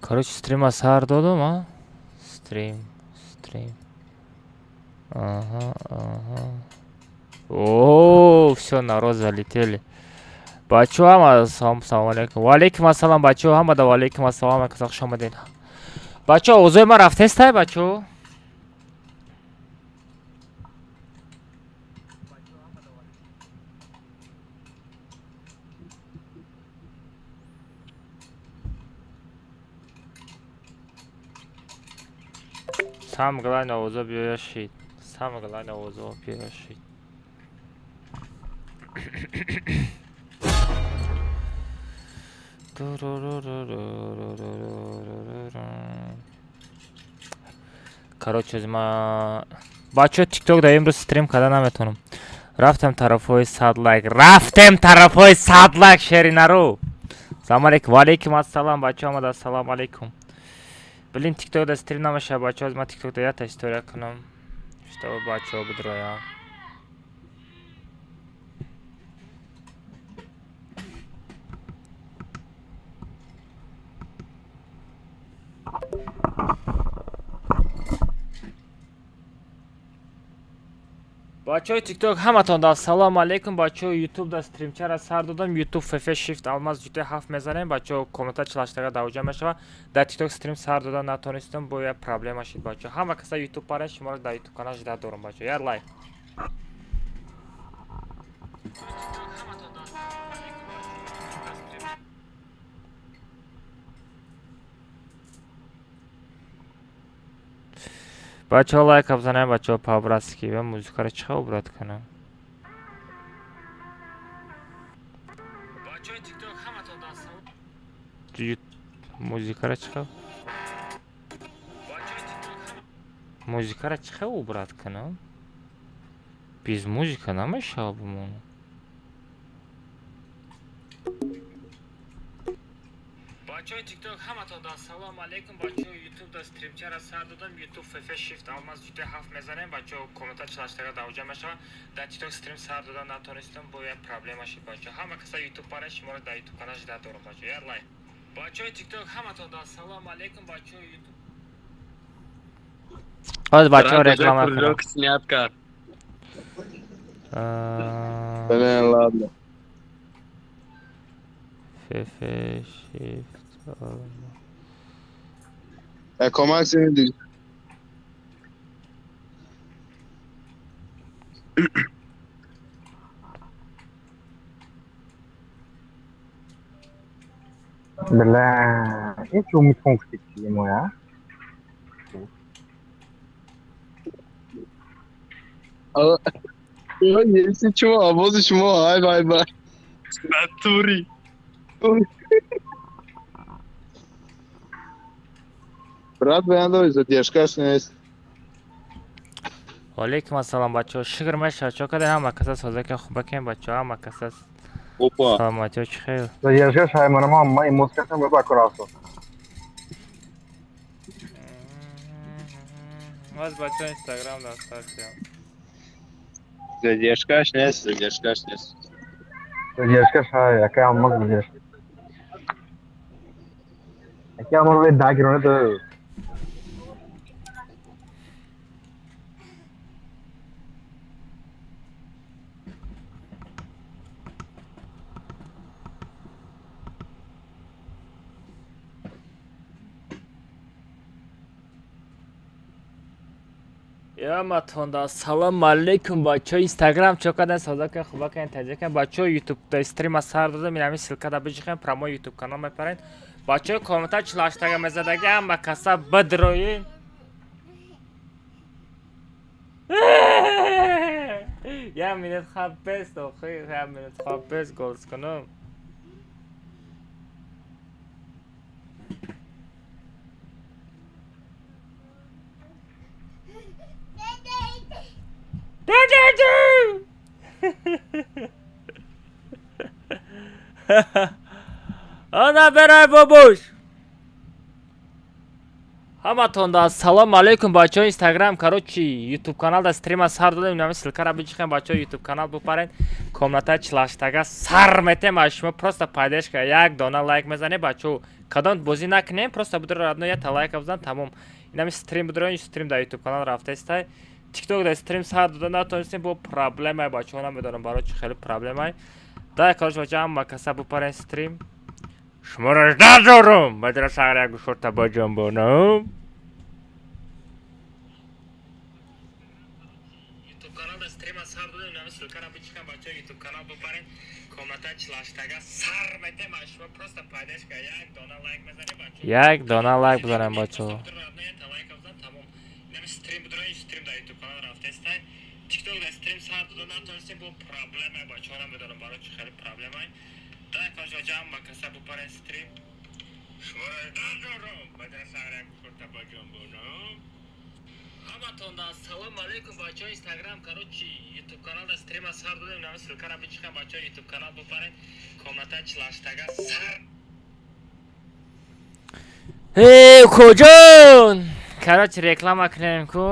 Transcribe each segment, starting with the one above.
Короче, стрима сар додум, а? Стрим. Ага. О, все, народ залетели. Бачо, ама салом алейкум. Ва алейкум ассалам, бачо, ама да ва алейкум ассалам, казах шомадин. Бачо, узой ма рафтестай, бачо? Сам главное узо биошит. Сам главное узо биошит. Короче, бачо, тикток да имрӯз стрим карда наметонам. Рафтем тарафои 100 лайк. Шеринаро. Салом алейкум. Ва алейкум ассалам, бачо омада. Салом алейкум. Блин, тикток да стрим намаша, бачо, аз ма тикток да ята история кунам. Чтобы бачо бидроя. бачаҳои тикток ҳаматон да салому алейкум. бачаҳо ютуб да стримчара сар додам. ютуб фф shift алмаз ҷутой 7 мезанем. бачаҳо коммента 48 давҷа мешава. дар тикток стрим сар дода натонистам, бо як проблема шид. бачаҳо ҳама каса ютуб парен шуморо дар ютуб канал жида дорам. бачаҳо як лайк. бачаҳо лайк абзанем. бачаҳо павбрастки ва музикаро чӣ хел убрат канам. музикаро чӣ хел музикаро чӣ хел убрат канам. без музика намешава бимонам. бачаҳои тикток ҳаматон да салому алейкум. бачаҳо ютуб да стримчара сар додам. ютуб фф shift алмаз ҷутой 7 мезанем. бачаҳо коммента 48 давҷа мешава. дар тикток стрим сар дода натонистам, бо як проблема шид. бачаҳо ҳама каса ютуб парен шуморо дар ютуб канал жида дорам. бачаҳо як лайк. бачаҳои тикток ҳаматон да салому алейкум. бачаҳои ютуб ҳоз бачаҳо реклама кунам. Снят кар. Ладно. фф shift. Комак сенди. Bля, я чё мы функции ему, а? Если чего, а вот чего, ай, бай. Натури. Брат, бяндой, задержка снес. алейкум ассалам бачаҳо. шукр мешавад. чо кардем? ҳама каса созака хуба кем бачаҳо. ҳама каса Опа. саломатиҳо чӣ хел? Задержка шайманама, мои музыкасам выбор красу. ҳоз бачаҳо инстаграм да старт кардам. Задержка снес. Задержка шай, якая алмаз задержка. Якая алмаз вей дагироне да. яматон да салому алейкум. бачаҳо инстаграм чо кардан созака хуба кардем таҷа кардем. бачаҳо ютуб да стрима сар додам. инами силкада биҷихем прамо ютуб канал мепарен. бачаҳо коммента 48 мезадаги ҳама каса бидроин. як минут хаббес охир, як минут хаббес голос кунам. Ana beray babuş. Хаматон да салом алейкум бачаҳо инстаграм короче ютуб канал да стрима сар додем нами ссылкара бичихем бачаҳо ютуб канал бупарен комната чилаштага сар метем аз шумо просто пайдашка як дона лайк мезане бачаҳо кадом бозӣ накунем просто будро одно я лайка бизан тамом нами стрим будро стрим да ютуб канал рафтаистай тикток да стрим сар дода натонистем бо проблемай бачаҳо намедонам барои чи хеле проблемай да короче бачаҳо ҳама каса бупарен стрим шуморо надорум бадра сагар як гушорта баҷонбонам ютуб канал да стрима сар додем нами ссылкара бичихем бачаҳо ютуб канал бупарен комната чилаштага сар метем аз шумо просто пайдашка як дона лайк мезане бачаҳо як дона лайк бизанем бачаҳо нами стрим будро стрим да ютуб канал рафтаистай тикток да стрим сар дода натонистем бо проблемай бачаҳо намедонам барои чи хеле проблемай дай короче бачаҳо ҳама каса бупарен стрим шуморо надорум бадра сагар як гушорта баҷонбонам ҳаматон да ассалому алейкум бачаҳо инстаграм короче ютуб канал да стрима сар додем нами ссылкара бичихем бачаҳо ютуб канал бупарен комната чилаштага сар коҷон короче реклама кунем ку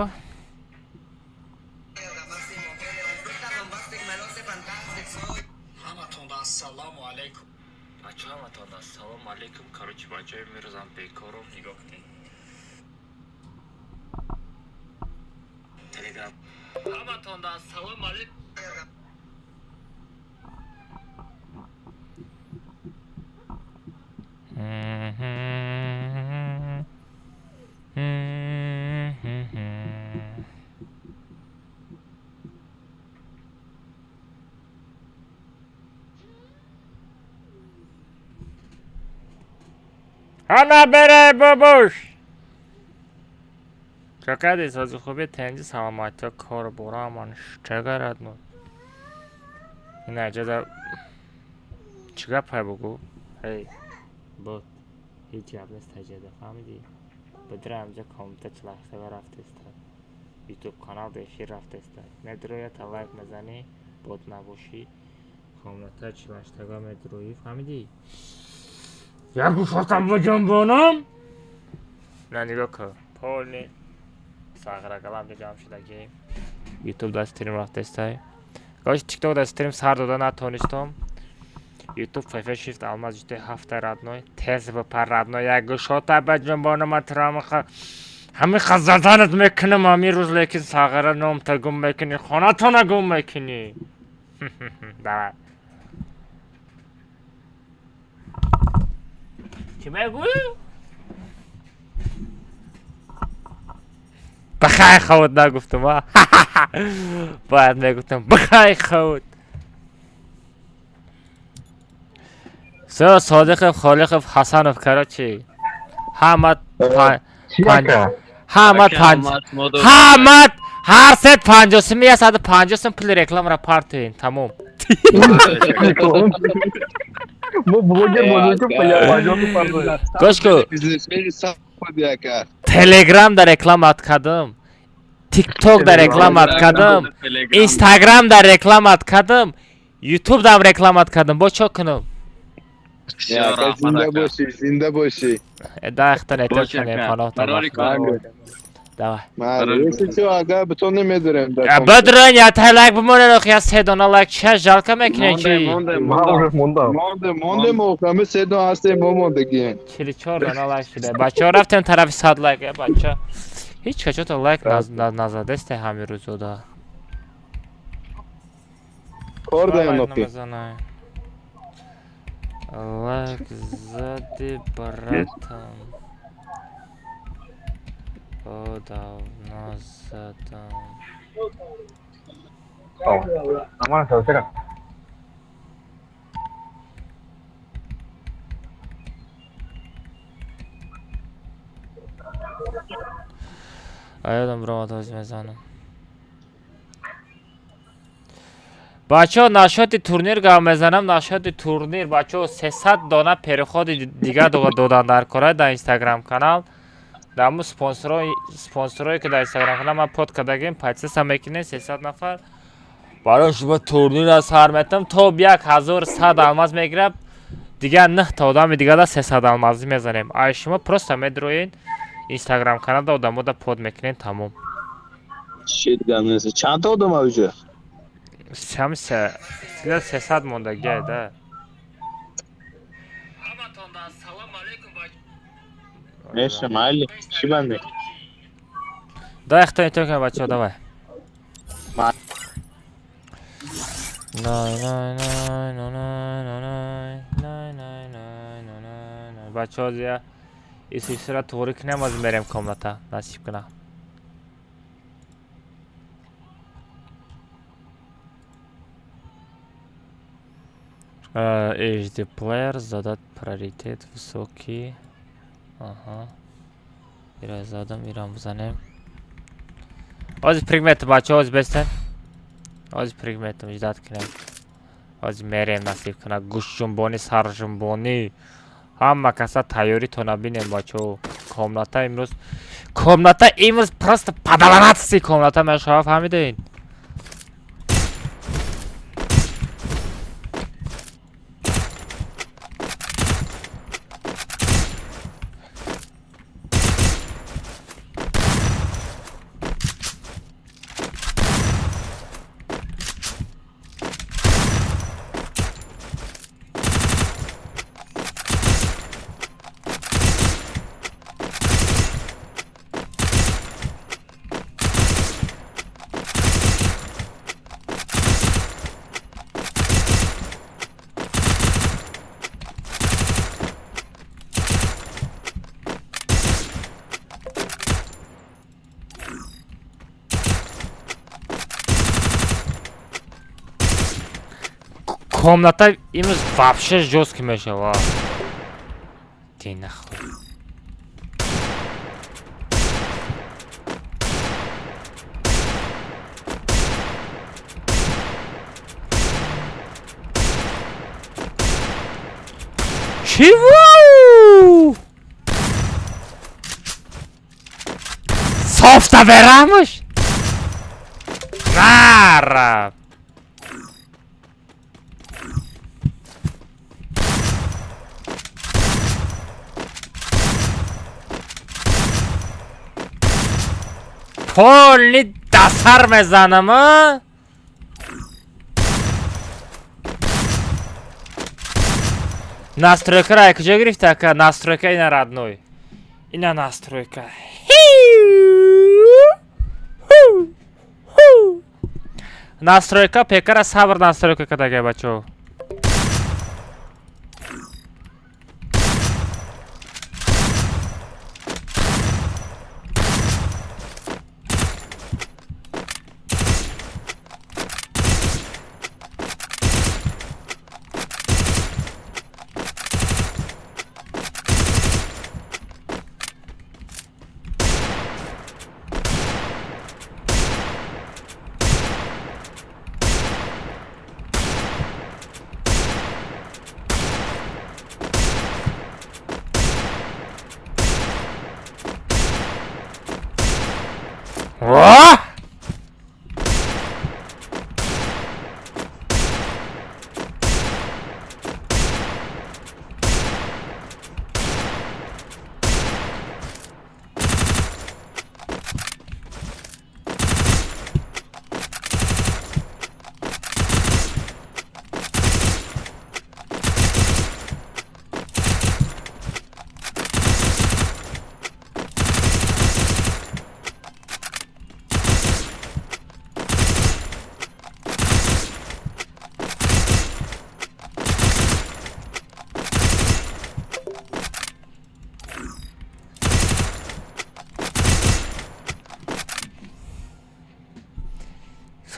ҳаматон да ассалому алейкум бачаҳо ҳаматон да ассалому алейкум короче бачаҳои мирӯзам бекоров нигоҳ кунед телеграм ҳаматон да ассалому алейкум Ana bere babuş. Какая сразу хобби тенди саламатия кор бораман чагарад но. Ина жада чига пай богу. Эй. Бот. Hiç yapmaz tecrübe famidi. Bedram ja komta çlaqsa raftesta. YouTube kanal da efir raftesta. Medroya ta like mezani bot naboshi. Komta çlaqsa medroyi famidi. Ya bu fotam bacanbonam. Ne nigga ka. Polni. Sağıra kalan bir camşıdaki. YouTube'da stream raftesta. Goş TikTok'da stream sardoda natonishtom. YouTube FIFA shift almaz işte hafta radnoy tez bapar radnoy ya guşota bacanbonam atramı Hami khazaltanat mekinim ami ruz lekin sağıra nomta gum mekini khonatona gum mekini. Da. Kime gul? Bakhay khawt naguftum ha. Bayad meguftum bakhay khawt. So Sodiqov, Xoliqov, Hasanov короче. Hamad Hamad har set 50 mi asad 50 pul reklam raportin tamam. Bu blogger mozulcu paylaşıyor. Koşko. Telegram'da reklam atkadım. TikTok'da reklam atkadım. Instagram'da reklam atkadım. YouTube'da reklam atkadım. Bu çok kınım. Ya zinde boşi. Da ихтар этёшане панохта бахтар. Давай. Если что, ага, бутон нمیدونم. بدرن یا تلک بمونه رو یا سه دونه لک چه جالکه میکنه چی؟ مونده محکمه سه دونه هسته ما موندگیم. چلی چهار دونه لک شده. بچه ها رفتن طرف 100 لک بچه. هیچ کجا تو لک نزده است همین روزو دا. کار دارم نوکی. لک زدی براتم. Odav nazadam. Oh, aman selesai. Ayadam bro میزنم. بچه‌ها نشاط تورنیر گام میزنم نشاط تورنیر بچه‌ها 300 دانه پرخود دیگه دادن در کار در اینستاگرام کانال. Даму спонсорой که در اینستاگرام کنم من پود کردگیم پایتسیس هم میکنه 300 نفر برای شما تورنیر از هر میتم تا 1100 الماس میگیرم دیگه نه تا آدم دیگه دا 300 الماس میزنیم ای شما پروست میدروین اینستاگرام کانال آدم‌ها پود میکنین تمام. چی دیگه نیست. چند تا آدم اوجه؟ هم 300 موندگیه ده. سلام علیکم میشه مالی چی بنده؟ دا اختار تو کنه بچه ها دوای. بچه ها زیاد ایسی را توری کنیم از میریم کاملتا نصیب کنم. HD player задать приоритет высокий. Ага. Ира задам, ирам бзанем. Оз предметом бача, оз бестен. Оз предметом ждать کنم. оз мерем насиб кунам. гӯшт ҷунбонӣ, сар ҷунбонӣ. ҳама каса тайёри то набинем бачаҳо. комната имрӯз просто падаланатси комната мешава, фаҳмидин? комната имрӯз вообще жёстки мешава. Ти нахуй. Чего? Софта берамыш? Нара. کلی دسر میزنم ها. настройка را کجا گرفته که настройка اینا родной. اینا настройка. настройка пекара сабр настройка кадаге бачо.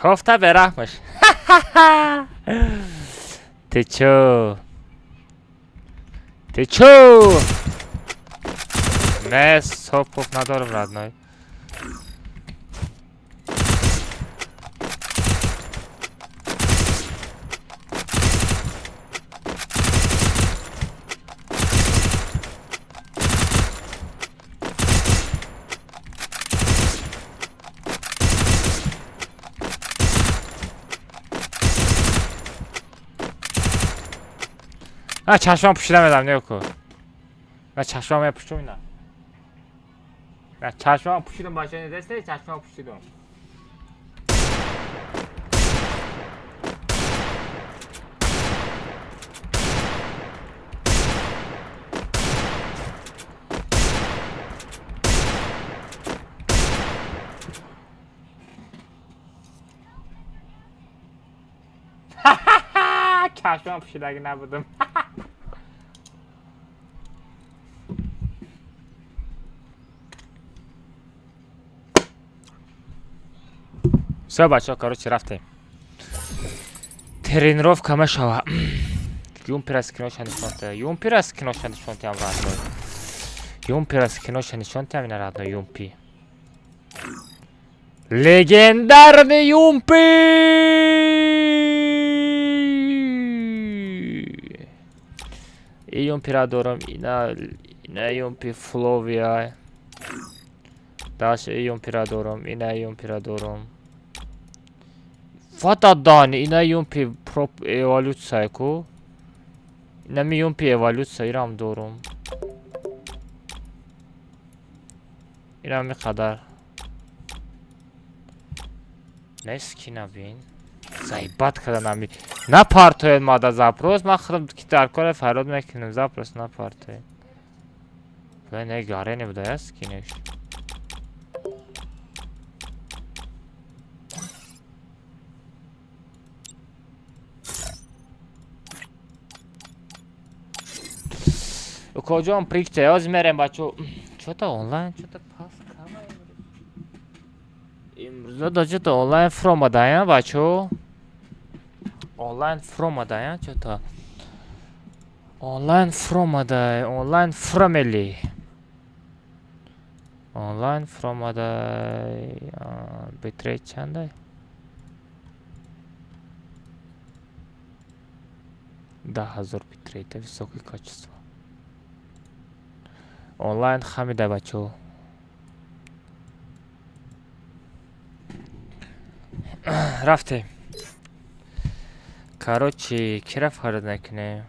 Кофта берахмыш. Ты чё? Ты чё? Не, сопов надорм, родной. چشمم پوشیدم بدم نیوکو. چشمم پوشیدم اینا. چشمام پوشیدم باشه دسته چشمام پوشیدم چشمام پوشیده اگه نبودم все бача короче рафтем тренировка мешава юмпирас киноша нишонта юмпирас киноша нишонта ам радной юмпирас киноша нишонта ам радной юмпи легендарный юмпи и юмпира дорам ина юмпи фловия дальше и юмпира дорам ина юмпира дорам Fata dani, ina yumpi prop evaluatsiya ku. Ina mi yumpi evaluatsiya iram dorum. Ina mi qadar. Ne skina bin? Zaybat kadan mi? Na partoyen mada zaпрос, ma khudam ki dar kore farod mekinim zaпрос na partoyen. Ve ne gare ne budaya skine. کجام پریکته از میرم بچه چطور آنلاین چطور پاس کامه امروز دا چطور آنلاین فرام آدایم بچه آنلاین فرام آدایم چطور آنلاین فرام آدای آنلاین فراملی آنلاین فرام آدای بیتریت چنده 10,000 بیتریت высокое качество онлайн хамида бачо рафте короче кира фарад накине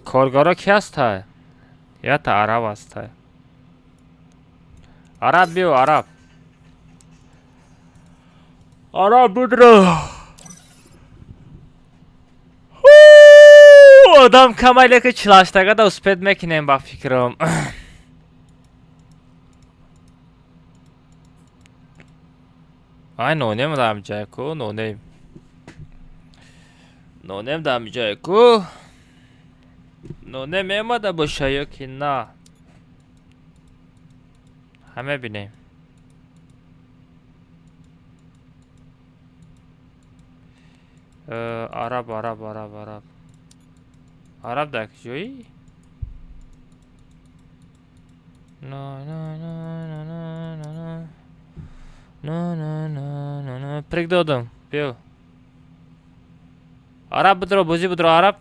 коргора ки аста я та араб аста араб биё араб будро Odam kamayla ki çilaştaga da uspet mekinem ba fikrim. Ay no name dam Jaco, no name. No name dam Jaco. No name ema da boşa yok ki na. Hame bineyim. Arap. Arap da joy. No. Пригдодам. Пил. Араб будро, бузи будро араб.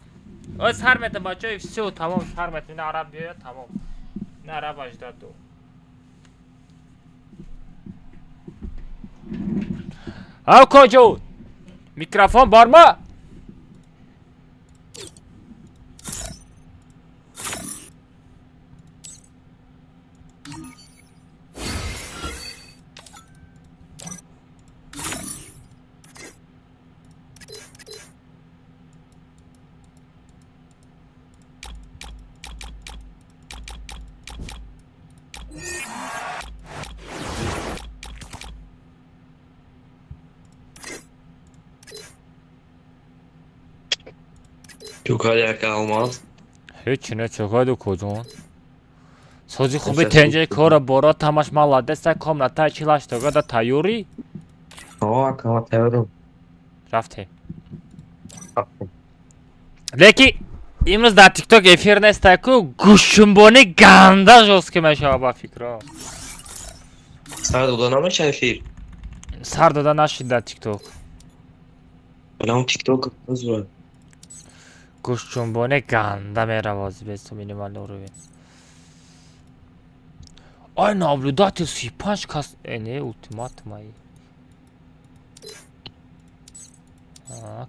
Ой, сарметом бачо и всё, тамом сармет. Мина араб биё, тамом. Мина араб аждаду. Ав кожо. Микрофон барма. چوکای که اومد هیچ نه چوکای دو کجون سوزی خوبی تنجه کار بارا تماش مالا دسته کام نتا چیلاش تو گدا تایوری کما تیارم رفته لیکی امروز در تیک توک افیر نسته که گوشنبانی گنده جوز که میشه با فکر سر دودا نمیشه افیر سر داده نشید در تیک توک ولی اون تیک توک بزرگ گوشنبانی گنده میره بازی بیست و مینیمال رو بین Ay naблюдатель 35 kas... ne ultimatum aí.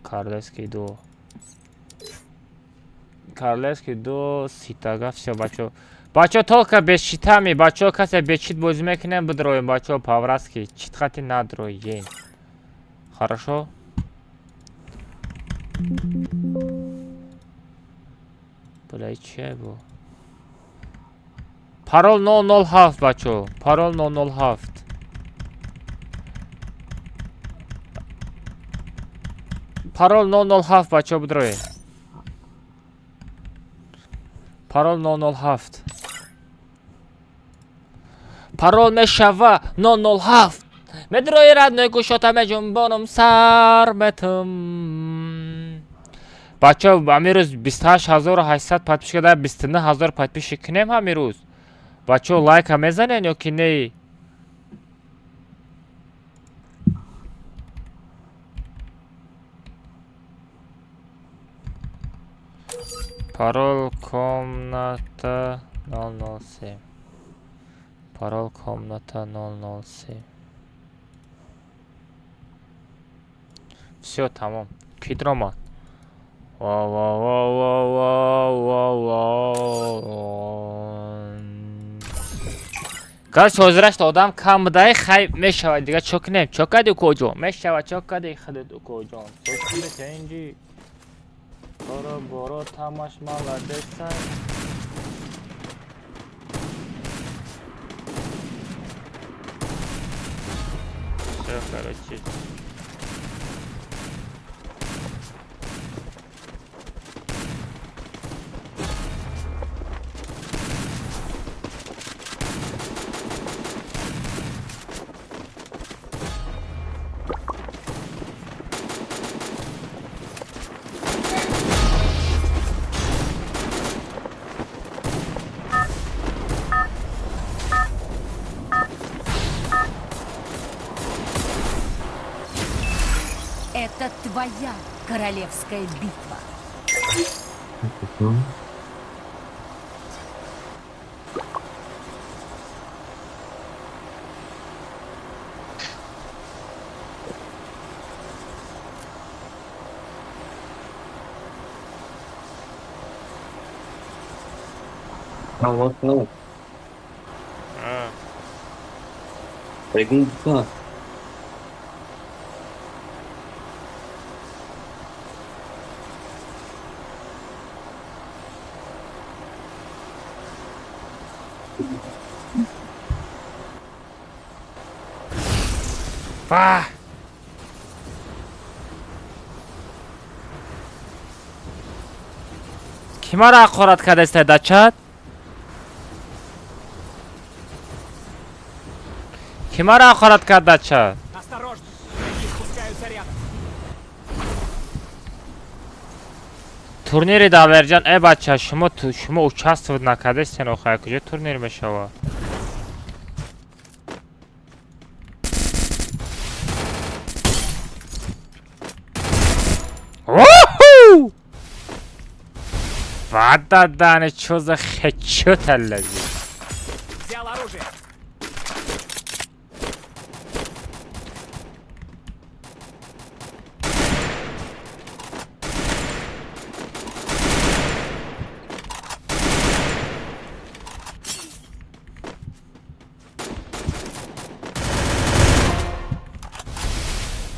Kardeş do. Королевский до ситага. Все, бачо. Бачо, только без щитами. Бачо, каса без щит бозӣ мекунем бидроем. Бачо, павраски. Читхати надроем. Хорошо? Блядь, че бу? Парол 007, бачо. Парол 007. Парол 007, бачо, бидроем. Парол 007. Парол мешава 007. Медрои родной кушотаме ҷунбонам сар метам. Бача, амирӯз 28800 подписчик када 29000 подписчик кунем амирӯз. Бача, лайка мезанен ё ки не? Парол комната 007. Парол комната 007. Всё, тамом. Кидрома. Короче, ҳозираш одам кам будаи хай мешавад. Дига чо кунем? Чо кади куҷо? Мешавад чо кади худат куҷо? Сочинда инҷи. Боро тамаш маладеса. Всё, короче. Это твоя королевская битва. Ah, вот, ну. Pergunta. Ва! Кимара ақорат кардастай дачат? Кимара ақорат кард дачат? Осторожно! Враги спускаются рядом. Турнири Давлерҷан, бача, шумо участвовать накардастен охай, куҷо турнир мешава? Уху! Вада дане, чё за хечёт аллази? Взял оружие.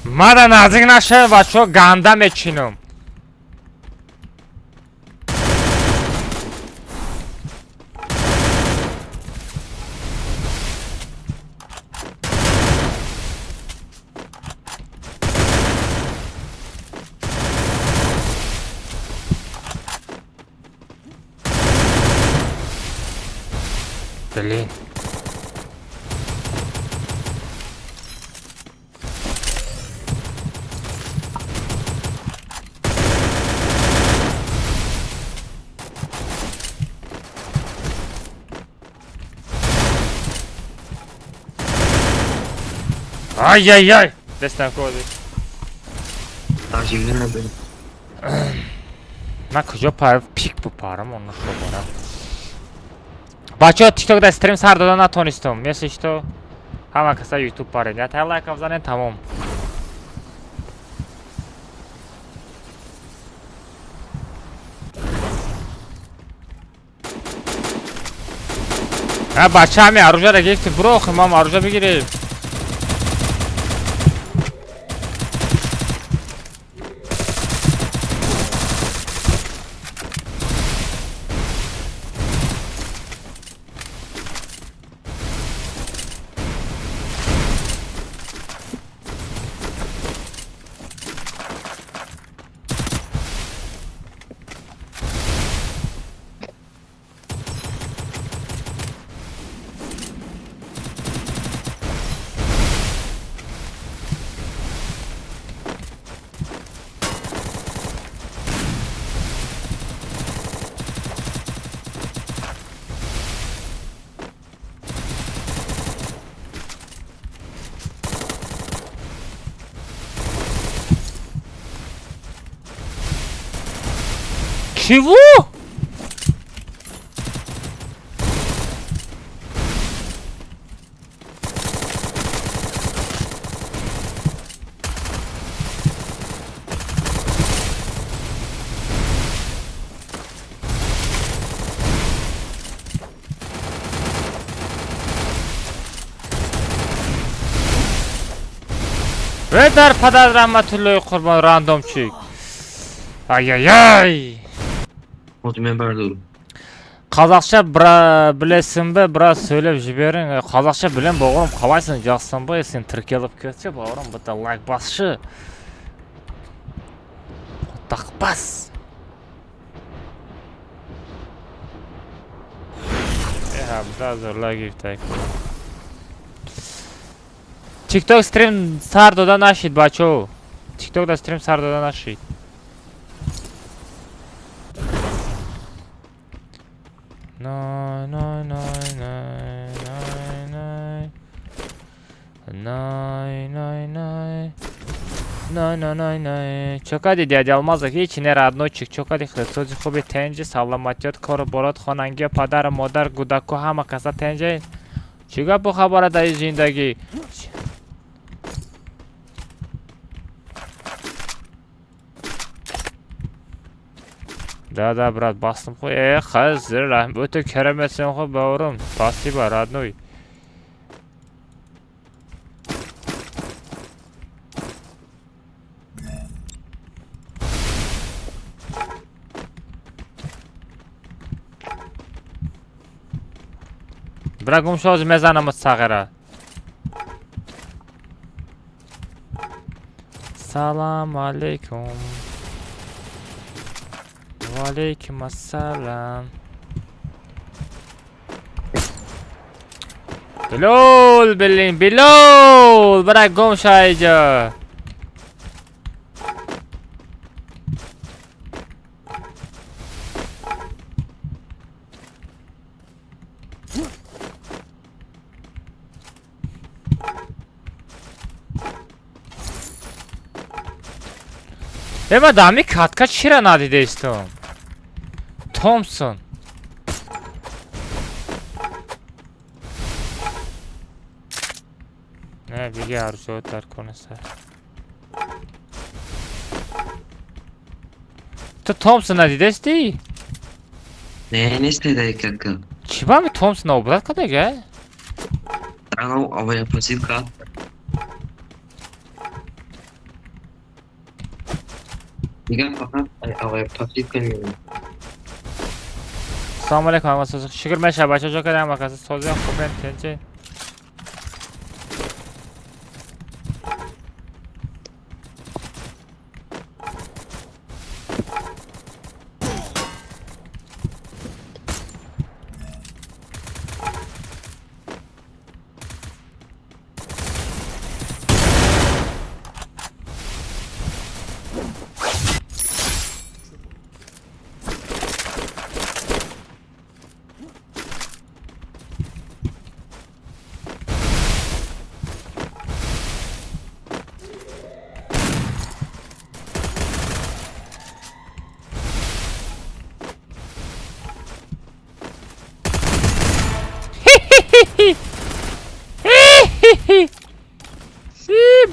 Мада назик наша, бачо, ганда мечинам. Блин. Ай-яй-яй! Дестан коди. Даже не надо. Ман куҷо пик бупарам, онно шобора. Бачаҳо тиктокда стрим сар дода натонистам. Если что, ҳама каса ютуб паред. Я лайков занед, тамом. بچه همه عروجه را گرفتی برو خمام عروجه بگیریم. Чего? Ведар падар rahmatullohi qurban randomчик. Ай-яй-яй. Вот мен бардым. Қазақша білесің бе, біраз сөйлеп жіберің. Қазақша білем бауырым, қалайсың, жақсың ба? Сен тіркеліп кетсе бауырым, бұта лайк басшы. Құттақ бас. Бұта зорлай кептайк. TikTok стрим сардодан ашид, бачо. TikTok'da стрим сардодан ашид. No, no, no, no, no, no, no, no. No, no, no, no. Чокади дядя Алмазов, ечи не роднойчик, чокади хлебцози хуби тенджи, саламатиёт, кору борот, хонанги, падар, модар, гудаку, ҳама каса тенджи. Чига бу хабара даи зиндагӣ? Да, брат, бастым хуй. Хазир, рахм, өтө кереметсен хуй, бауырым. Спасибо, родной. Брагум шоз мезанамыз сағира. Салам алейкум. Алейкум ассалам. Bilol bilin, Bilol. Bırak komşayıcı. Ema dami katka çira nadi destom. Thompson. Ne biliyor çocuklar konusu. To Thompson nadi desti? Не сте кака. Чиба ми Thompson обрат къде ге? Рано, ама я пасивка. Дига фақат ава пасивка не. Assalomu alaykum hammasizga. Shukr men shabacha jo'kadam akasi so'zga qo'yib tinchi.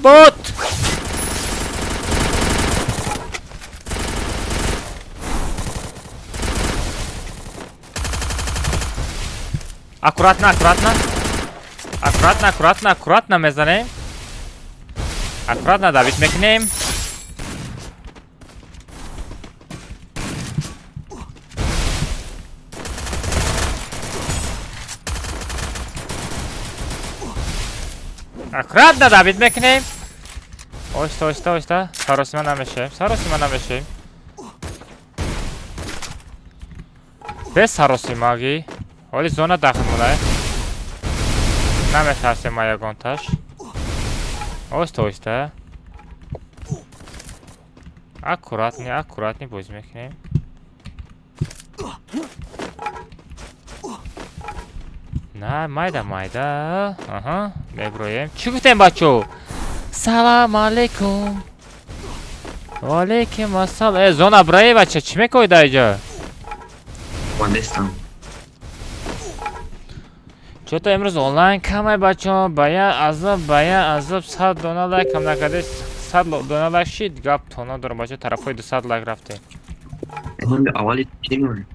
Bot. Аккуратно, аккуратно. Аккуратно, аккуратно, аккуратно мезанем. Аккуратно давить мекнем. Аккуратно давить мекнем. Oysta, oysta, oysta. Sarosima nameshim. Sarosima nameshim. Без Sarosimaги. Оли зона дахил мулай. Наметарсем моя гонташ. Oysta, oysta. Аккуратнее, аккуратнее будем мекнем. На, майда, майда. Ага, меброем. Чӣ гуфтем бачо? Салам алейкум. Ва алейкум ассалом. Зона брае бача, чӣ мекунед даиҷа? Вандестам. Чё то имрӯз онлайн камай бачо? Бая азоб 100 дона лайк кам накарде 100 дона лайк шид. Гап то надорам бачо, тарафҳои 200 лайк рафте. Ҳам аввали чӣ меояд?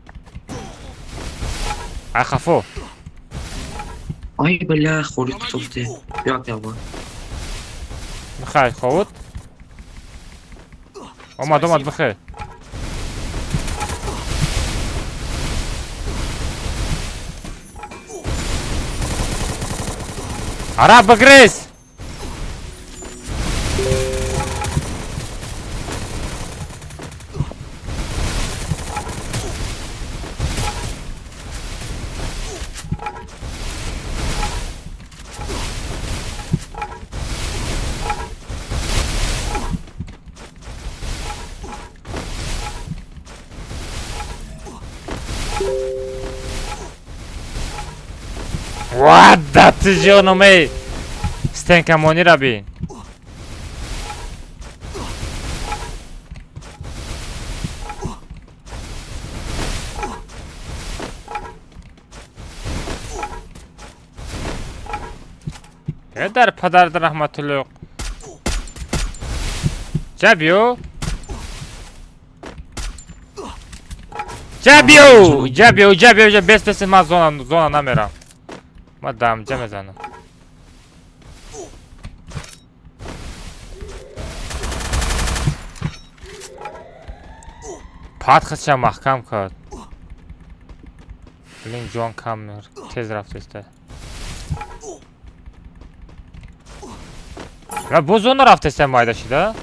Ай хафо. Ай бля, хорид софте. Як ява. Михай, ховуд? Омад, омад, бихай. Араб, багрис! What the тижоно мей? Стенкамони ра бин. Эдар падард рахматуллоҳ. Жабиё. Жабиё, жабиё, жабиё, без ман зона намерам. Ма дамҷа мезанам. падхатша маҳкам кард. Блин, ҷон кам тез рафтеста. Ва бо зона рафтеста майда шида?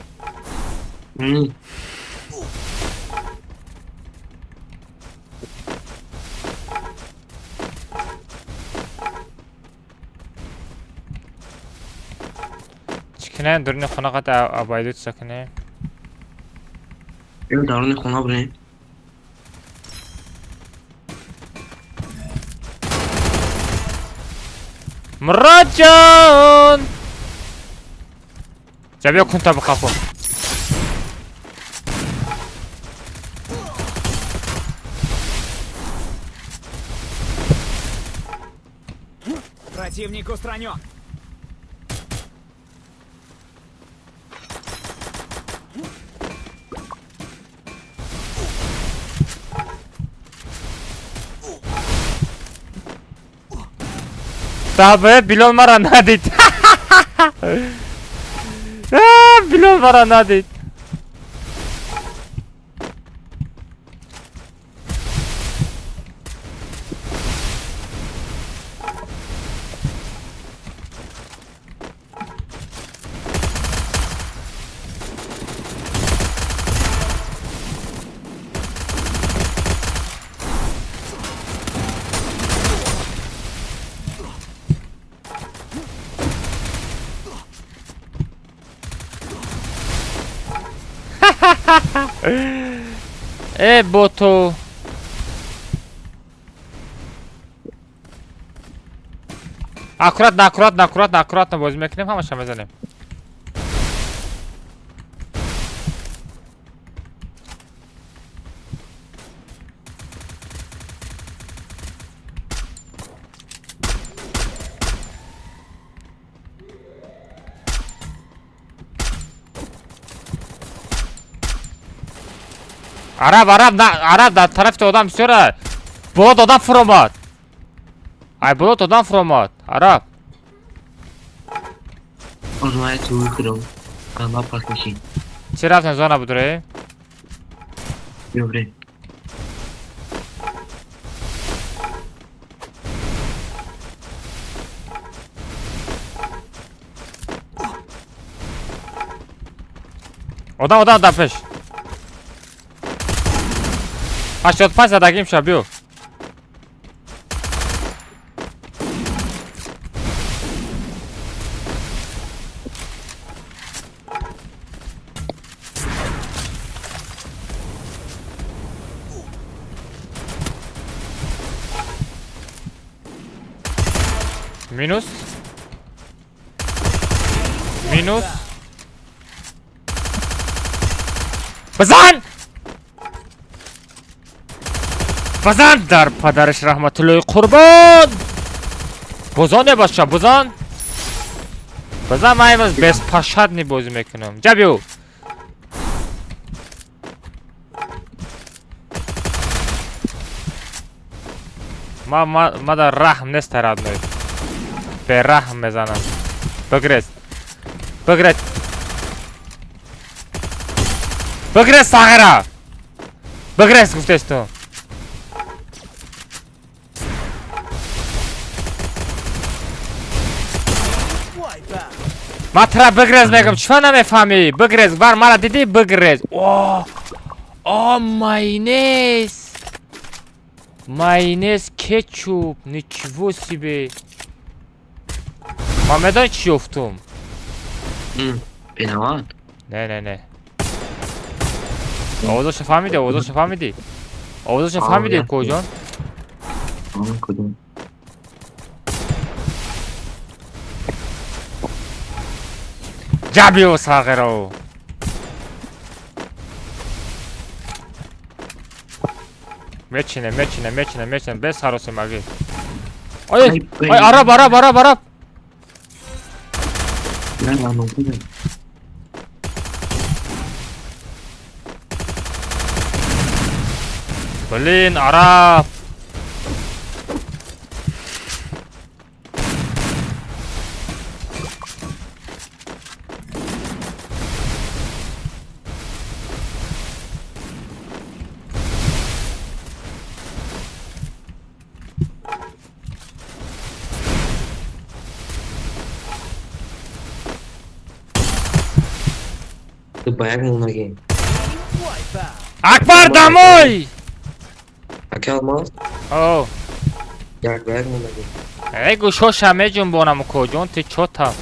Чикнем дуруни хонақат абайдут сакнем. Ё даруни хона бурем. Муроҷон! Ҷабиё кунта бихафо. Противник устранен. Табе Билол мара надид. Билол мара надид. Бото. Аккуратно боз мекунем, ҳамаша мезанем. Араб, дар тарафи одам бисёра. Бод одам фур омад. I brought down from what? Arab. On my to Chrome. I'm not pass machine. چی رفتن زانه بدره؟ Dobre. Odam پیش 85 زدگیم شد بیو مینوس بزن در پدرش رحمت الله قربان بزن باشه بزن من امروز بس پاشد نی بازی میکنم جبیو ما در رحم نیست تراد نوی به رحم میزنم بگریز ساغره بگریز گفته است تو ما ترا بگریز میگم چون نمیفهمی بگریز بر مرا دیدی بگریز اوه ماینز کچوپ ничего себе ما میدان چی افتم Penovat. نه آوازش فهمیدی کجا Kudum. جبیو ساغرو میچینه به سروسی مگی آی عرب Ne lan oldu? بلین عرب Bayak mı lagi? اکبر دموی Akal mas? او Yak bayak mı lagi? ای گوشو شمه جنبونم کجون تی چوتا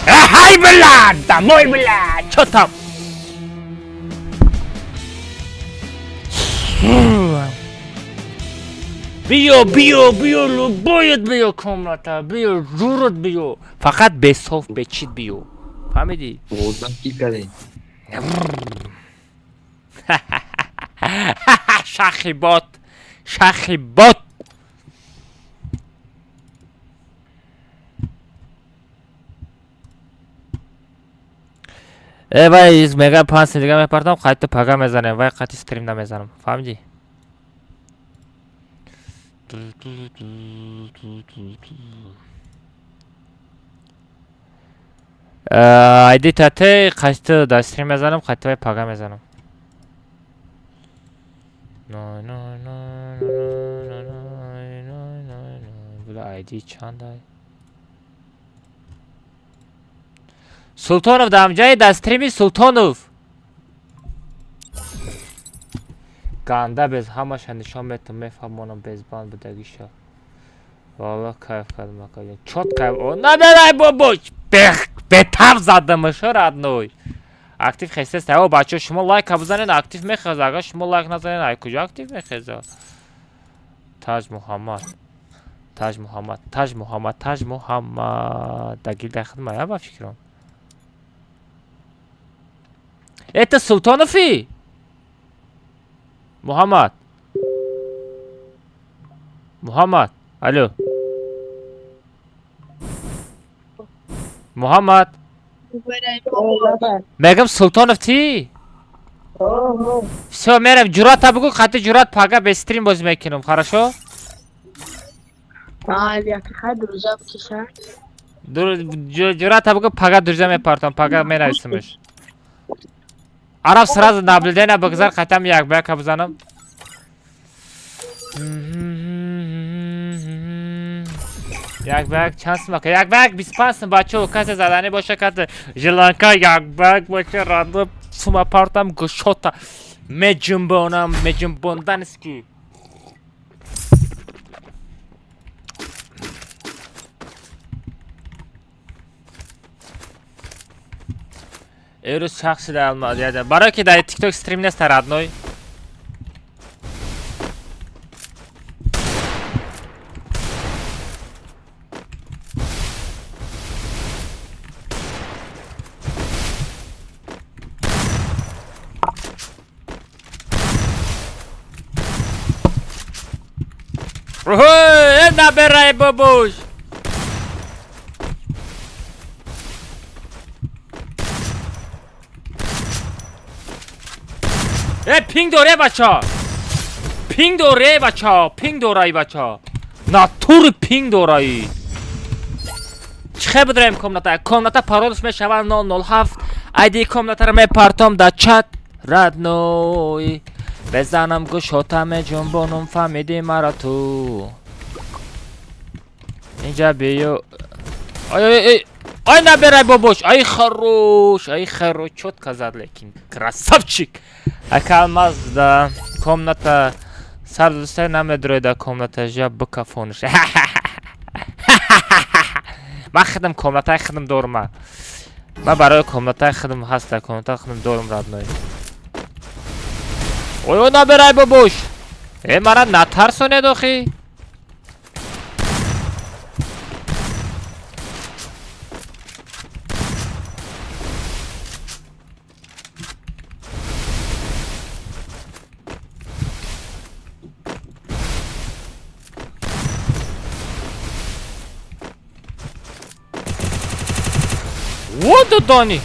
های بلند دموی بلند چوتا بیو باید بیو کامراتا بیو رورت بیو فقط به صوف بچید بیو فهمیدی؟ Oğuzdan kill kale. شاخی بات وای از مگا 5 دیگه میپردم قطع پگا میزنم وای قطع استریم نمیزنم فهمیدی؟ ایدی تاته قطع دا استریم میزنم قطع وای پگا میزنم بلا ایدی چنده سلطانوف دام جای دا استریمی سلطانوف گنده bez همش نشان میتونم میفهمونم bez بان بدگیشا والا کیف کردم اکایی چوت کیف نه بابا به تف زدمش رادنوی اکتیو خسته است او بچه شما لایک بزنین اکتیو میخواد اگه شما لایک نزنین ای کجا اکتیو میخواد تاج محمد دقیق داخل ما با فکرم Это Султанови? Мухаммад, алло. Мухаммад, Megam Sultanov'ti. Все, мерам, Джурата бегу, хати Джурат пага без стрим боз мекинам, хорошо? Джурата бегу пага друзья мепартам, пага мен айстамеш. Араб сразу наблюдение бгзар, хотям як бэк абзанам. Як бэк, чанс мака, як бэк, биспансın бачо, кase задане боша кате. Жланка як бэк, боша рандо, сума партам гшота. Mecembonam, mecembondan eski. Erus şahsı da almadı ya da. Baraki da TikTok stream ne staradnoj. Ой, набирай бабуш. پینگ داره بچه پینگ داره بچه پینگ داره بچه ناتور پینگ داره چه بدرم کامنتا پارولش می شود 007 ایدی کامنتا رو می پارتم در چت ردنوی بزنم گوشاتم جنبانم فهمیدی مرا تو اینجا بیو ای نبرای بابوش ای خروش чётко казад лекин красавчик акалмаз да комната сардустай намедрой да комната жа бкафонш ма хидам комнатай хидам дорма ма барои комнатай хидам ҳаста комнатай хидам дорм радной ой наберай бабуш мара натарсонед охи Вот это они!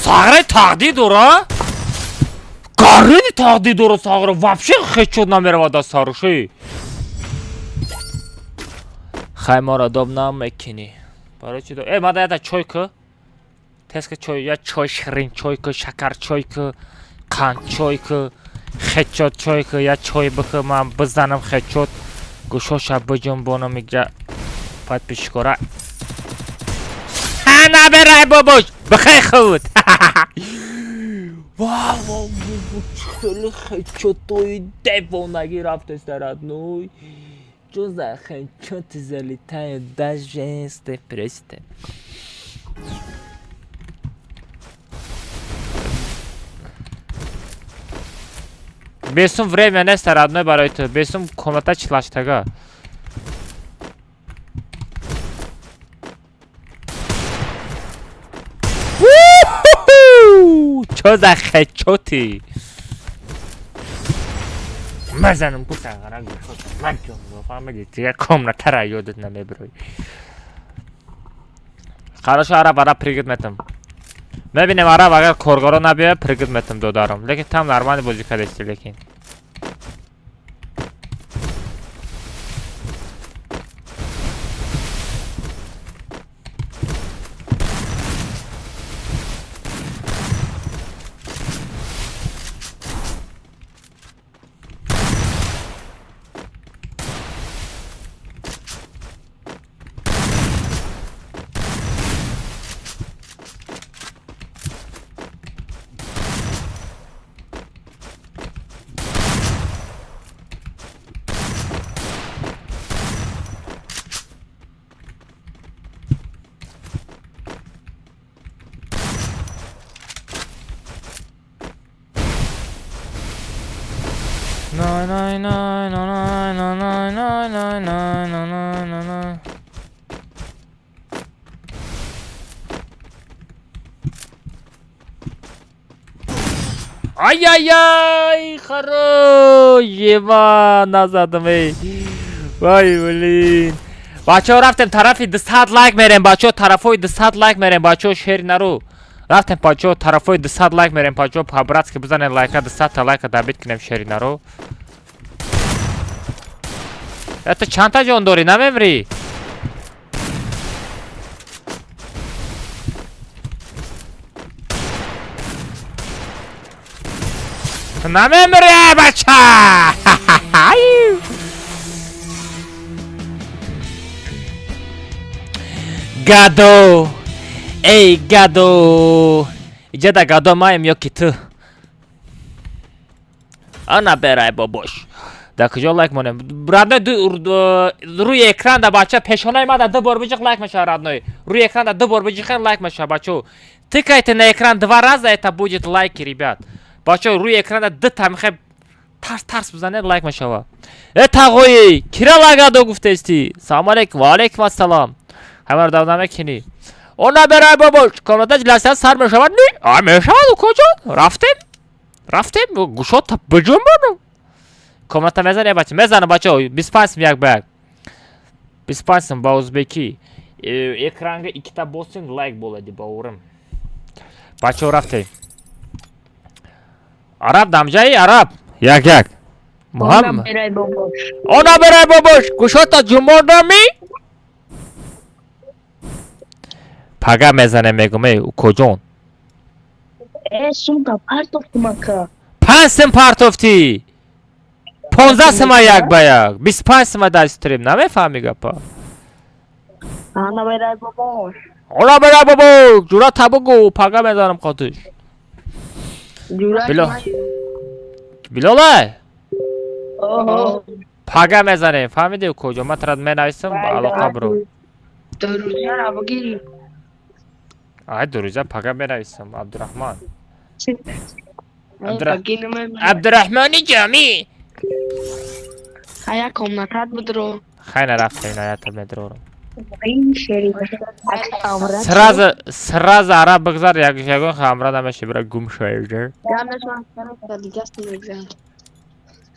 Саграй тағдид ура? Гарини тағдид ура саграй вообще хечот намеравада саруши. Хаймара доб намекини. Барои чи до мада яда чойка. Теска чой я чой ширин чойка, шакар чойка, қанд чойка, хечот чойка, я чой бихы ман бизанам хечот. Гушоша бижунбона мига подписчикора. Набирай бабуш, бихай худ. Вау, خیلی خیلی توی دیوانگی رفته سرادنوی جز خیلی زلیتای دژست پرسته بسیم время не сарадной барои ту бесим комната члаштага چو زخه چوتی مزنم کو ساغرا گوشت من جون فهمیدی دیگه کامنتا را یادت نمیبروی хорошо араб пригидметам мебинем араб агар коргоро набия пригидметам додарам лекин там нормально бозӣ кардести лекин най, най, най, най, най, най, най, най, най, най, най. Ай-яй-яй, хорош, еба, назадам, эй. Вай, блин. Бачо, рафтем тарафи 200 лайк мерем, бачо, тарафой 200 лайк мерем, бачо, шер нару. Рафтем, бачо, тарафой 200 лайк мерем, бачо, по-братски бзанем лайка, 200 лайка дабит кинем шери нару. Это чанта жон дори, намемри? намемри, бача! гадо! Эй, гадо! Иди да гадо маем ёки ты. Ана берай бабош. Да кujо лайк монем. Родной руи экран да бача пешонай мада ду бор бижик лайк маша родной. Руи экран да ду бор бижихан лайк маша бачо. Тыкайте на экран 2 раза, это будет лайки, ребят. Бачо руи экрана д тамхе тарс бзанед лайк машава. Тағой, кира лагадо гуфтести. Салам алейкум, ва алейкум ассалам. Хамар давнаме кини. Она берай бабош, комната ҷласа сар мешавад ни? А мешавад у куҷо? Рафтем, гушота бижон бону. Комната мезане бача, мезана бачо, 25 сум як ба як. 25 сум ба узбеки. Экранга икита босин лайк болади ба урим. Бачо рафтем. Араб дамжаи, араб. Як. Муҳаммад. Она берай бабош, гушота ҷумодами? пага мезане мегум у куҷон? Сумка партовку мака. 5 сум партофти. 15 сума як ба як. 25 сума дар стрим, намефаҳми гапа. Ана берай бабош. Она берай бабош, ҷуръата бугу, пага мезанам хотиш. Билолай. пага мезанем, фаҳмиди у куҷо? ман тарад менависам, алоқа биро. Дурузяра багири. ай дуруза пага менависам, абдураҳмон. Багинаме. абдураҳмони ҷомӣ. Хая комнатат будро. хай нарафта иноята медрорам. Ин шери. сразу араб бигзар, ягон хамра намеши бира гум шавер.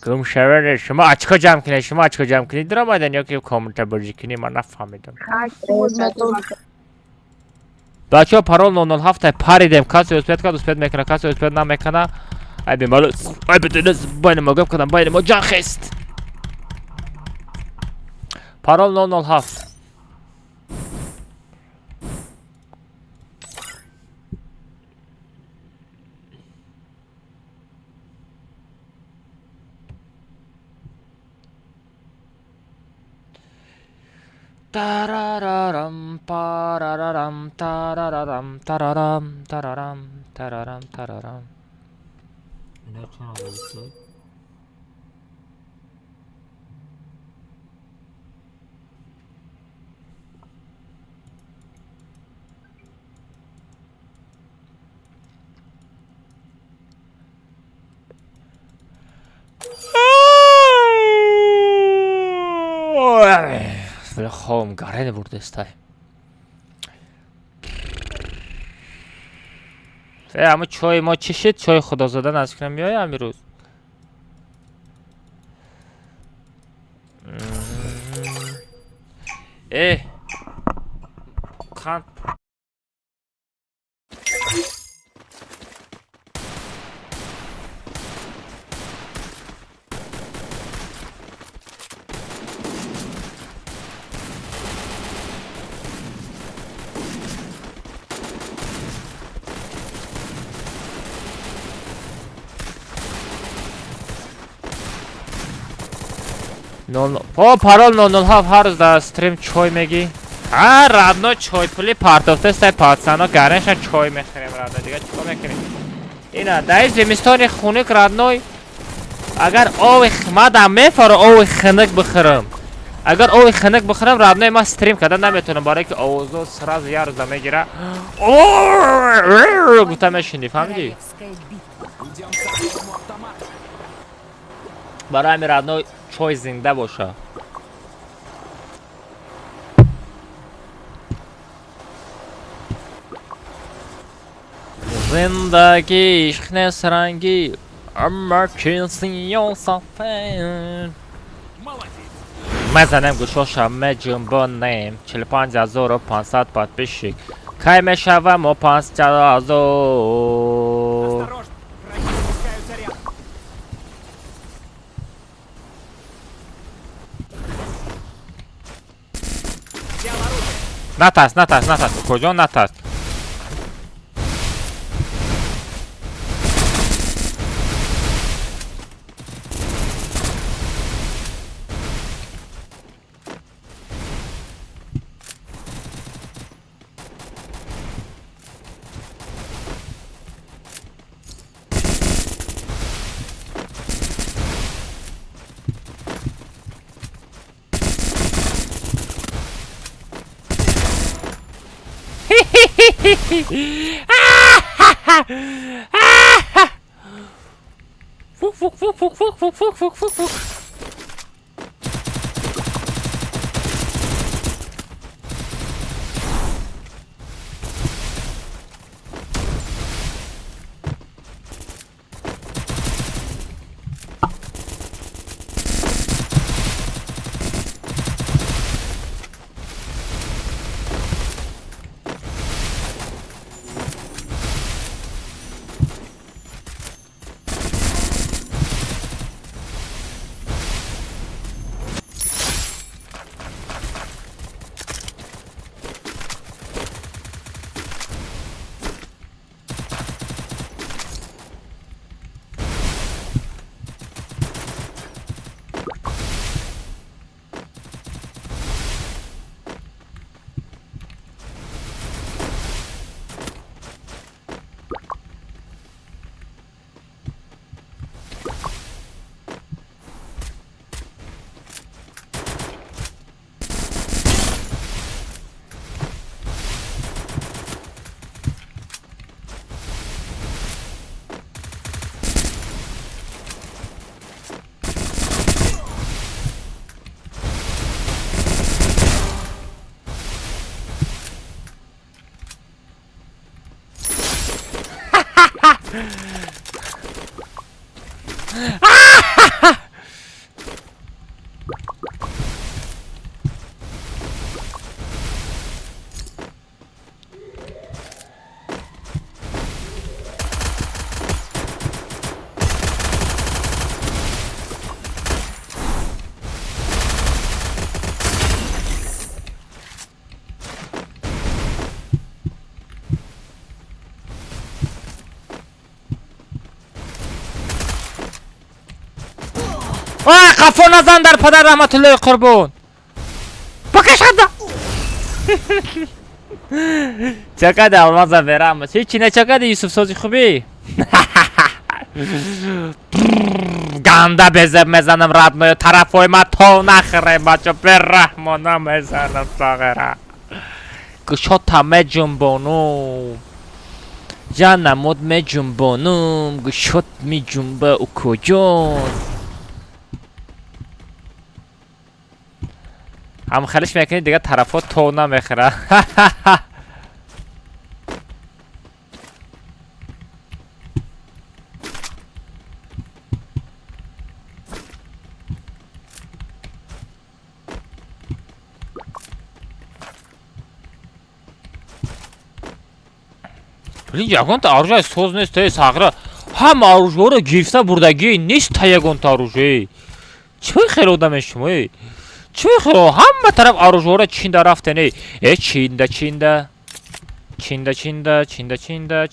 гум шавер, шумо очко ҷамъ кунед, шумо очко ҷамъ кунед диромадан ёки коммента бирҷӣ кунед, ман нафаҳмидам. бачаҳо парол 007 паридем, касе успед кард, успед мекуна, касе успед намекуна. ай бемалус, ай бетунус, байни мо гап кардам, байни мо ҷан хест. парол 007. Тарарарам, парарарам, тарарарам, тарарам, тарарам, тарарам, тарарам. Хом гарене бурдестай. ама чой мо чӣ шид? Чой худозода наздикам меояд амирӯз? қанд парол 007 ҳар рӯз дар стрим чой мегӣ? родной чой пули партофтастай пацано гареша чой мехӯрем родной, дигар чикор мекунем? ина дар зимистони хунук родной, агар ови мадам мефаро ови хунук бихӯрам. агар ови хунук бихӯрам родной, ман стрим карда наметавонам, барое ки овозо сразу як рӯза мегира гуфта мешунӣ, фаҳмидӣ? برای همین ردنا چای زنده باشه. زندگی عشق نسرنگی اما کسی یوسفین مزنم گوشاشم جنبانم 45500 подписчик کی میشوم و 5000 Осторожно! Враги пускаются рядом. Взял оружие. نترس کجا نترس فوق قفا نزن در پدر رحمت الله قربون بکشنده چقدر آلماز برم هیچی نه چقدر یوسف سازی خوبی گنده بزب میزنم ردنای طرفای ما تا نخره بچه بر رحمانه میزنم ساغره گشات همه جنبانم جانمود می جنبانم گشات می جنبه او کجان هم خلش میکنی دیگه طرفات تو نمیخره блин ягонта оружие соз нест те сагра ҳама оружиеро гирифта бурдагӣ нест та ягонта оружие чӣ хело одаме шумо чӣ хело ҳама тараф оружиеро чинда рафтене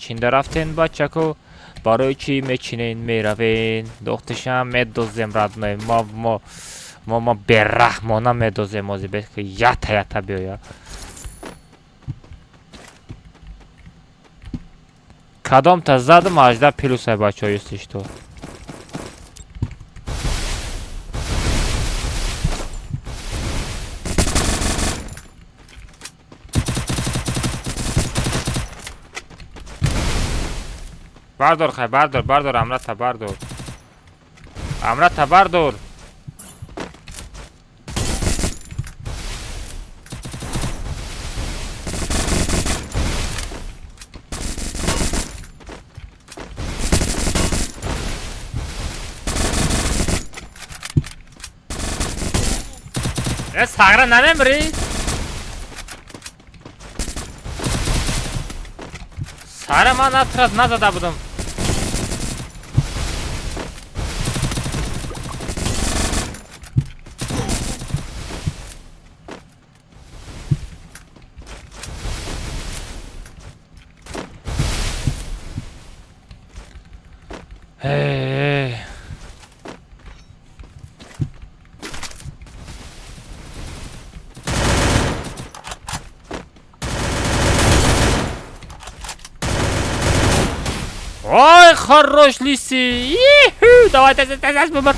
чинда рафтен бачако барои чӣ мечинен меравен духташам медозем радной мо бераҳмона медозем озибек ята биёя кадомта задам 18 плюсай бачаҳо юстиш то бардор хай бардор амрата бардор Amrata bardor. Sagra nememri? Sagra man atraz nazada budum. Hey. Ой, хорош лиси. Давай тез бубар.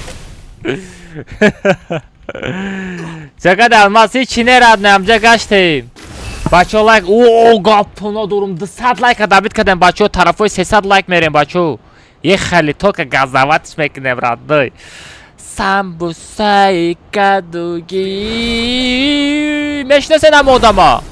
Чакада алмаси чине раднам жагаштем. Бачо лайк. О, гапуно дурум 200 лайк дабит кадам бачо тарафой 300 лайк мерем бачо. Ye khali toka gazavatsh meknem radnoy. Sambusai kadugi. Meshnasenam odama.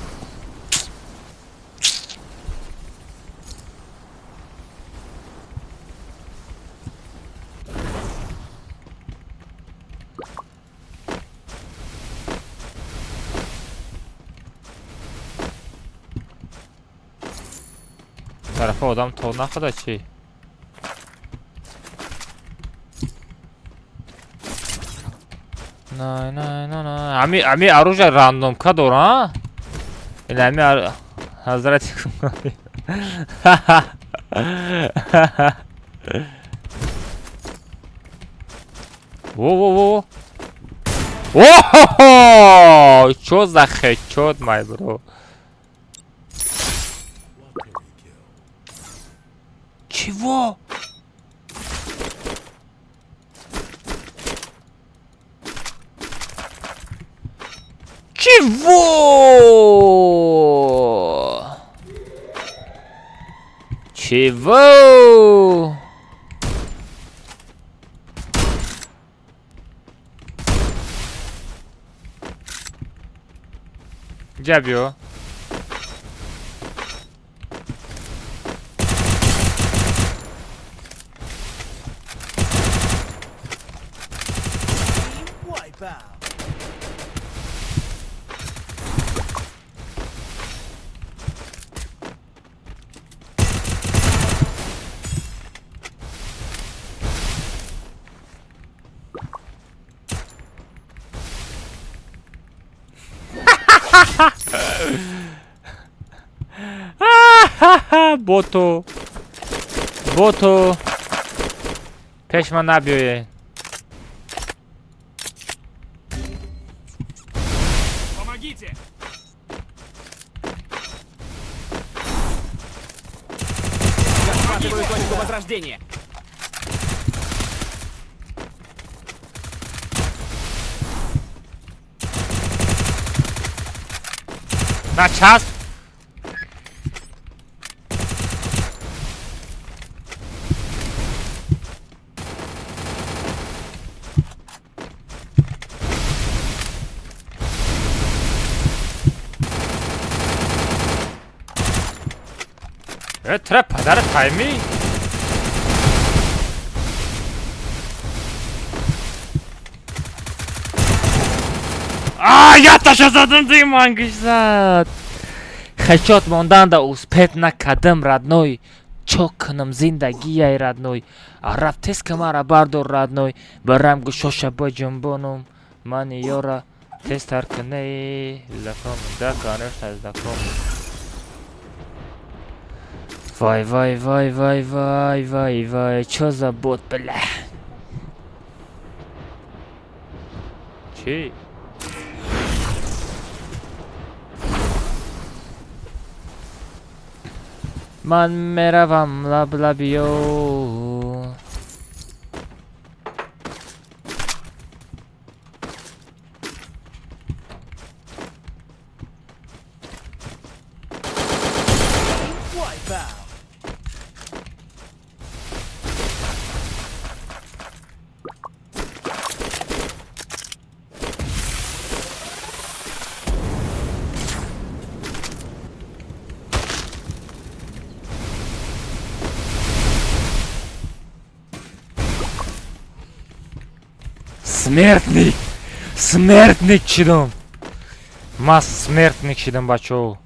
Tarafa odam to nakhada chi. نه امی اروج راندوم کا دورا این امی حضرت او چو زخه چود مای برو چیو Чего? Чего? Джабио. Бото. Бото. Пешма набил je. Помогите! Захватываю точку возрождения. На час. ترى پدر تایمی я таша задам ты мангиш зад хачот монданда успет накадам родной чокнам зиндагияй родной арафтес камара бардор родной барам гушоша ба ҷунбонум мани ёра тез таркне лаком да конечно лаком Вай, вай, вай, вай, вай, вай, вай, чё за бот, бля? Чи? Ман меравам лаб-лабиё. Смертник! Смертник чидам! Мас смертник чидам, бачо.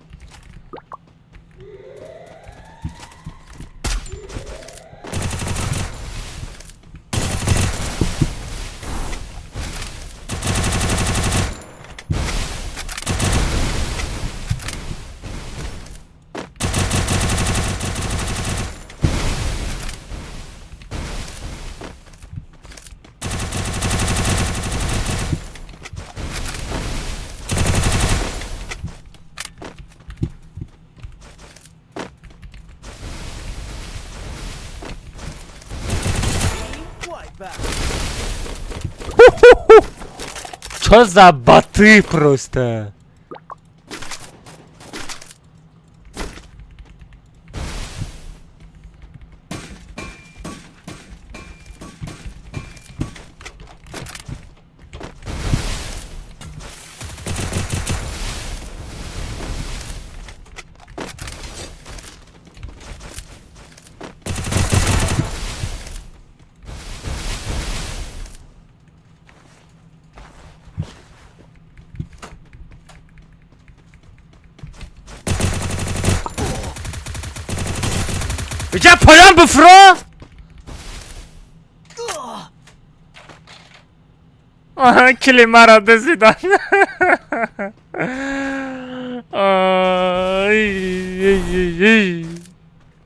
Чё за боты просто? У тебя полям буфро? Ага, климара дезидан.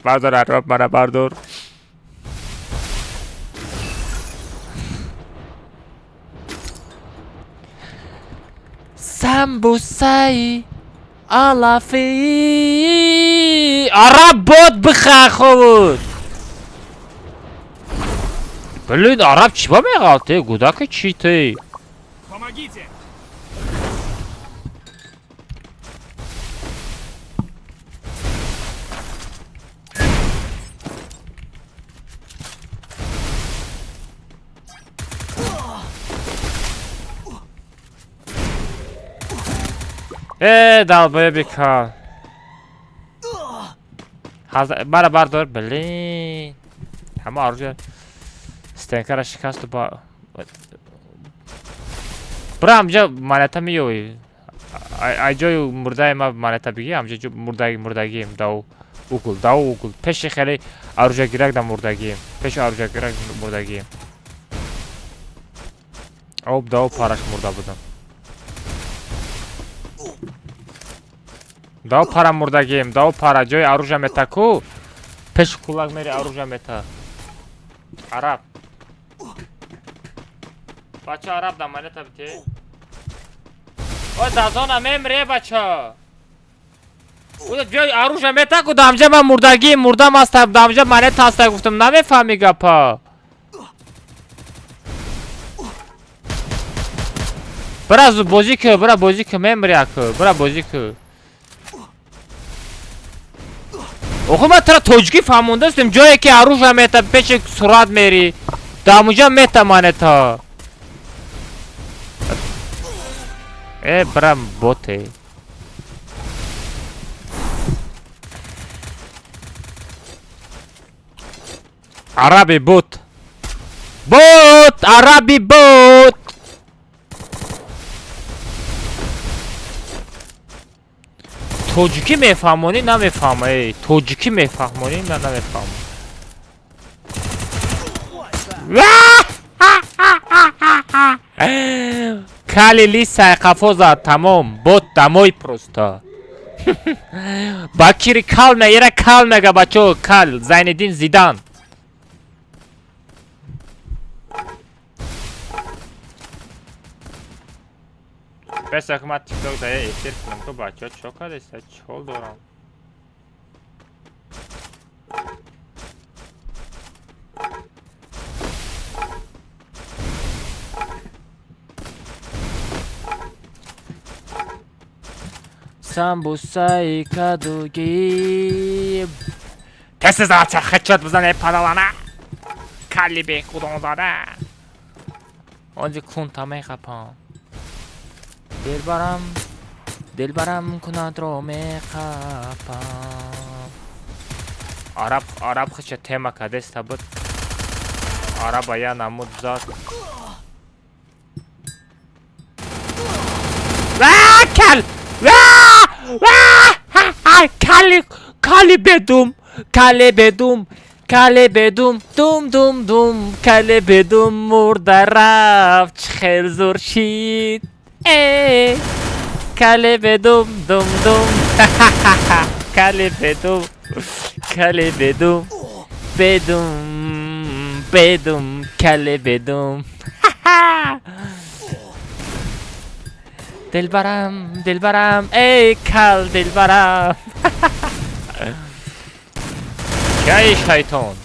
Бардор араб мара бардор. Самбусай алафи араб бот бихаховуд. Блин, араб чего мегал ты? Гудака чи ты? Помогите! Долбоебика. Мара бардор, блин. Хама оружие. Стенкара шикаст ба. Бра, амҷа монета миёвӣ. Ай ҷои мурдаи ма монета бигӣ, амҷа ҷо мурдагием. Дав угул. Пеши хеле оружиягирак да мурдагием. Пеши оружиягирак мурдагием. Об дав параш мурда будам. Дав пара мурдагием, дав пара ҷои оружия мета ку. Пеши кулак мери оружия мета. Араб. Бача араб да монета бите. Ой, дазона мемре бача. Ой, ҷои оружия мета ку дамҷа ман мурдагием, мурдам аста, дамҷа монета аста гуфтам, намефаҳми гапа. Бра бозӣ ку, бра бозӣ ку, мемре ку, бра бозӣ ку. Охо ман тара тоҷикӣ фаҳмондастем, ҷое ки оружия мета, пеши сурат мери. Дамуҷа мета монета. Брам боте. Араби бот. Бот! Араби бот! тоҷикӣ мефаҳмонӣ намефаҳма. Тоҷикӣ мефаҳмонӣ намефаҳма. Кали лисай қафоза тамом. Бот дамой просто. Бакири кал мегира, кал мега бачо. Кал. Зайниддин Зидан. Беса ки ман тикток да эфир кунам ки бачаҳо чо кардеста? Чол дорам. Самбусаи кадуги. Тез завча хачот бизане падалана. Кали бехудонзада. Онҷи кунта мехапам. Дилбарам кунадро мехапам. Араб хача тема кадеста буд. Араба я намуд зад. کل کلی بدوم کله بدوم دوم دوم دوم کله بدوم مرده رفت چه خیل زور شید ای کله بدوم دوم دوم کله بدوم بدوم کله بدوم دلبرم ای کل دلبرم ای شیطان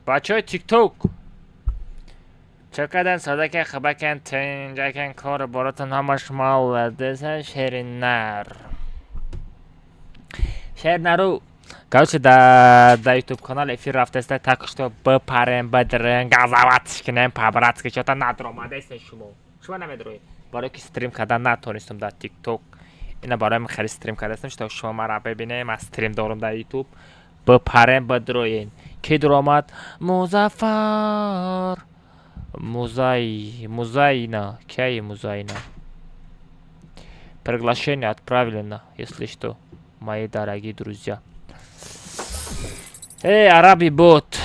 بچه های تیک توک چقدر ساده که خبکن تنجکن کار براتون همش مولده شهر نر شهر نرو короче да YouTube канал эфир рafтеста так что бпарем бадрен газаватш кинем по-братски что-то надромадест шумо намедрои барои ки стрим кардан натонистум дар TikTok ина барои ман хеле стрим кардастам что шумо маро бибинем ман стрим дорам дар YouTube бпарем бадроин ки дуромад музаффар музаина кяи музаина приглашение отправлено если что мои дорогие друзья. Эй, арабий бот.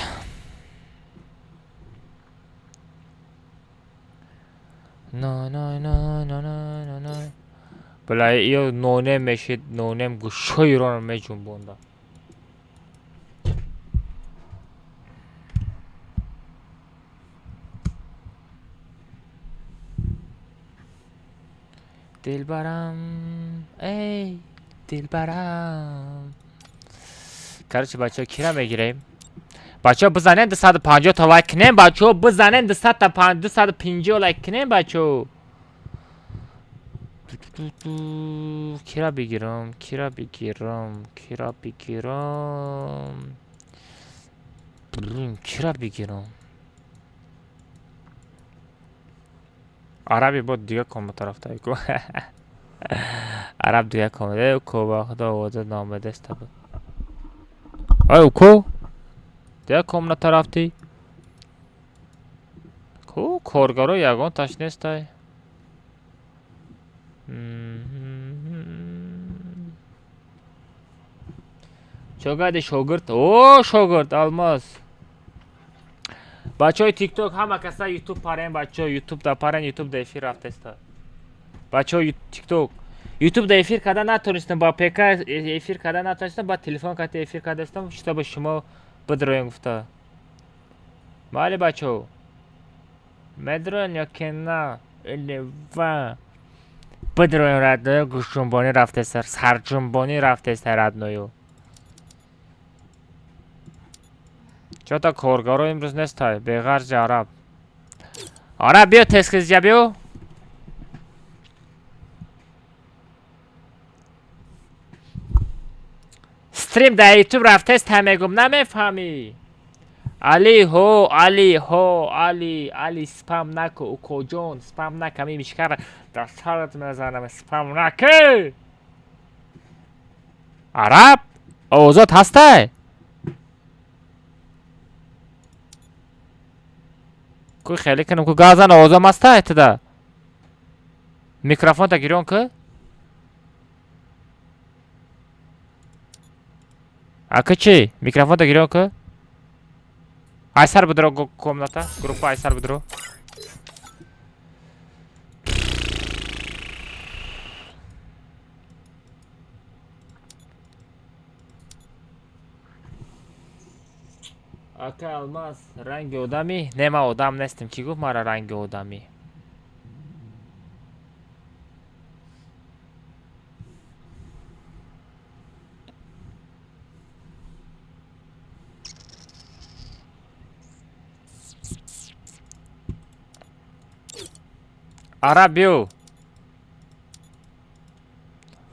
Бля, я нонем мешит, нонем гушой рон мечун бонда. Дилбарам, эй, дилбарам. Короче, бачо, кира мегирем. Бачо, бизанем 250 та лайк кинем, бачо, бизанем 250 лайк кинем, бачо. Кира бигирам. عربی بود دیگه کن به طرف تایی کن عرب دیگه کن کو با خدا وزد نامده است بود آیو کو دیگه کن به طرف تی کو کارگارو یگان تاش نیست تایی شاگرد شاگرد او شاگرد الماس بچه های تیک توک همه کسا یوتیوب پارن بچه های یوتیوب دا پارن یوتیوب دا افیر رفته است بچه های تیک توک یوتیوب دا افیر کردن نتونستم با پیکا افیر کردن نتونستم با تلفن کتی افیر کردستم شتا به شما بدروین گفته مالی بچه ها مدرون یا که نه ایلیوان بدروین ردنوی گوشنبانی رفته سر سرجنبانی رفته سر ردنویو چرا تا کارگارو امروز نیست های به غرج عرب عرب بیا تسکیزیا بیو استریم در یوتیوب رفته است همه گم نمیفهمی علی سپام نکو اوکو جون سپام نکمی میشکر در سرت میزنم سپام نکه عرب اوزاد هسته کوی خیلی کنم که گازن آوازم هسته اتدا میکروفون تا گیرون که اکه چی؟ میکروفون تا گیرون که айсар бидро комната группа айсар бидро ака алмаз ранги одами нема одам нестем ки гуфт мара ранги одами عرب بیو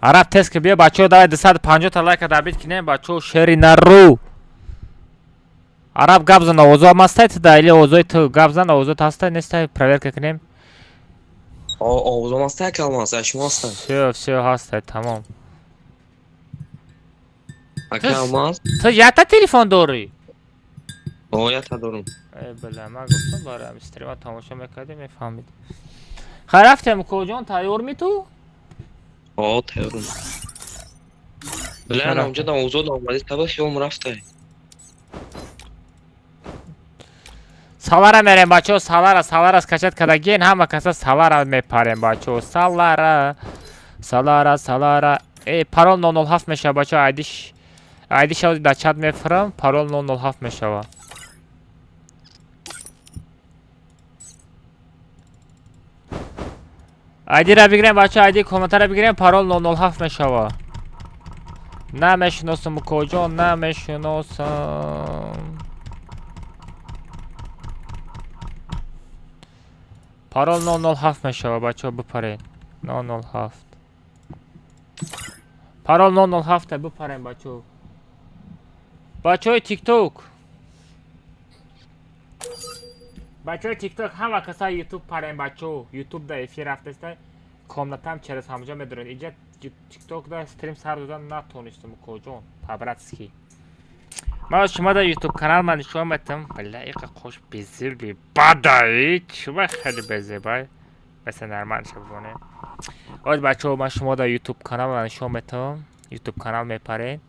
عرب تست که بیا بچه ها داره 250 تا لایک دابید کنیم بچه ها شری نرو عرب گاب زن اوزا مستای تا ایلی اوزای تو گاب زن اوزا تاستا نیستای پرویر کنیم اوزا مستای که الماس اشما هستن все هستای تمام Aka Алмаз. تو یتا تلفن داری؟ باید دارم. بله من گفتم برای استریم تماشا میکردی میفهمید. رفتم کجا تیار می تو؟ تیارم. بله اونجا در اوضاع آمدی تبا خیام رفته. سالارا میریم بچه ها سالارا کچت کدگین همه کسا سالارا میپریم بچه ها سالارا پارول 007 میشه بچه ها ایدی شود در چت میفرم پارول 007 میشه ایدی را بگیریم بچه ها ایدی کومنت را بگیریم پارول 007 میشه نمیشناسم کجا نمیشناسم پارول 007 میشه بچه ها بپرین 007 پارول 007 بپرین بچه ها بچه های تیک توک همه کسا یوتیوب پرین بچه ها یوتیوب در افیر رفته است کاملتم چرا همجا میدونید اینجا تیک توک در استریم سر دادن نتونستم کجا پبرتسکی ما شما در یوتیوب کانال من نشون میدم بله ایقا خوش بیزیر بی بدایی شما خیلی بزیبای مثل نرمان شبونه آج بچه ها من شما در یوتیوب کانال من نشون میدم یوتیوب کانال میپرین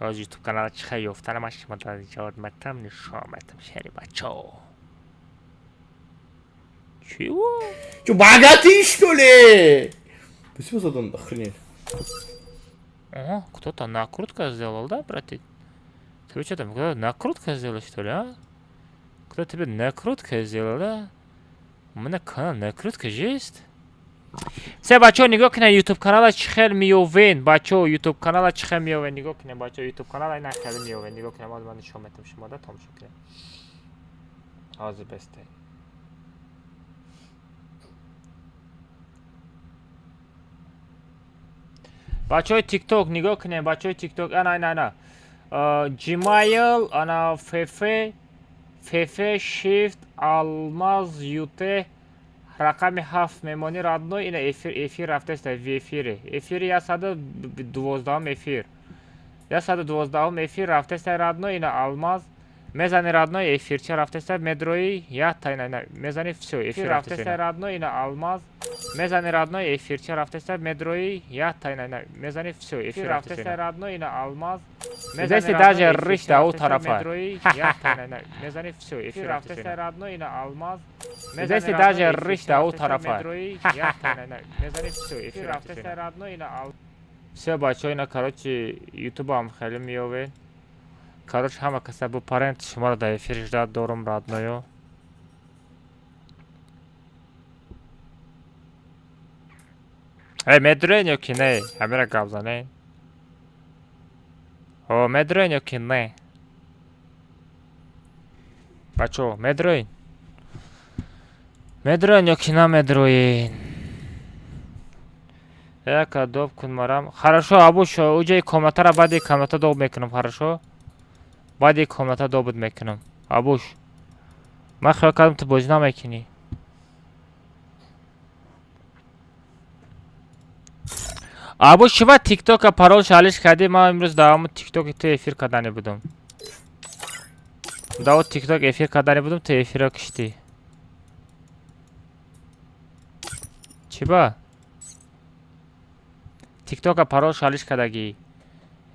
آج یوتیوب کانال چه خیلی افتانه من شما در ایجاد میدم نشون میدم شهری بچه ها چی و؟ چو богатый что ли? Почему задан охренеть? О, кто-то накрутка сделал, да, братик? Ты что там, кто-то накрутка сделал, что ли, а? Кто тебе накрутка сделал, да? У меня канал накрутка же есть. Все, бачо, ниго кне YouTube канала чхел миовен, бачо, YouTube канала чхел миовен, ниго кне, бачо, YouTube канала ина хел миовен, ниго кне, мад ман нишон метам шумо да, том шукне. Азы бесте. بچه تیک توک نگاه کنیم بچه تیک توک انا جیمایل انا فیفه شیفت آلماز یوته رقم 7 میمونی رادنو اینا افیر رفته است افیر یا 112 افیر رفته است رادنو اینا آلماز میزنی رادنو افیر چه رفته است مدروی یا تا میزنی все افیر رفته است رادنو اینا آلماز میزنی رادنو افیر چه رفته است مدروی یا تا میزنی все افیر رفته است رادنو اینا آلماز میزنی даже рысь до طرفа یا تا میزنی все افیر رفته است رادنو اینا آلماز میزنی даже рысь до طرفа یا تا میزنی все افیر رفته است رادنو اینا все بچه‌ها اینا короче یوتیوب هم خیلی میوه короче همه کسا بپرند شما رو در افیر اجداد دارم رادنویو медроин yoki ne? Hamira gavza ne? O medroin yoki ne? Бачо, медроин. Медроин yoki ne медроин? Яка доб кун марам. Хорошо, абуш, уҷаи комнатара баъди комната доб мекунам, хорошо? Баъди комната добуд мекунам. Абуш. Ман хиёл кардам ту бозӣ намекунӣ. Абуш чива тиктока парол шалиш кардӣ? Ман имрӯз давоми тиктоки ту эфир кардани будам. Даво тикток эфир кардани будам, ту эфирро киштӣ. Чиба? тиктока парол шалиш кардагӣ?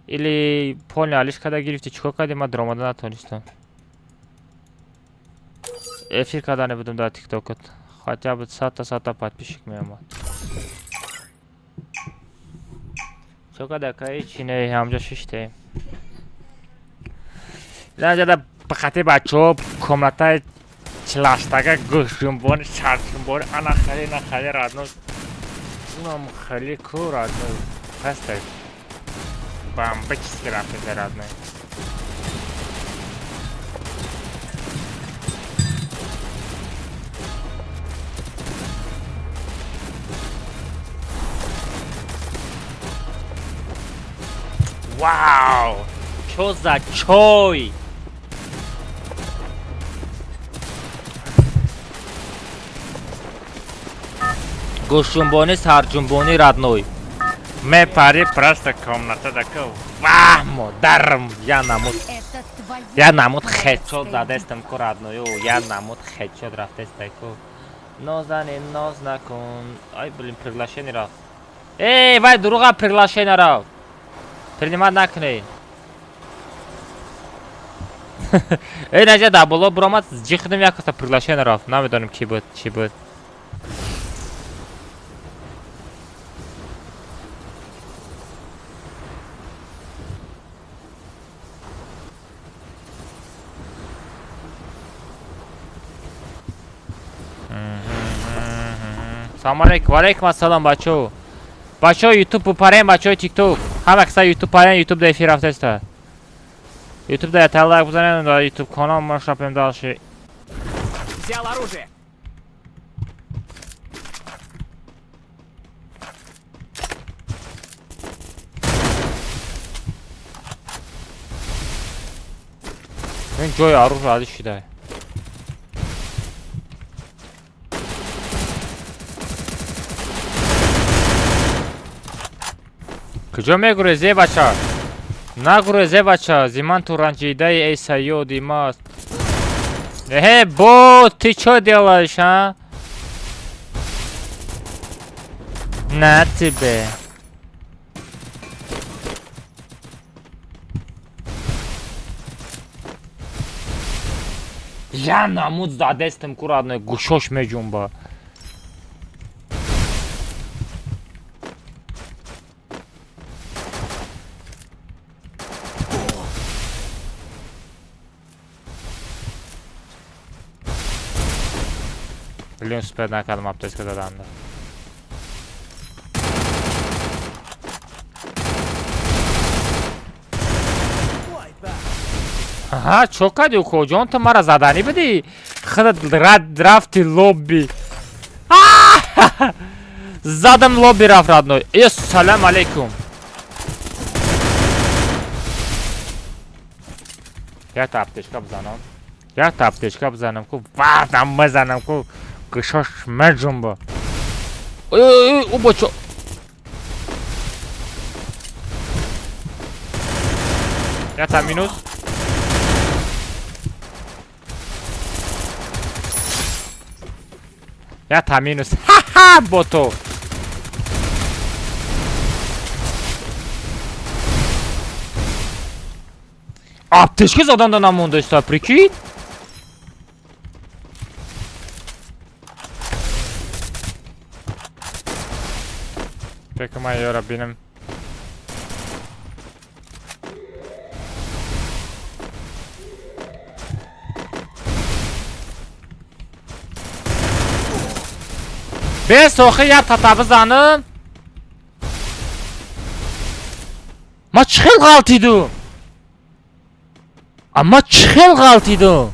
Или полни алиш карда гирифти чикор кардӣ? Ман даромада натонистам. Эфир кардани будам дар тиктокот. Хотя бы 100 подписчик меомад. Чокадакай чине ҳамҷо шиште. Инҷода ба хати бачаҳо комнатаи чилаштага гӯштжунбони чарчунбони ана хеле радно. Унам хеле ку радно. Пастак. Бомбически рафтеда радно. Вау! Чё за чой? Гӯштжунбони сарҷунбони радной. Мепари просто комната такая. Вах, модарм, я намут. Это твоя Я намут королевская хедшот задестам курадную, я намут хедшот рафтестайку. Нозанин, ноз накун. Ай, блин, приглашение рафт. Эй, вай, друга приглашение рафт. Принимать накни. Эй, Надя, да, было бромат, джихнем якоста приглашение рафт. Намедоним ки буд, чи буд. Салом алейкум, валейкум ассалам, бачо. Бачо, ютуб упарем, бачо, тикток. Ҳама киса ютуб парем, ютуб да эфир рафтеста. Ютуб да я талак бузанем, да ютуб канал машрапем далши. Взял оружие. Мен ҷои оружие азиш шидай. куҷо мегурезе бача? Нагурезе бача, зиман ту ранҷидаи эй сайёди маст. Эҳе, бо, ты чё делаешь, а? На тебе. Я намуд задестам курадной, гушош меҷунба. Блин, успел накадам аптечка даданда. Ага, чё кади уқоҷон, ту мара задани биди? Худат рафти лобби. Задам лобби рафт радной. Салам алейкум. Як аптечка бизанам. Як аптечка бизанам ку ватам бизанам ку гушош меҷунба. Ой, о бачо. Як минус. Я там минус. Ха-ха, бото. Аптечка заданда намонда иста, прикинь? Пекма я рабинам. Без охи я тата бизанам. Ма чӣ хел ғалтидум? Амма чӣ хел ғалтидум?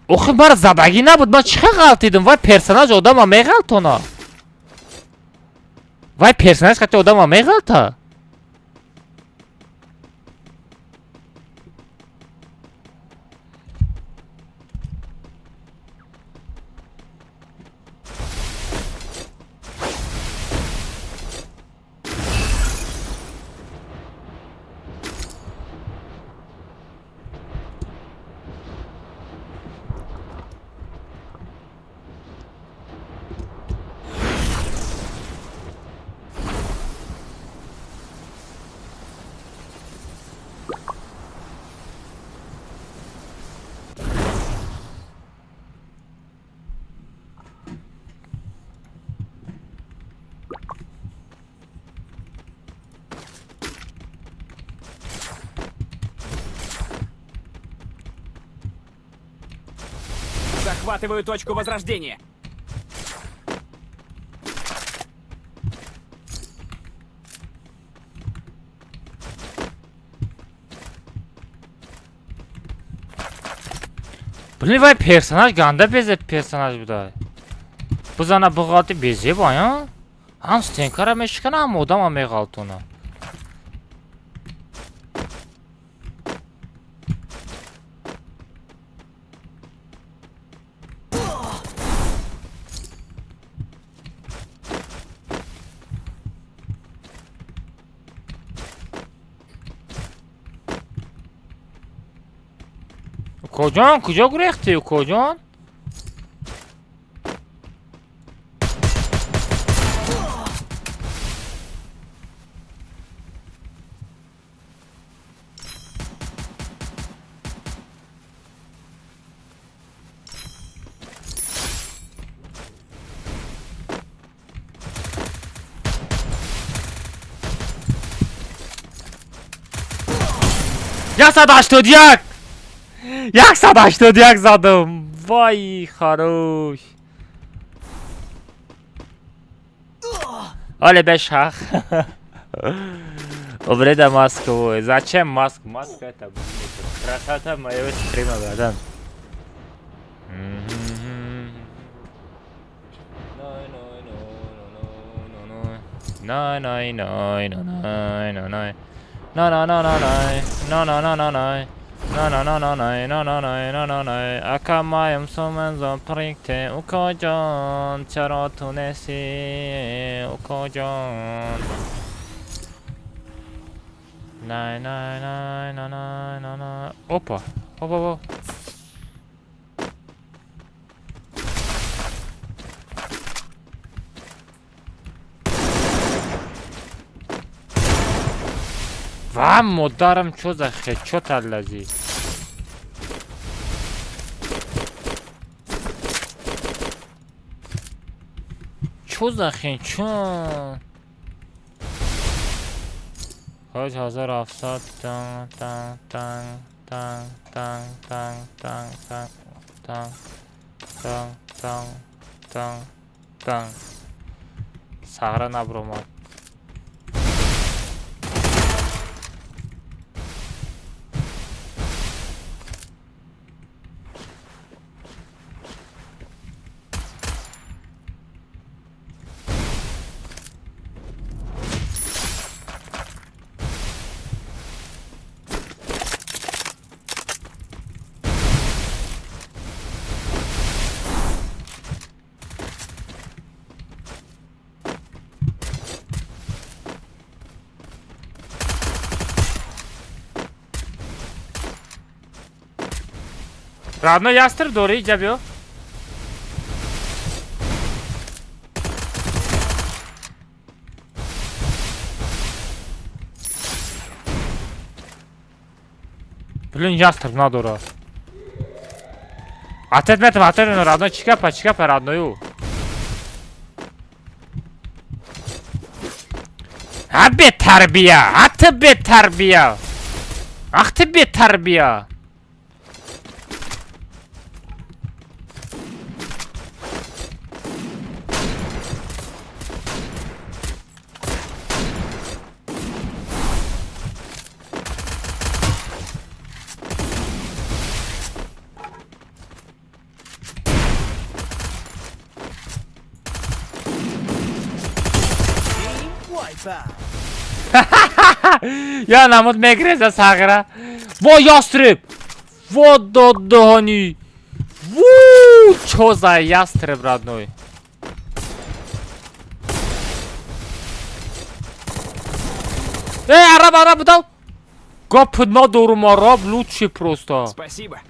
охи мара задагӣ набуд, ман чӣ хел ғалтидум? Вай персонаж одама меғалтона. Вай персонаж қати одама меғалта. Захватываю точку возрождения. Блин, вай персонаж ганда безе персонаж будай. Бузана буғалти безе бая. Ам стенкара мешкана, ам одама меғалтуна. Ukojon, kujya gurexti ukojon? Jak 181! Jak 181 zadım! Vay хорош! Ale бешах! Обреда маску. Зачем маску? Маска это красота моего стрима, братан. No, no, no, no, no, no, no. No no no no no no no no no no no no no no no no no no no no 아까 마음 쏘면서 프릭테 우코전 차로 투네시 우코전 나이 나이 나이 나이 나이 나이 오빠 오빠 Вам ударом чё за хедшот аллази? Чё за хедшот? Хоть 1700 тан тан тан тан тан тан тан тан тан тан тан тан тан Сагран абромат Radno ястреб дори, иди бил. Блин, ястреб надора. Атет метам, атет на радно, чикапа радною. Абе тарбия, атбе тарбия. Ахтбе тарбия. Я намуд мегреза сагра. Во ястреб. Во додони. Ву! Чё за ястреб, родной? Араб дал. Гоп на дурум, араб лучше просто. Спасибо.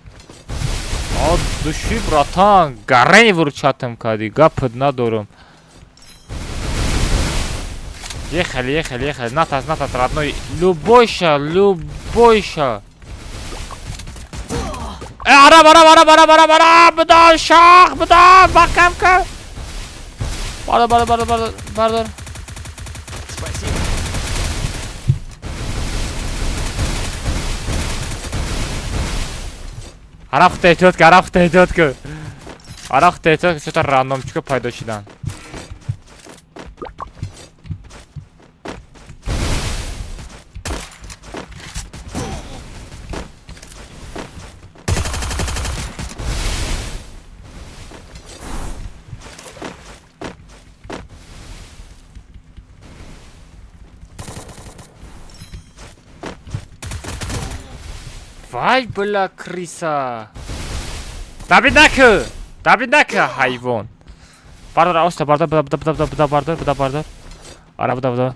От души, братан. Гарей выручатым кади. Гоп на дурум. Ехали, Натас, родной. Любойся. Араб, бда, шах, бда, бакамка. Бардор. Спасибо. Арахта тетка. Что-то рандомчика пайда шидан. Vay bla krisa. Dabinaka hayvon. Bardor, osta, bardor. Ara bda.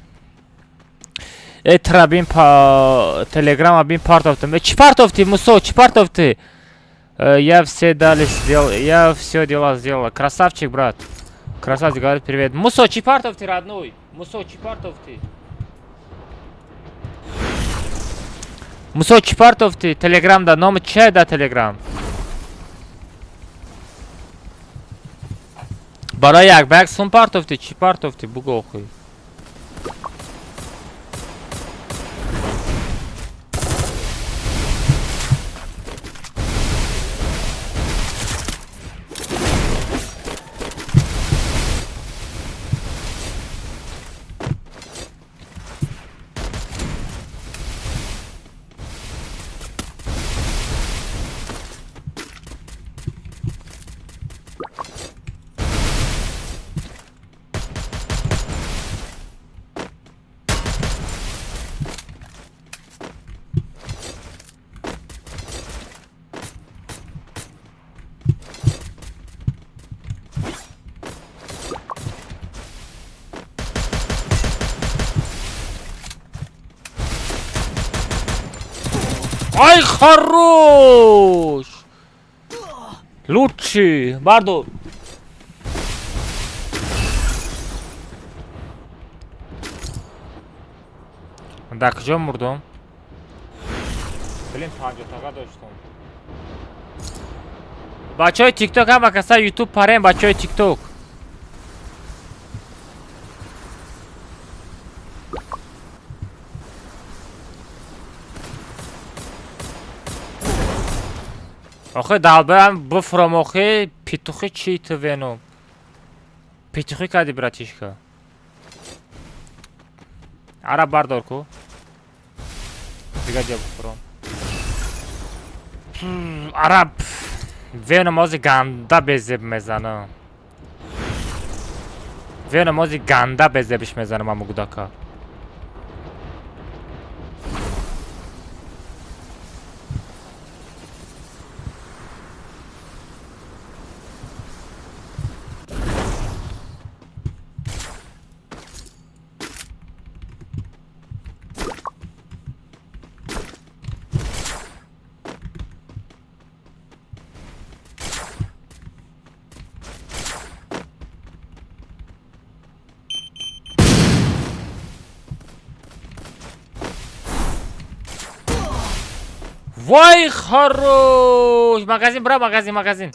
Etra bin telegrama bin part of them. Chi part of ti muso, chi part of ti. Я все дали сделал, я все дела сделала. Красавчик, брат. Красавчик, говорит привет. Мусо Чипартов ты, родной. Мусо Чипартов ты. Мусо Чипартов ты, телеграм да, номер чай да, телеграм. Бараяк, бак Сумпартов ты, Чипартов ты, бугохуй. Ай, хорош! Лучший! Бардо! Да, кжо мурдом? Блин, панҷотага доштам. Бачаҳои тикток ҳама каса ютуб парем, бачаҳои тикток. охе далбам буфрам охе петухи чи ту веном. Петухи кади братишка. Ара бардор ку. Дига буфрам. Араб веном ози ганда безеб мезана. Веном ози ганда безебиш мезанам аму гудака. Вай, хорош! Магазин, бра, магазин.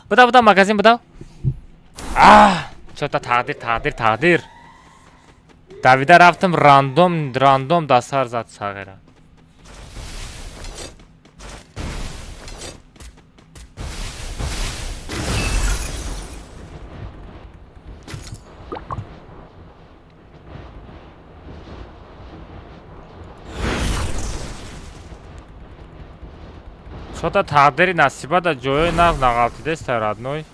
Буда, магазин, буда. Чё-то тағдир. Давида рафтам рандом дастар зад сағира. Что-то тағдири насиба да ҷои нав нағалтидеста, родной.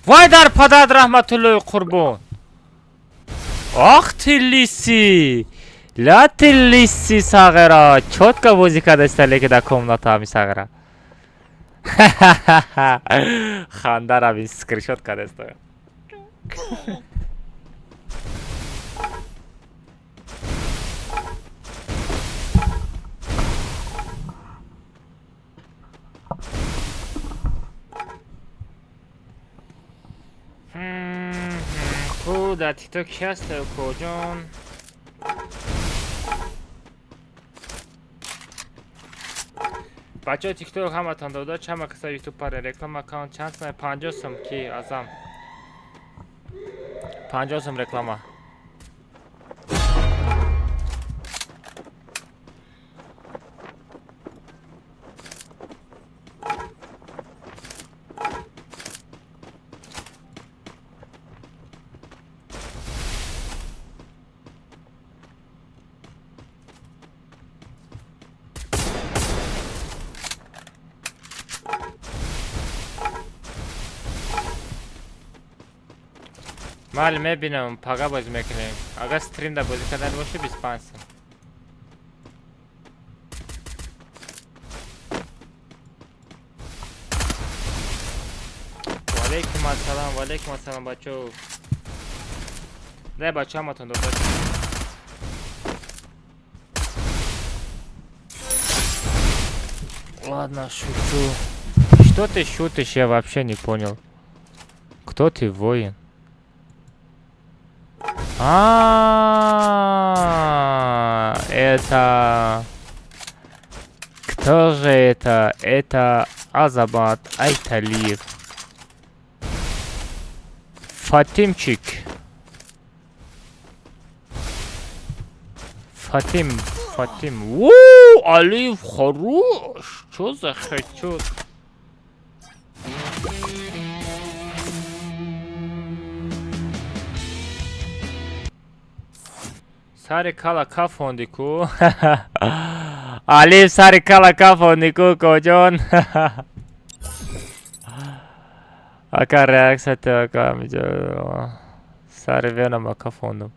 Вай дар падад раҳматуллои қурбон. Ах ти лиси. Ла ти лиси сағира. Чотка бозӣ кардаста леки дар комната ҳами сағира. Ханда равин скриншот кардаста. در تیک تاک هست کجان بچه های تیک توک همه تان داده چند کسا یوتیوب پر رکلام اکانت چند سنه 50 سم کی ازم 50 سم رکلامه مال میبینم پاگا بازی میکنیم اگر استریم در بازی کردن باشه 25 سم وعلیکم السلام وعلیکم السلام بچو ده بچه همه تون داده ладно шучу что ты шутишь я вообще не понял кто ты воин это... Кто же это? Это Азабат Айталиев. Фатимчик. Фатим. О, Алиев хорош. Что за хэчет? سر کالا کافوندی کو علی سر کالا کافوندی کو کجان اکا ریاکسات اکا میجا سر وینما کافوندم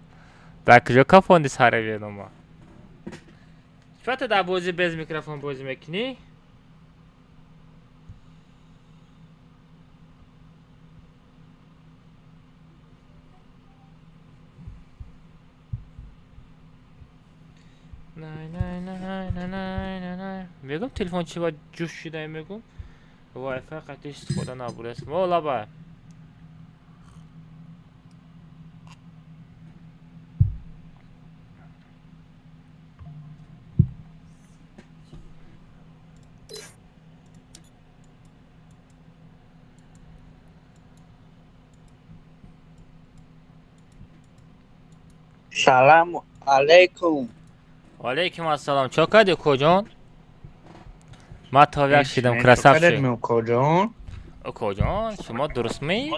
در کجا کافوندی سر وینما چطور در بازی bez میکروفون بازی میکنی؟ میگم تلفن چی با جوش شده میگم وای فای قطعی استفاده نبوده است والا با سلام علیکم علیکم السلام چاکدی کجان؟ ما تا یک شیدم کرسف شد کجان؟ کجان؟ شما درست می؟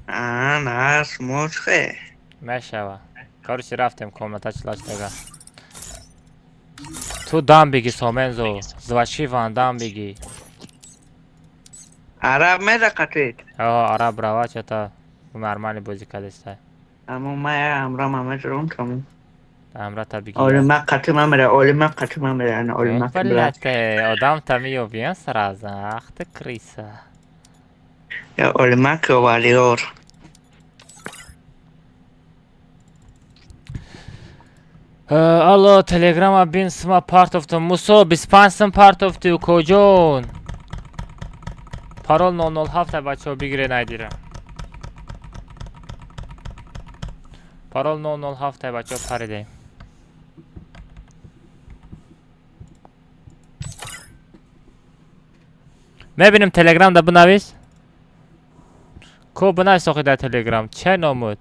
نه سموچخه میشوه کارشی رفتیم کامنتا چلاشتگه تو دام بگی سومنزو زواشی وان دام بگی عرب میره قطعید عرب روا چطور مرمانی بازی کدسته اما ما امرام همه جرون کمون امرا تا بگی اولما قطعه میره اولما قطعه میره اولما بلته آدم تمیو بیان سرازه اخت کریسه یا اولما که والیور Allo, Telegram har been some part of the Muso, bespansam part of the کجون پارول 007 بچه ها بگیره ندیره پارول 007 بچه ها پریده میبینیم تلگرام دا بنویس کو بنویس ساخی در تلگرام چه نامود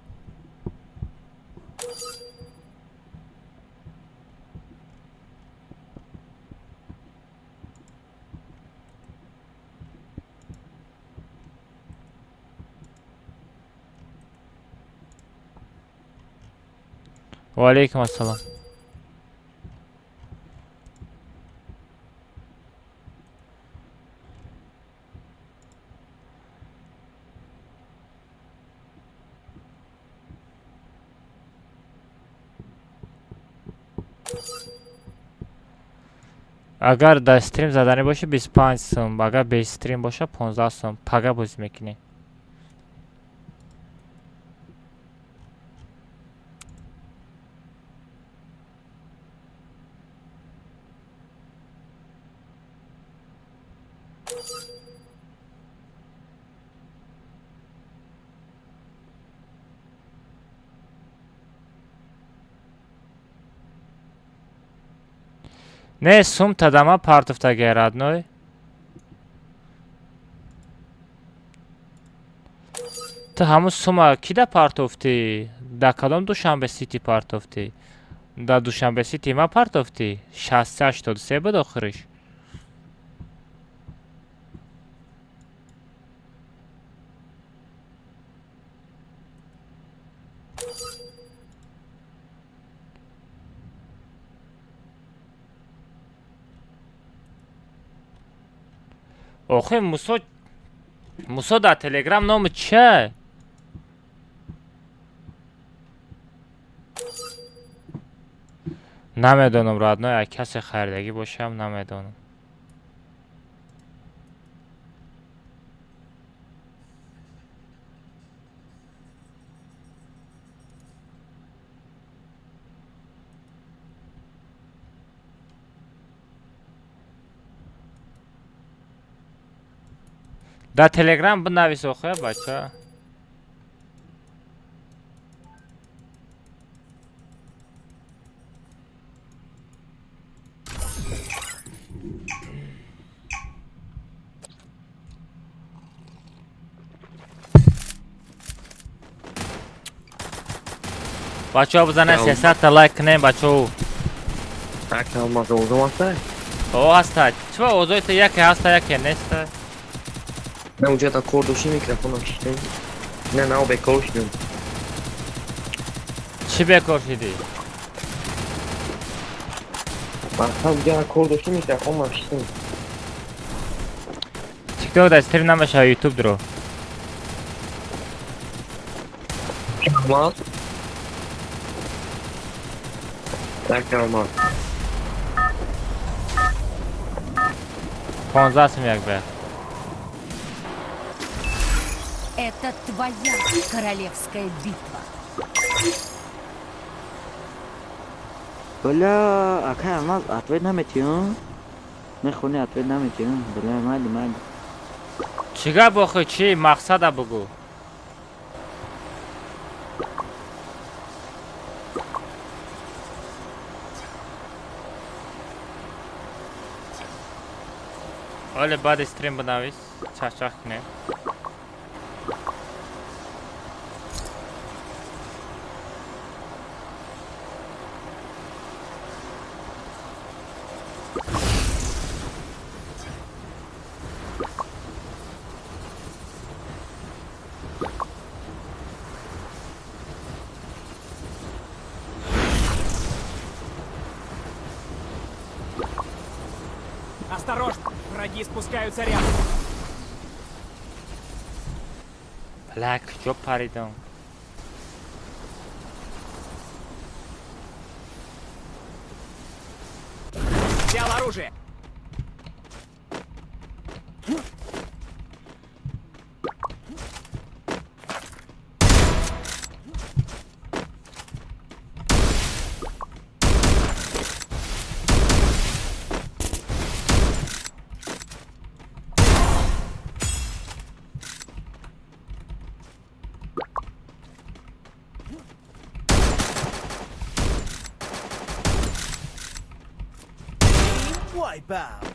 وعلیکم السلام اگر در استریم زدنی باشه 25 سوم اگر به استریم باشه 15 سوم پگا بازی میکنی Не сум тадама партофтаги родной. Ты ҳамун сума кида партофтӣ? Да кадом Душанбе сити партофтӣ? Да Душанбе сити ма партофтӣ? 60-83 буд охириш. охи Мусо дар телеграм номи чия? намедонам родной, а касе харидагӣ бошам намедонам. дар телеграм бинавис охи бача. бачаҳо бизанед 300 та лайк кунем бачаҳо. Ак алмаз озум аста? о ҳаста. чива озоита яке ҳаста яке неста? Не уҷата кор дошти микрофоном шиштем. Не бекор шидем. чӣ бекор шидӣ? Бахта уҷата кор дошти микрофоном шиштем. тикток да стрим намешава ютуб дро. Алмаз? Так алмаз. 15 сум як бер. Это твоя королевская битва. بلا اکه алмаз ответ наметиён. мехони ответ наметиён. бلا майли. чӣ гап охи чӣ мақсада бугӯ? оле баъди стрим бинавис чахчах кунем. осторожно, враги спускаются рядом. Black, job paridam. Взял оружие. Wipeout.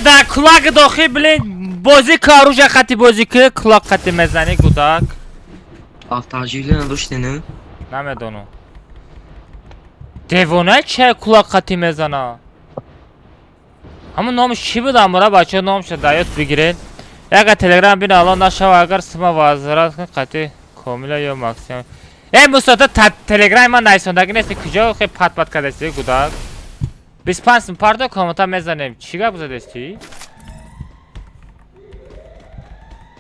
Да кулак дохи блин бозӣ каружа хати бозӣ ки кулак хати мезани гудак. Автоажили надошти не? Намедонам. Девона чия кулак хати мезана? ҳамун номиш чӣ буд амура бачаҳо номиша даёт бигиред. Яга телеграм бина алон нашава агар сима вазират хати комила ё максимум. مستعد تلگرام من نایسوندگی نیست کجا خیلی پت کردستی گودک 25 سم پاردا کامنتا میزنیم چی گپ زدستی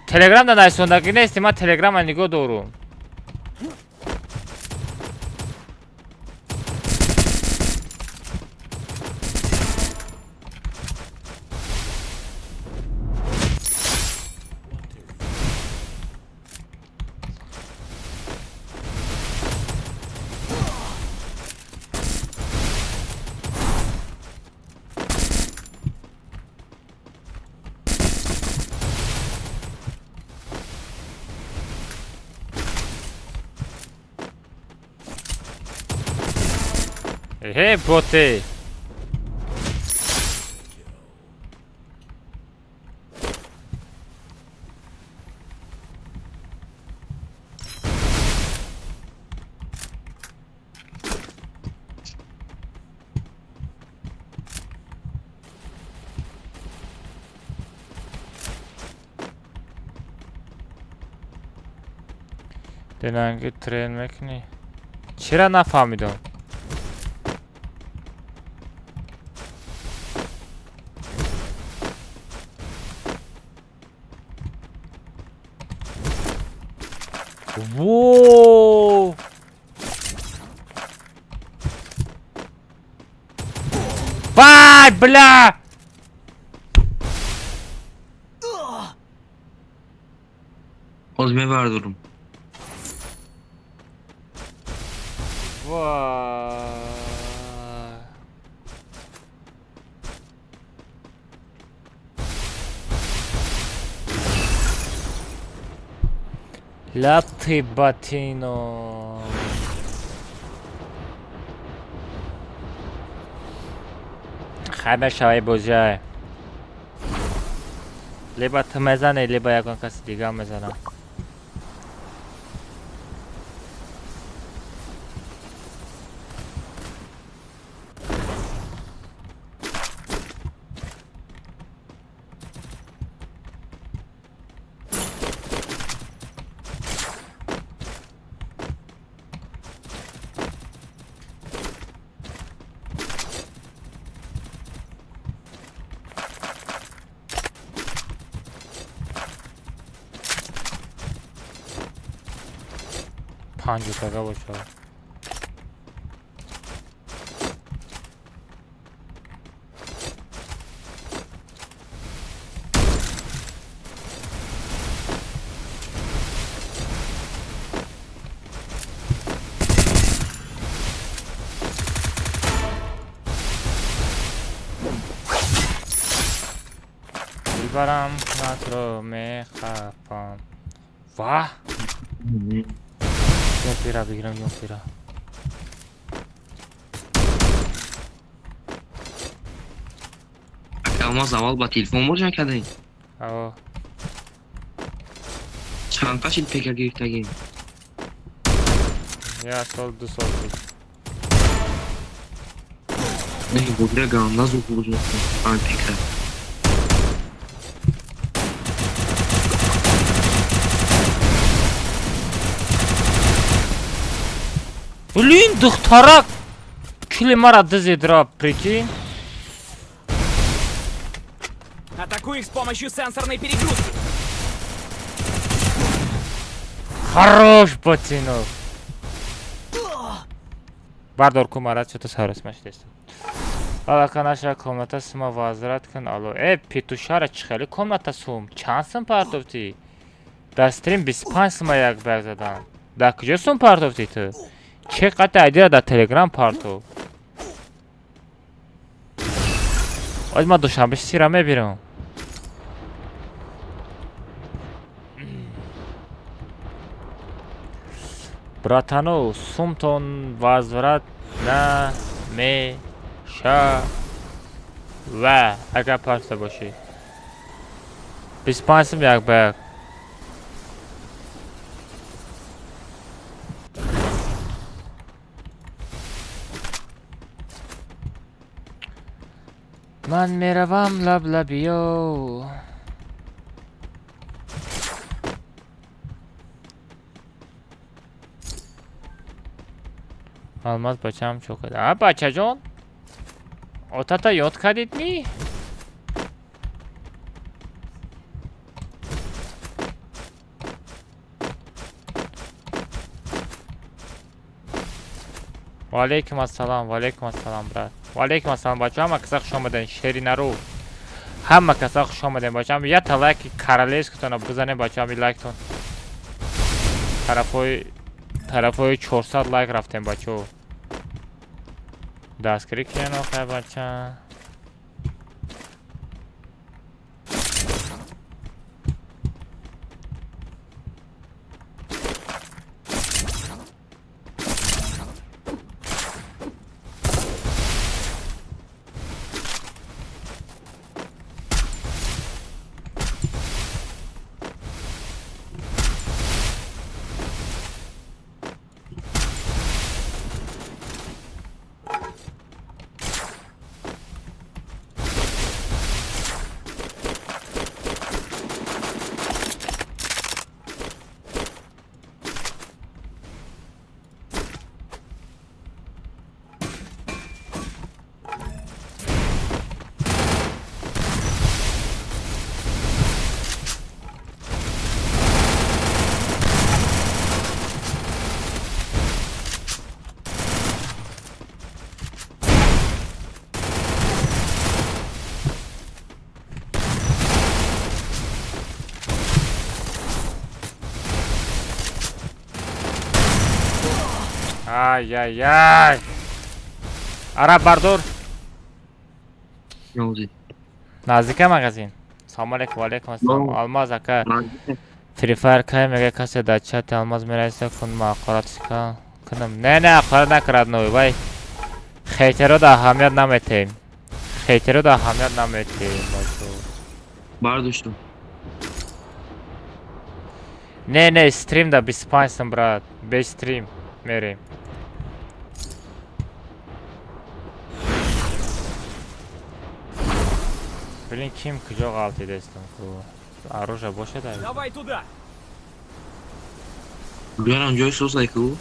تلگرام دا نایسوندگی نیست من تلگرام نگاه دارم Hey bote. دنانگی ترین میکنی چرا نفهمیدم Whoa! Вай, бля! Ozme vardurum. Vay. Latte Batino. خیلی شوی بوجه لیبا تو میزنه لیبا یکان کسی دیگه هم میزنه پنج دقیقه باشه برم نت رو میخفم واه یون پیرا بگیرم یون پیرا Ama zaval ba telefon var jakada. آه Çan kaç il pek girtagi. یا سال دو سال بود Ne bu draga nasıl bulacak? An pekler. Блин, духтарак кили мара дезидра, прикинь Атакуй их с помощью сенсорной перегрузки. Хорош, ботинов بردار کن مرد چطور سرسمش دست حالا کناشا کامنتا سما وازرات کن الو پیتوشارا چخیلی کامنتا سوم چند سم پارتوفتی در ستریم 25 سما یک بر زدن در کجا سم پارتوفتی تو چه قطع ایدی را در تلگرام پارتو آج ما دوشنبه سیرا میبیرم براتانو سومتون وازورت نه می شا و اگر پارسته باشی 25 سم یک بگ من میروم لبلبیو Almaz bacham çok edi. Ha bachajon. Otata yod kardidmi? Va alaykum assalom, brat. Va alaykum assalom bacham. Hamma qizlar xush omading. Sherinaru. Hamma qizlar xush omading bacham. Ya talak Korolevskotona bizane bacham like ton. طرفای 400 لایک رفتیم بچه دستگیری کنن آخه بچه Ай-яй-яй. Араб бардор. Наздика магазин. Салом алейкум, ва алейкум ассалом. Алмаз ака. Free Fire кай мега касе дар чат Алмаз мерайса кун мақоратиш ка. Кунам. Не, ақорат накарад ной вай. Хейтеро да аҳамият наметем. Хейтеро да аҳамият наметем. Бардоштум. Не, стрим да 25 сум брат. Без стрим мерем. Блин, ким куҷо ғалтидастам? Оружие бошад? Давай туда. Биарам ҷои сӯзайку.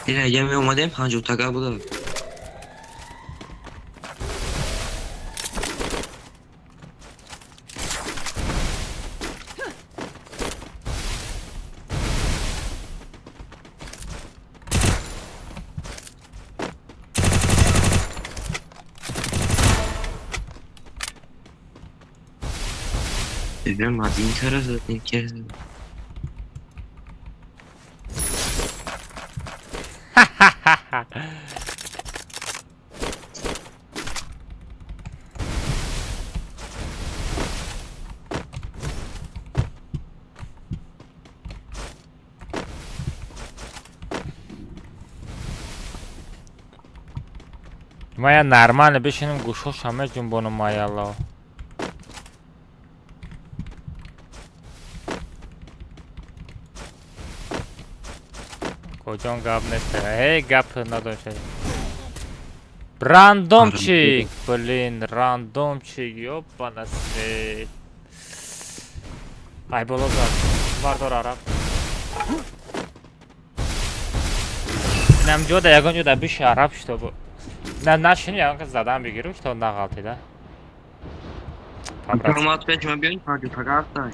Ягаме омадем 50 тага буда. Бибем один раз, один раз. Моя нормально бешенем гушо шаме ҷунбону маялло. Коҷон гап нест. Гап надошта. Рандомчик, блин, рандомчик, ёбанасе. Ай боло зад. Бардор араб. Намҷода ягон ҷода биши араб шуд. Нашини ягон кас задам бигиру што нағалтида. Формат печма биён паҷу тагафтай.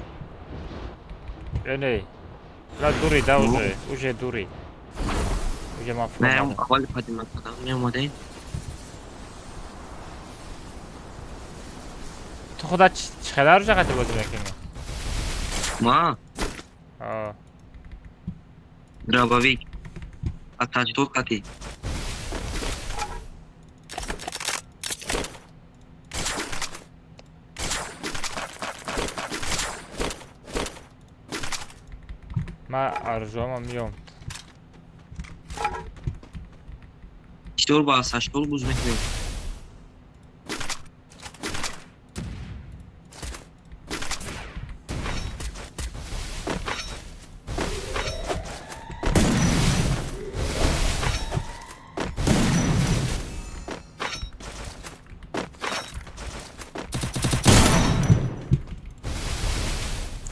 Не. Ла дури да уже дури. Уже ма Не, аввали падима кадам не омадаин. Ту худа чиқадар ҷағати бозӣ мекунӣ? Ма? А. Дробовик. А таҷдор кати. Ма арзуама миём. Штор ба саштол буз мекунем.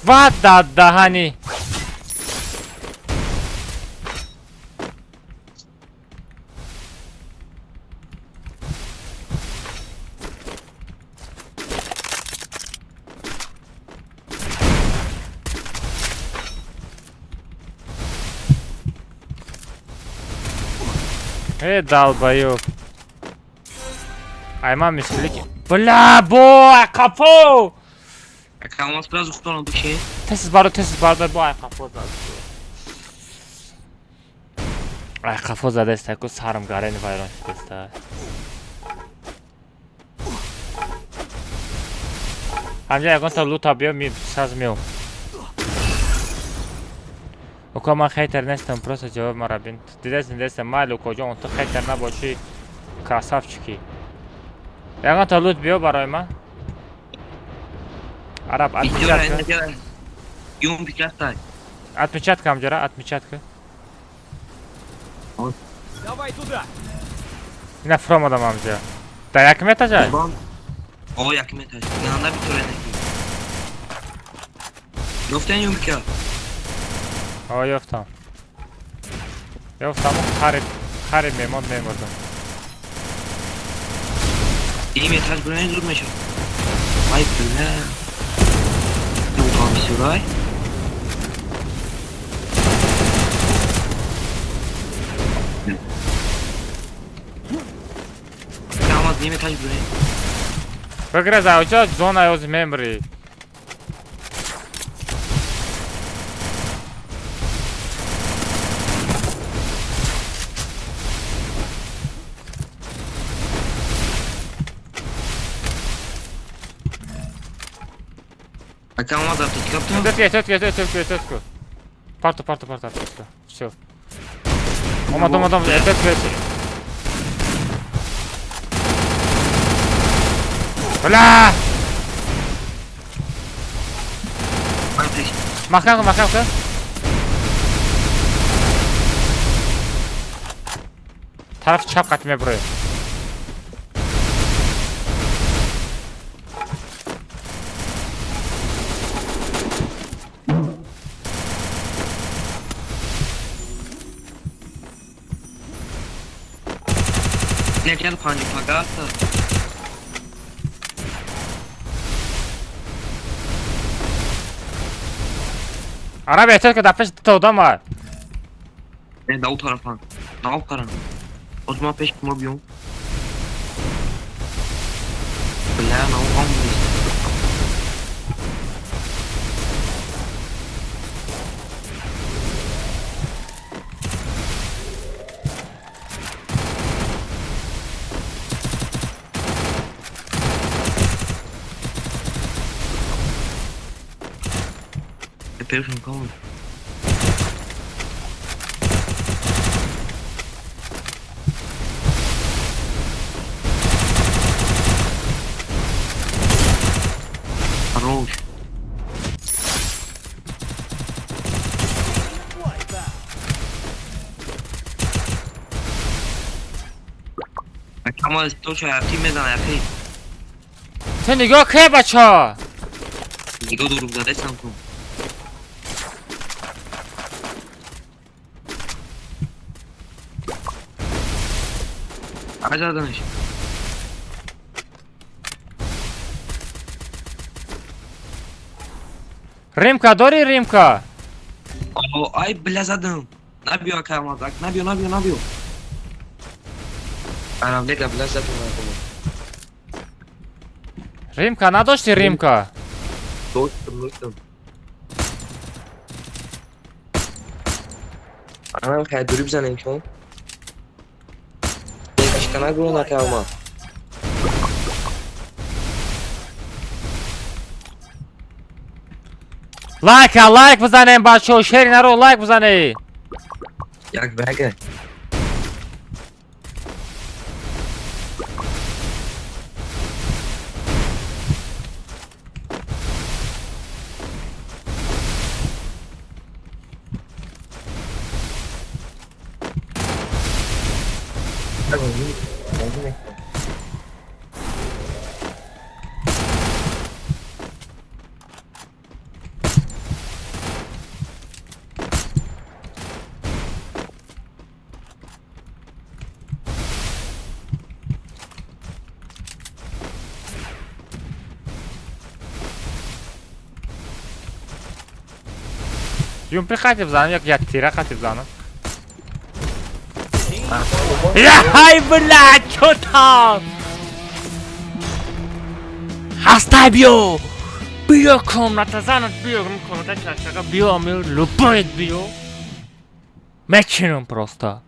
Ва даҳани. долбоёб. Ayman mislik. Bla boy kapı. Kalmaz biraz uçtan oldu şey. Tesiz barda boy kapı da. Ay kapı zade ist ku sarim gareni vayron shidesta. Hamja yagon ta luta bio mi sazmiu. Oka man xeyter nestem просто javob marabin. Didesem malu kojon to xeyter naboshi krasavchiki. Yagon ta lut bio baroy man. Arab atmichatka. Yum pikatay. Atmichatka hamjara atmichatka. Давай туда. Yine from adam amca. Dayak mı yatacak? O yakım yeter. Yanında bir törene giy. Yoften yum pikat. O yok tam. Yok tam harip memon memordum. İyi mi yeter buraya durma şu. Ay böyle. Yok abi süray. Kalmaz iyi mi yeter buraya. Выгрызай, у тебя зона из memory. Kalmaz artık kaptan. Тетку. Парту. Все. Дом, тетку. Бля! Маханка. Taraf çap katmaya buraya. Ne gel panik pagata. Arabaya tezgah da peş tutam var. Ne da o tarafa. Ne o karan. O zaman peş mobiyon. Bela ne o ammış. Першим колом. Хорош. Ama точно активно на яхи. Sen nigah ke bacha? Нигде дурак задай сам. Aşağıdan iş. Римка, дори Римка. O ay blazadım. Ne yapıyor kalmazak? Ne yapıyor? Aramdaki blazadım var. Римка, на дошли Римка. Dostum. Anam kaya durup zanen ki on. Başkana grona kalma. Лайк бизанем бачо, шери наро лайк бизане. Yak bege. Юмпи хатib zanım, yok ya tira xatib zanım. Ай, блядь, что там? Хастай бьё! Бьё комната, занят бьё, комната чашка, бьё, любой бьё. Меченым просто.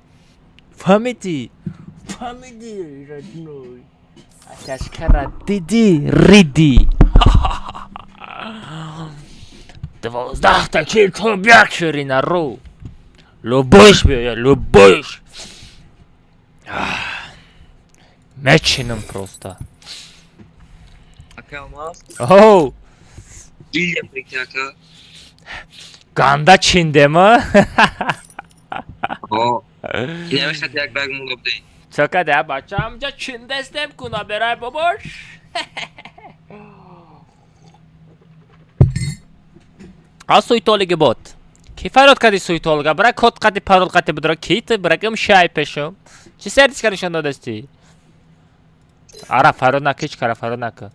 Фамиди, родной. А чашка диди, риди. 12 таких бякшери на ру. Любойш бьё, любойш. Меченым просто. Aka Алмаз. Оу! Диле прикинь, aka. Ganda Çin'de mi? О. Я вышел як баг мулоб дей. Çaka da bacha amca Çin'de istem kuna beray baboş. А суетолиги бот. Кифарот кади суетолга, бра код кади парол кади будра кит, брагам шай пешом. Чи сердис каришон дадасти? Ара фаронак hiç kara фаронак.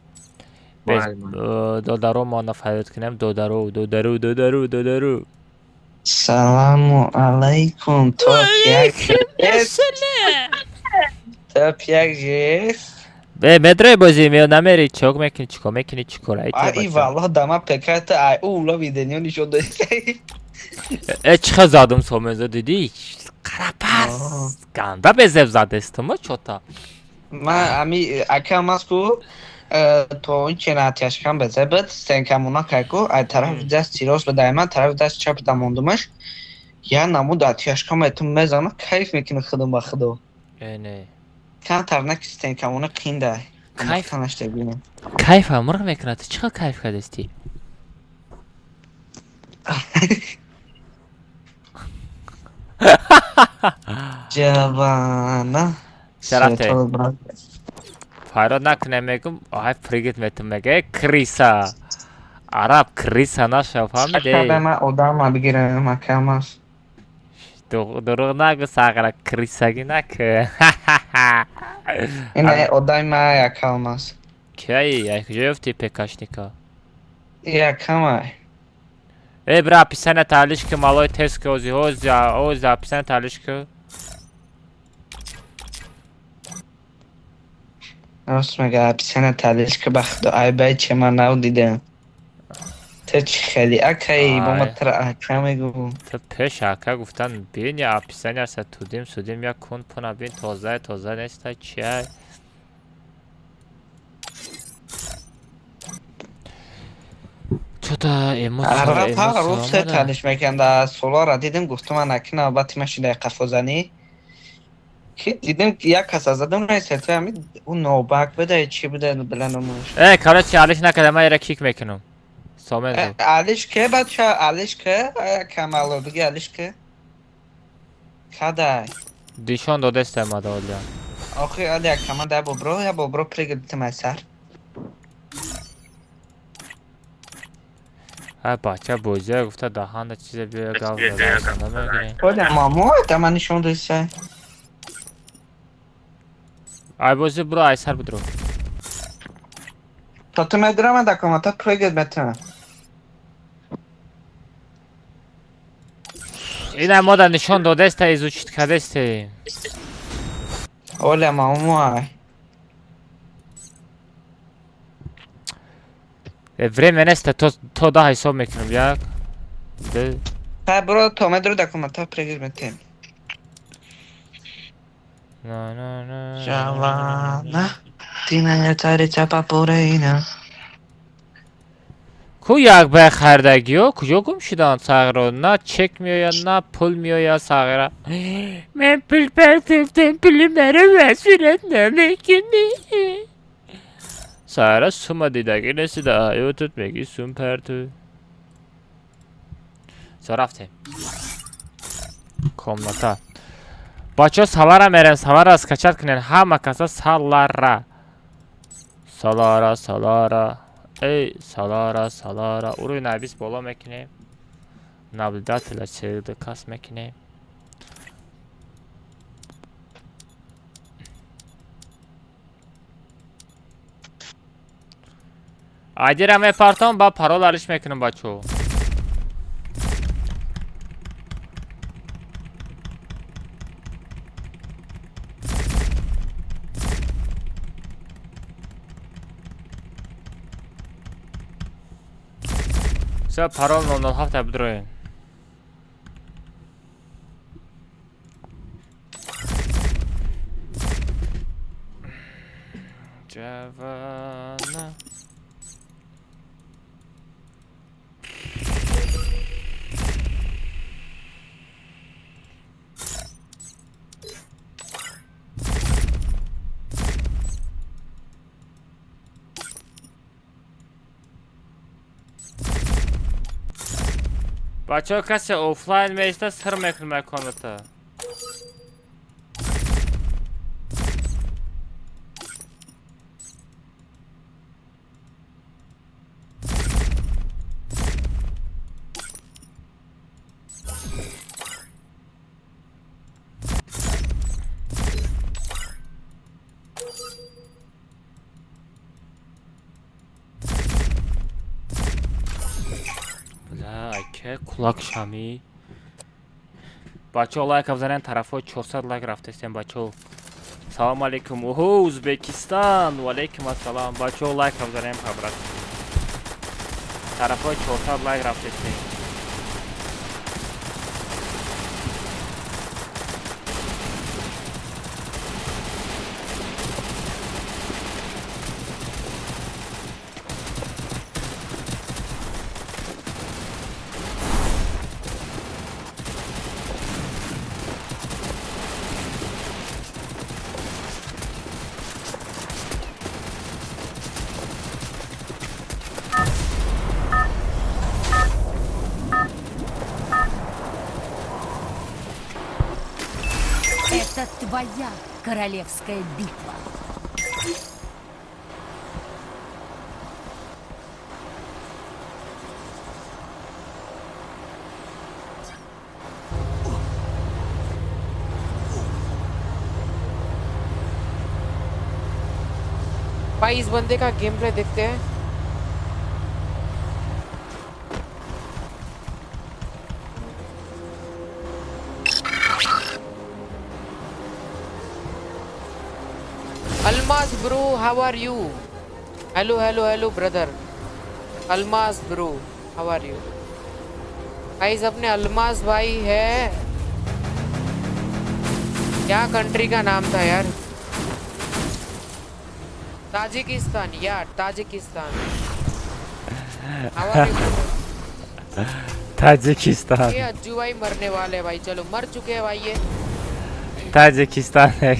Без додаро мана фарот кинем, додаро. Саламу алейкум. Топ як жест. Be medre bozim ya nameri çok mekini çikolata. Ay vallahi dama pekate ay ula video nişon dei. çıkazadım someza dedi. Karapas. Ganda bezev zadestim mi çota? Ma ami aka masku то ин ченатяшкам безебет стенкамуна кайку ай тараф дас тирос бедайма тараф дас чап дамондумаш я наму датяшкам этум мезана кайф мекина худум ба худо Yani. Kan tarnak стенкамуна кинда Кайф. Kanashte bine Kayf amır mekratı çıka kayf kadesti. Javana Serate. Фаронак немегум ай пригит метмеге Криса. Араб Криса наша фамилия. Шакадама одама бигирем акамас Дурунагу сагара Крисагинак. Ине одайма акамас Кей, я жёфти пекашника. Я камай Эй, бра, писане талишки малой тески ози озя писане талишки. راست میگه اپسن تلیش که بخدا ای بای چه من نو دیدم تو چی خیلی اکایی با ما تر اکا میگو تو پیش اکا گفتن بین یا اپیسن یا ستودیم سودیم یا کن پنا بین تازه نیستا چیه چو تا ایموت عرب ها روز تلیش میکنده سولا را دیدم گفتم من اکی نوبتی مشیده قفوزنی که دیدم یک کس از ادم رایسته تو همین اون نوبک بده چی بده بلنموش ای کارا چی علیش نکده من یه کیک میکنم سامن دو علیش که بچه علیش که کمالو بگی علیش که کدای دیشان دو دسته ماده اولیان آخی علی کمان ده ببرو یا ببرو پریگه مای سر های بچه بوزه گفته دهان ده چیز بیا گاو دادن نمیگیرین خود مامو دمانی شون دوسته ای بوزه برو ای سر بدرو تا تو مدرم ده کما تا پریگه بتم اینه ما در نشان داده است ایزو چیت کده است اوله مامو Vreme neste, to da حساب میکنم یک دو برو تو مدرو ده کما تا پریگه بتم نه جوانا دینا تاری چپا پوره اینا کو یک به خردگی ها کجا گم شدن ساغرا نه چک میآید نه پول میآید ساغرا من پول پرتفتم پول مرا مسئولت نمیکنی ساغرا سوما دیدگی نسیده حیاتت میگی سوم پرتو سا رفتیم комната бачо салара мерем салара скачат кинен ҳама каса салара эй салара уруй навис боло мекунем наблюдателя серда кас мекунем айдира мепартам ба парол алиш мекунем бачо Все, пароль 007 بدروین. جوانا بچه ها کسی اوفلاین میشته سر میکنه مکانتا که کلاک شامی بچه ها لایک افزارین طرف های 400 لایک رفته استیم بچه ها سلام علیکم اوهو ازبکستان و علیکم السلام بچه ها لایک افزارین خبرت طرف های 400 لایک رفته استیم Это твоя королевская битва. भाई इस बंदे का game play देखते हैं Almas bro, how are you? Hello brother. Almas bro, how are you? Guys अपने अलमास भाई है क्या कंट्री का नाम था यार ताजिकिस्तान यार Tajikistan how are you brother? Tajikistan ये अज्जू भाई मरने वाले भाई चलो मर चुके हैं भाई ये ताजिकिस्तान है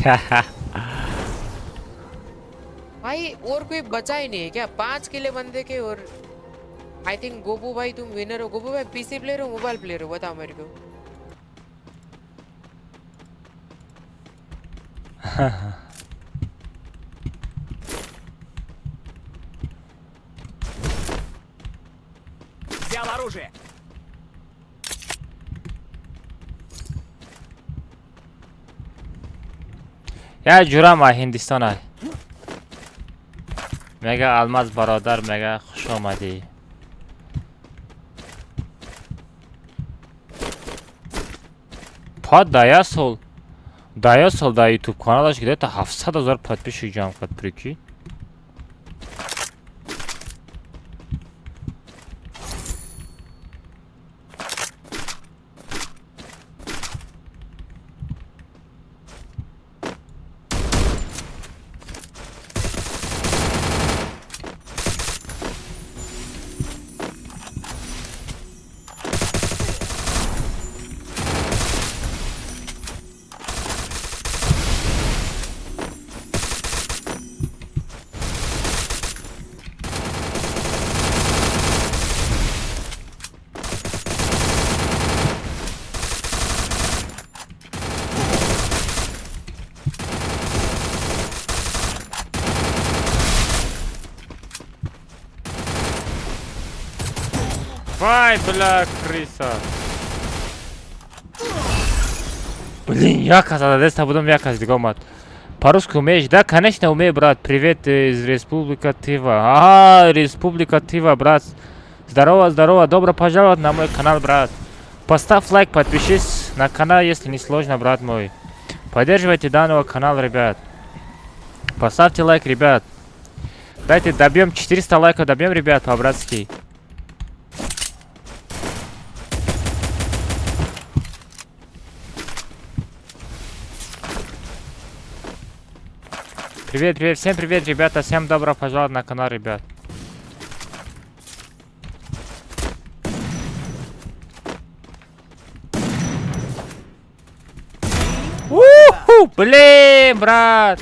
भाई और कोई बचा ही नहीं है क्या 5 किले बंदे के और आई थिंक गोपू भाई तुम विनर हो गोपू भाई पीसी प्लेयर हो मोबाइल प्लेयर हो बताओ मेरे को Взял оружие. یا جورم هندستان های میگه الماس برادر میگه خوش آمدی پاد دایا سال دا یوتیوب کانالش گده تا 700,000 подписчик جمع کرد прикинь Вай, бля, крыса. Блин, якас, а дesta будем якас дигомат. По-русски умеешь? Да, конечно умею, брат. Привет из Республика Тыва. Ага, Республика Тыва, брат. Здорово, здорово. Добро пожаловать на мой канал, брат. Поставь лайк, подпишись на канал, если не сложно, брат мой. Поддерживайте данного канала, ребят. Поставьте лайк, ребят. Дайте добьем 400 лайков, добьем, ребят, по-братски. Привет, привет, всем привет, ребята, всем добро пожаловать на канал, ребят. Уху, блин, брат.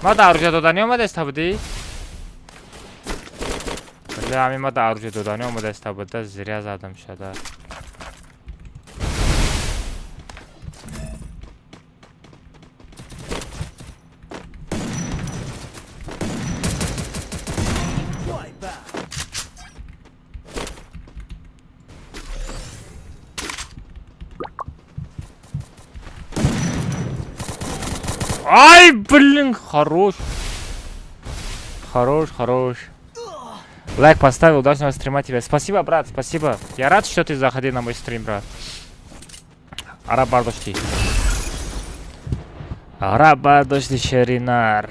Мада оружие додани омадест буди? Бля, ами мада оружие додани омадест буда, зря задам шуда. Ай, блин, хорош. Хорош, хорош. Лайк поставил, удачного стрима тебе. Спасибо, брат, спасибо. Я рад, что ты заходил на мой стрим, брат. Араб бардошти. Араб бардошти шеринар.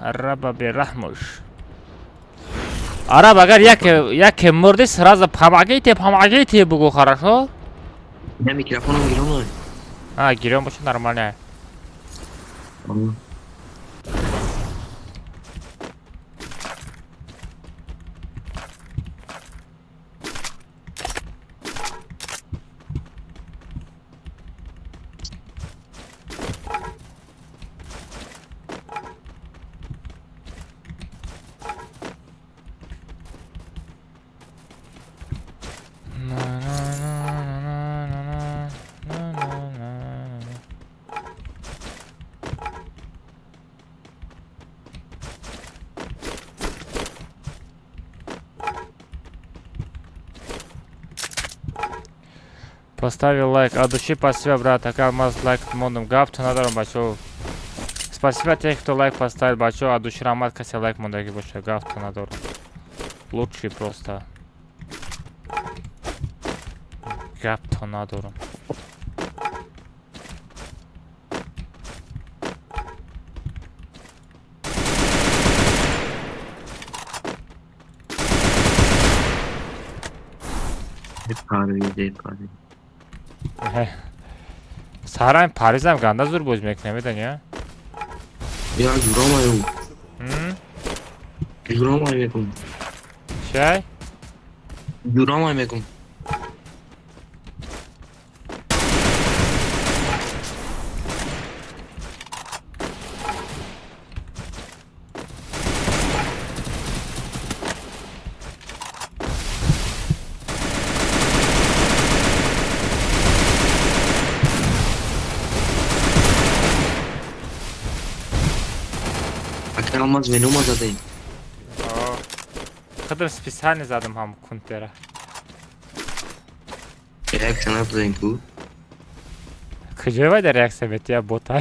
Араба берахмуш. Араб, агар як морди, сразу помогите, бугу, хорошо? Я микрофоном гирем. А, гирем очень нормально. Поставил лайк. От души спасибо, брат. Акалмаз лайк мондум. Гафту надаром, бачо. Спасибо тех, кто лайк поставил, бачо. От души рамат, кася лайк мондаги больше. Гафту надаром. Лучший просто. Гафту надаром. Сарай Паризам ганда зур боз мекунем, я? Я юрамаю. Юрамаю мекунем. Чай? Юрамаю мекунем. Акалмаз венума задай. Kadar специально задам ham kunтера. Reaksiya yapding ku. Kıcıva da reaksiya et ya bota.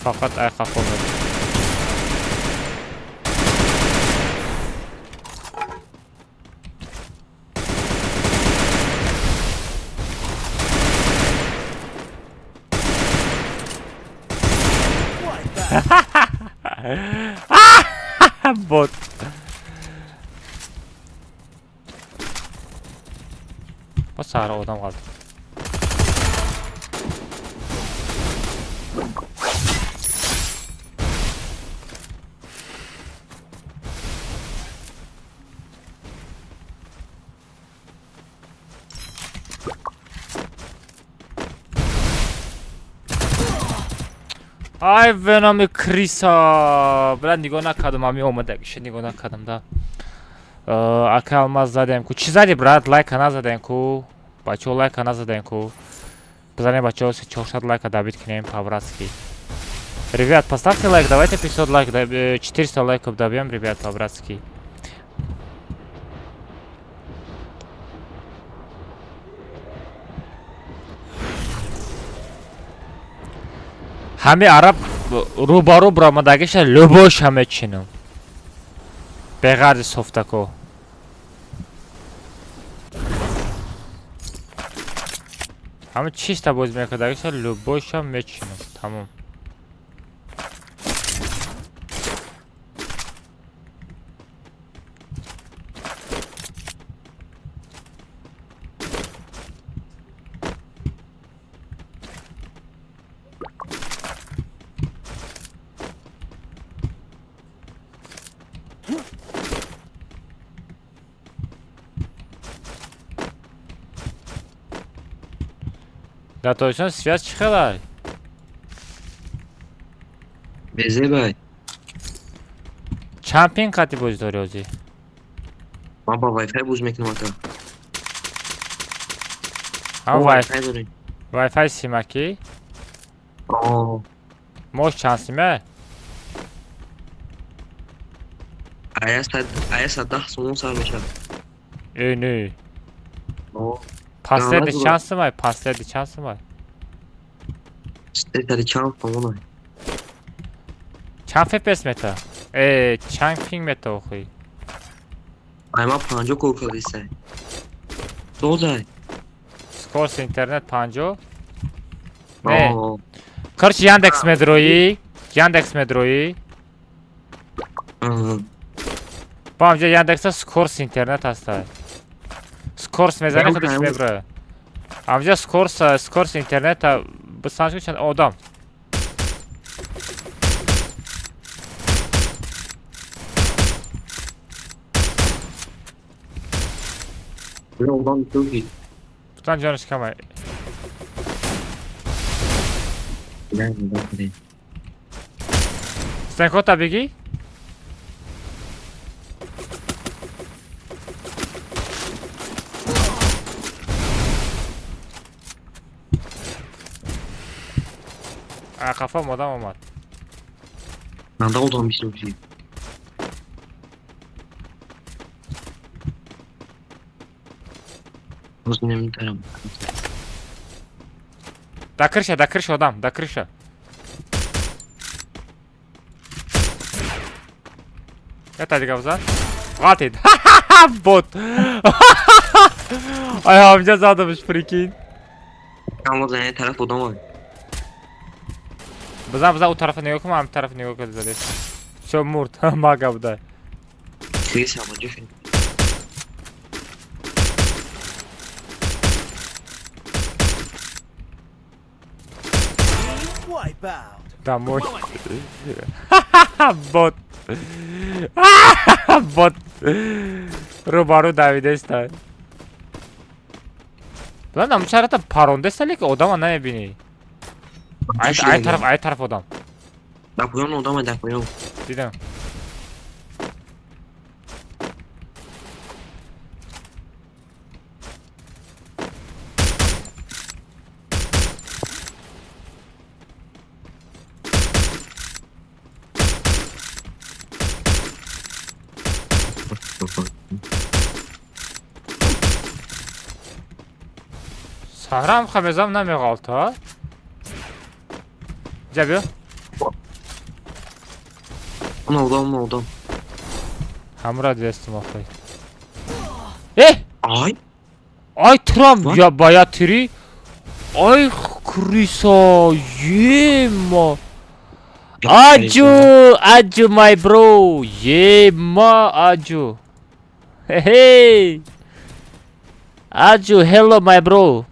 Fakat ay kafamda. Bot. Bu sarı adam kaldı. Ay Venom Krisa. Bilen nigo nakadam, ami omada kişi nigo nakadam da. Акалмаз задем ку. Чи зади, брат? Лайк ана задем ку. Бачо лайк ана задем ку. Бзане бачо 400 лайка добить к ним по-братски. Ребят, поставьте лайк, давайте 500 лайк, 400 лайков добьем, ребят, по-братски. Хаме араб рубару брамадагиша любош хаме чину. Бегарди софтако. Хаме чисто боз мекадагиша любош хаме чину. Тамом. Gatavsan связь chiqadi. Bezebay. Чанд qati bo'zi dori o'zi? من با وای فای بوز میکنم تا. Ha وای Wi-Fi. فای داریم. Wi-Fi simaki. آه. Moş chansime. آیا 10 سوم سر میشه. Ne. آه. Pasledi Yalnız chansime, pasledi chansime. استری چند فهمونه. Chand FPS meta? Chand ping meta o'qi. ما 50 کوکل ایسته. دوزای. Skors internet 50. Ne? آه. Короче, Яндекс Медрои. Яндекс Медрои. آه. با همجا Яндекса Skors internet هسته. Skors میزنی خودش نمی‌فهمم. میبره. همجا Skors internet بسانش چند آدم. نه اونم توی. Tutan canış kamay. نه نه. Sen kota begi? Kafam adam olmadı. من داو دام میشم. روز نمیتونم. До крыша adam, до крыша. Это говза. Хватит. Бот. Ay amca zadmış прикинь. Ama zene taraf odam var. Bize o tarafına yok mu? Am tarafına yok dedi. Şu murt. Maga bu da. Sıyız ama düşün. Домой. Бот. Бот. Рубару Давидеста. Lan am çarata paronda salik odama ne bini. Ay taraf odam. Dakıyorum odama dakıyorum. Dedim. Sahram xamezam namiqoldi ha. Jabyo. Ona odam. Hamra destim oxuy. Ay. Ay Tram ya bayatiri. Ay Krisa yema. Aju my bro. Yema Aju. Hey. Aju hello my bro.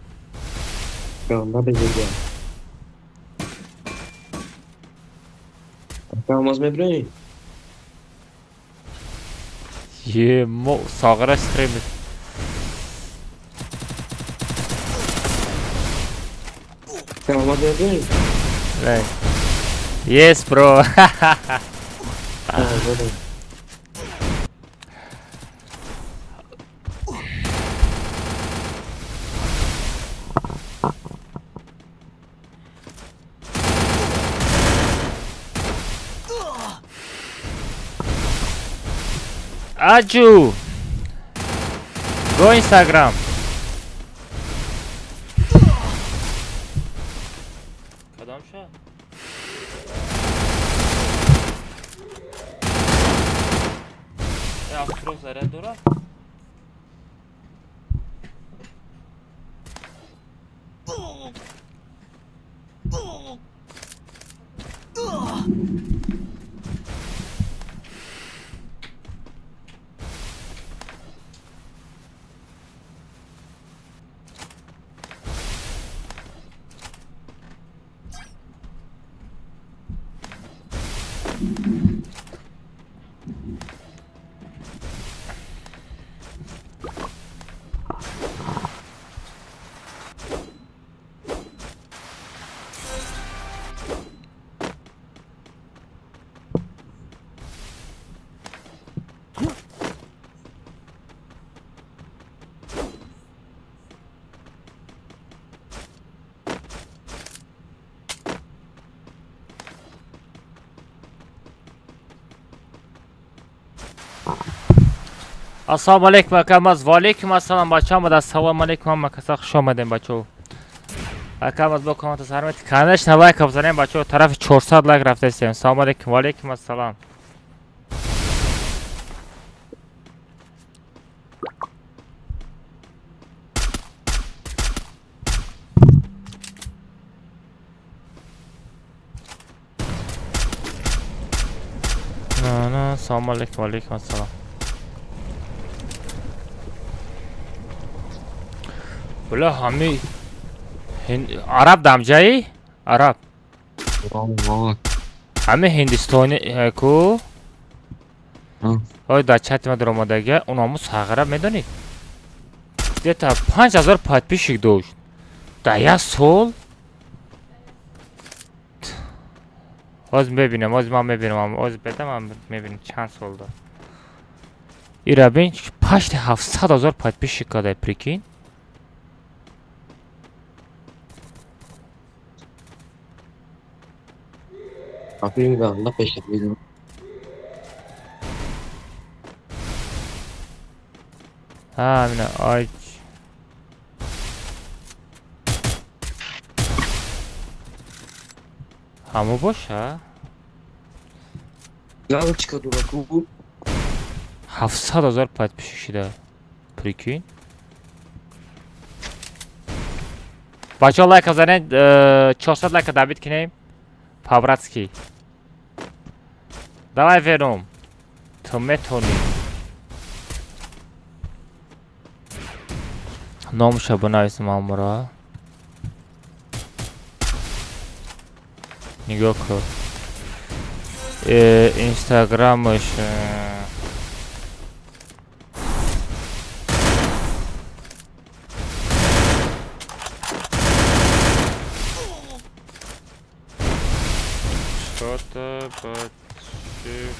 Tamam bezeceğim. Tamam mı bre? Yema sağıra stream. Tamam mı bre? Right. Yes bro. Aju. Go Instagram. Adam şu. Ya Astros Eredora. Assalomu alaykum akamiz. Va alaykum assalom bacham. Assalomu alaykum hamma kasa xush omading bacho. Akamiz bu kanalda sarmat. Конечно, лайк бзарем бачо. Тарафи 400 лайк рафта истем. Assalomu alaykum. Va alaykum assalom. Assalomu alaykum. Va alaykum assalom. Bular hamma Arab damjai? Arab. Hamma Hindistoni ku. Oy da chat madar omadaga unamuz sag'irab medonid. Где-то 5000 подписчик дошт. Да я сол. Oz bebinam, oz man bebinam, oz bedam bebinam чанд солда. Ира бин почти 700,000 подписчиков дай, прикинь. Aferin Allah peşinde. Ha, mina ay. Hamı boş ha. Галочка дураку. 700,000 подписчик да. Прикинь. Бача лайк бзарен 400 лайк дабит кинем. Павратский. Давай вернем. Тометони. Номша бунайсим амура. Нигоh кор. Инстаграмыш. Что-то подшив.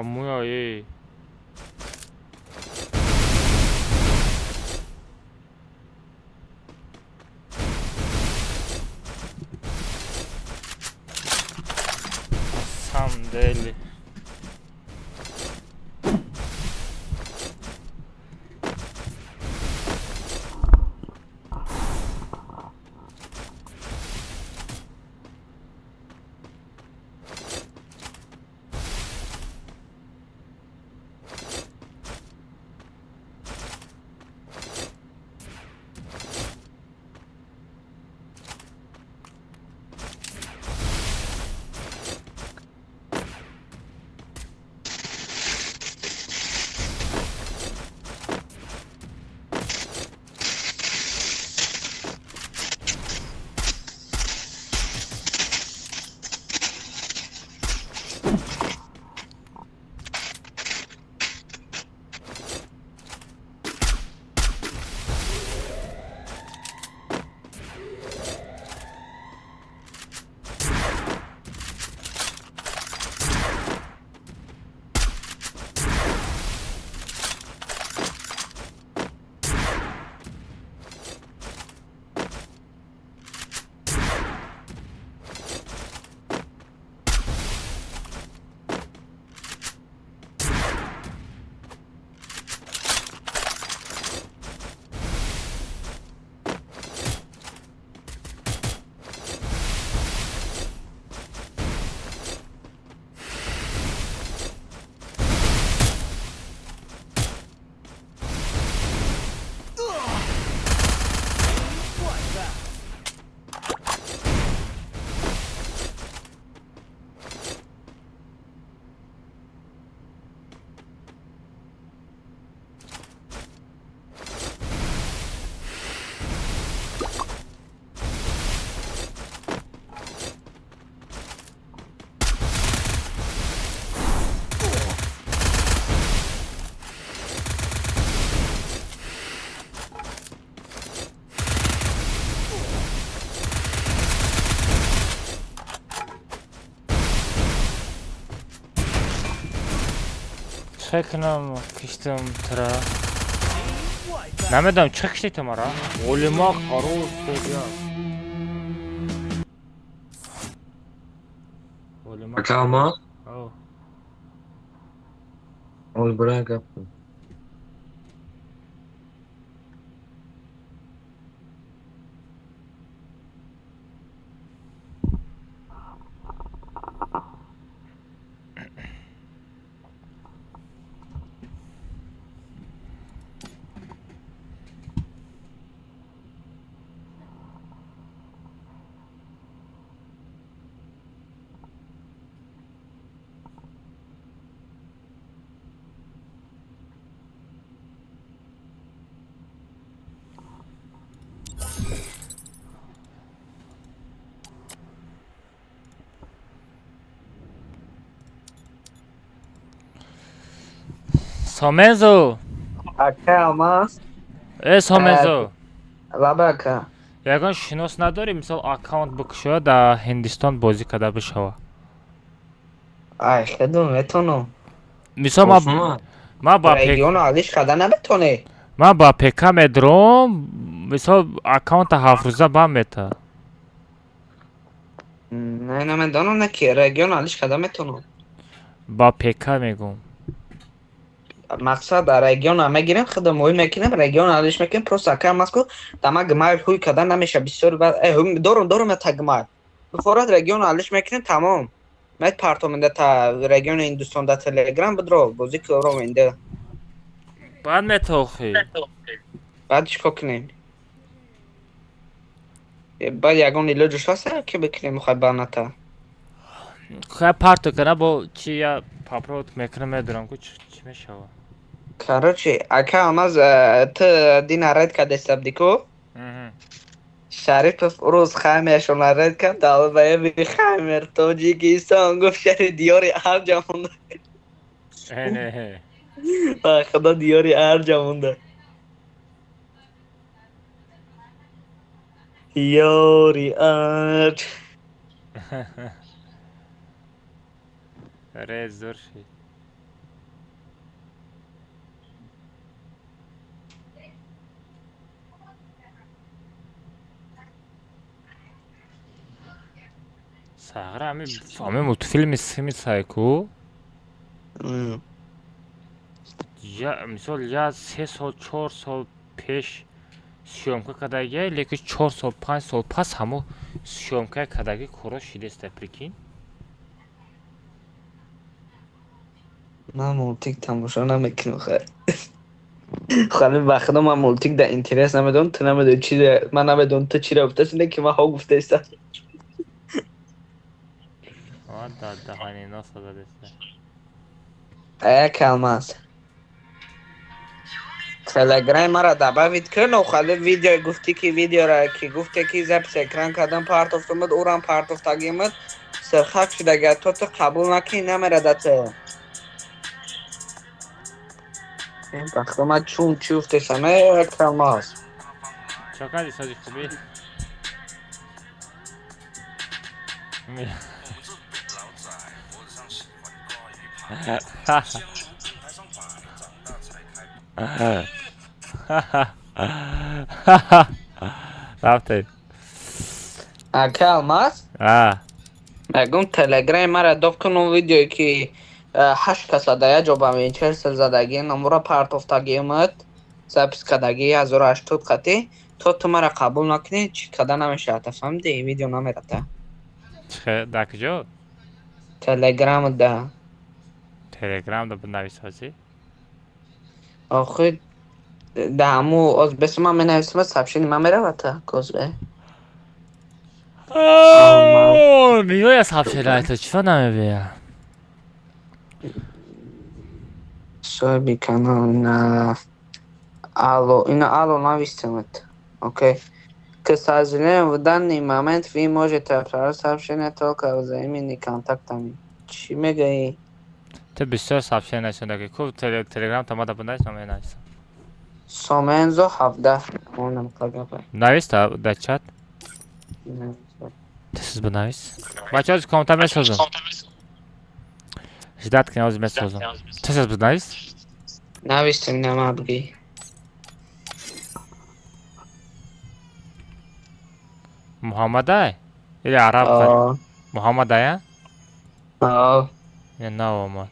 뭐야 얘. Самдели. چه کنم کشتم ترا نمیدونم چه کشتی مرا ولی ما خروش بگیا Acalma. او Ol bırak. سامنزو Acalma. سامنزو Labaka. یکان شناس نداری مثال اکاونت بکشو در هندوستان بازی کده بشوا Ay خدوم بتونم. مثال ما با پیک رژیون عالیش خدا نبتونه. ما با پیکا مدروم مثال اکاونت 7 روزه با میتا نه من دانم نه که رژیون عالیش خدا میتونم. با پیکا میگم مقصد رژیون همه گیرم خدا موی میکنم رژیون عالیش میکنم پروس اکام ماسکو دما گمار هوی کدا نمیشه بسیار بعد دورم تا گمار بفورات رژیون عالیش میکنم تمام مت پارتومنده تا رژیون هندوستان دا تلگرام بدرو بازی کورو اینده بعد میتوخی بعدش کوکنیم بعد یگان ایلو جوش واسه که بکنیم میخوای بانتا خیلی پارتو کنه با چی یا پاپروت میکنه میدونم که چی میشوا Короче, акаамаз ты динарет каде сабдико? Шарипов роз хамешона ред кан далбая би хамер Тоҷикистон гуфт шаҳри диёри арҷа монда. اینه Худо диёри арҷа монда. Ёри арҷ. ریز زور شد ساغره همه متفیلم سیمی سایکو یا مثال یا 3 سال 4 سال پیش سیومکا کداگی لیکن 4 سال 5 سال پس همو سیومکا کداگی کورو شیدست پریکین من مولتیک تماشا نمیکنم خیلی خیلی بخدا من مولتیک در اینترنت نمیدونم تو نمیدونم چی من نمیدونم تو چی رو گفته سنده که من ها گفته ایستا دهانی ناسا دادسته ای کلماز تلگرام مرا دباوید کرن و خیلی ویدیو گفتی که ویدیو را که گفته که زبس اکران کردم پارت افتمد او رام پارت افتاگیمد سرخاک شده گه تو قبول نکنی نمیره دته این بخدا من چون چی افته سمه کلماز چه کردی سازی خوبی؟ رفته کلماز میگم تلگرام مرا داف کنم ویدیوی که 8 کس دایا جو با وینچرسل زدگی نمورا پارت افتاگی اومد زبس کدگی 1080 خطی تو مرا قبول نکنی چی کده نمیشه تفهمدی این ویدیو نمیره تا چه در کجا؟ تلگرام ده تلگرام ده بنوی سازی؟ آخه ده همو از بس من نویسم سبشینی من میره تا کزبه میوی از حبشه لایتا چفا نمیبیم Sobi kanal на алло и на алло навистимет. Окей. К сожалению, в данный момент вы можете отправить сообщение только взаимными контактами. Чи мегаи? تو بسیار سابشه نشونده که خوب تلگرام تا ما دا بندهش نمیه نویستم Somenzo 17. اونم کاغبه. نویسته در چت؟ تسیز بنویس بچه ها کامنتر میسازم Ждать княз месозом. Ты сейчас знаешь? Навестим на мабги. Мухаммадай? Или араб? Мухаммадая? Я на ума.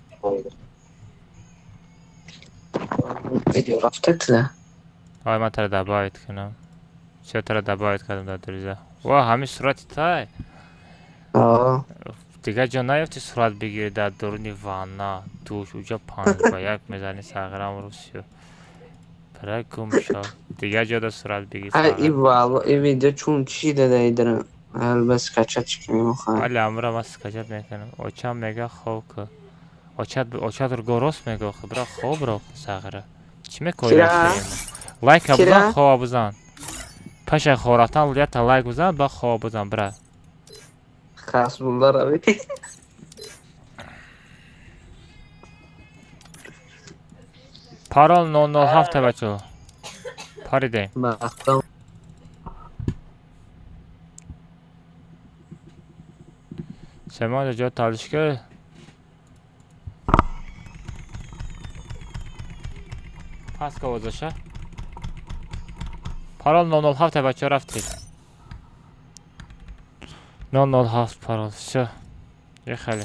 Видео рафтетля. Ой, мы тогда добавить к нам. Все тогда добавить к нам, друзья. О, хами сурат тай. دیگه جا نیفتی صورت بگیری در درونی وانا دوش اوجا 5 با 1 میزنی ساغرام رو سیو برای گم شو دیگه جا دا صورت بگیری ای والله این ویدیو چون چی داده ایدرم بس کچت چکنیم خواهد ولی امرا ما سکجت میکنم اوچا میگه خوب که اوچا در گروس میگه برا خوب رو ساغره چی میکنی لایک بزن خواب بزن پش خوراتان لیت لایک بزن با خواب بزن برا خاص روی پارال 007 بچه پاریدیم بختم سمان جا تالشکه پس که وزشه پارال 007 بچه رفتید 007 پارال چه یه خیلی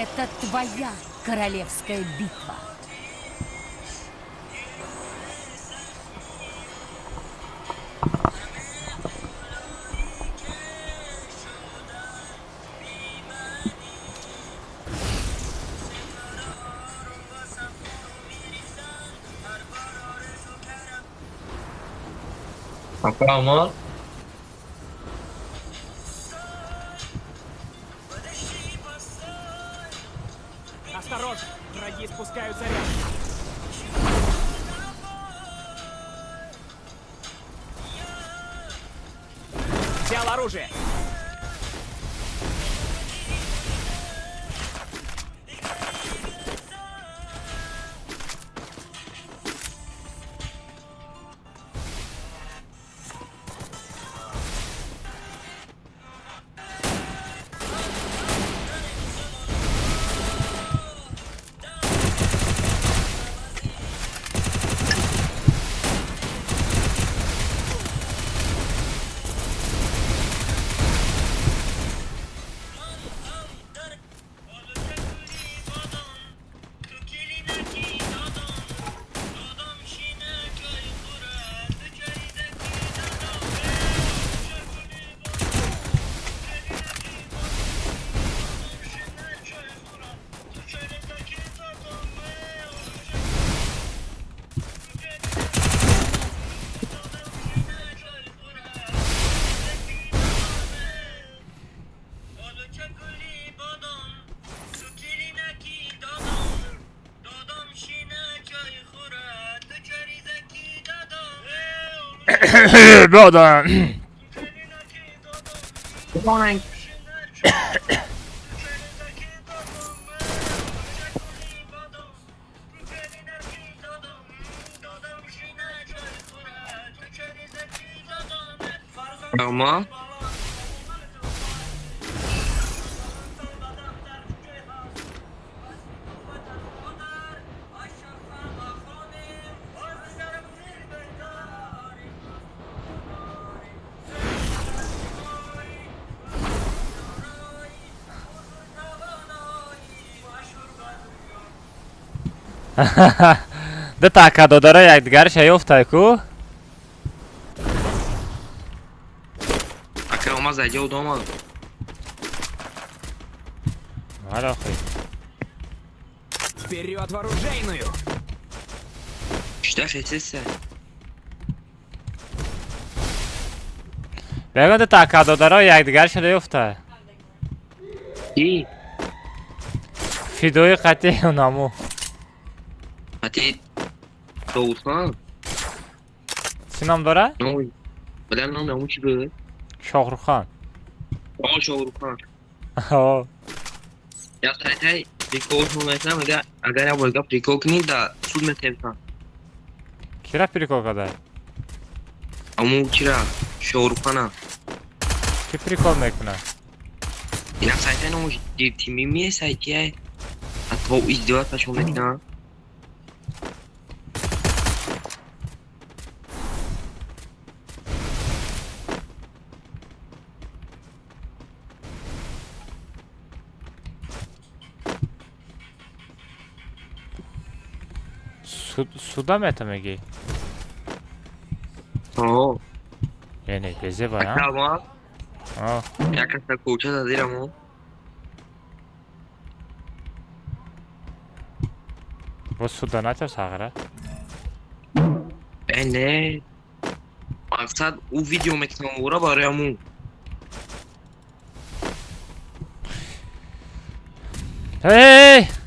Это твоя королевская битва. Пока, Осторожно, враги спускают заряд. Взял оружие. Brother. Blank. اما ده تاکادو داره یک دیگر شیفته کو اکا اما زجه و دوما حالا خوی Вперед в оружейную! شده خیسته بگو ده تاکادو داره یک دیگر شیفته ای فیدوی قطعی اونامو حتی داود خان چی نام داره؟ نوی بلن نام نامو چی بود؟ شاهرخ خان آقا شاهرخ خان آه. یا تای ریکورد میکنم اگر یا ورگا ریکورد کنید دا سود میتونم کی را پریکو کده؟ امو چرا شاهرخ خانه کی پریکو میکنه؟ اینا سایت نمو دیر تیمی میه سایتی های حتی با ازدواج پشون میکنم Suda mı etmegi? آه Yani geze baya. اما آه. یک از کوچه دادیرمو Bu suda ne ters ağır? نه مقصد او ویدیو میکنم ورا برای امو Hey!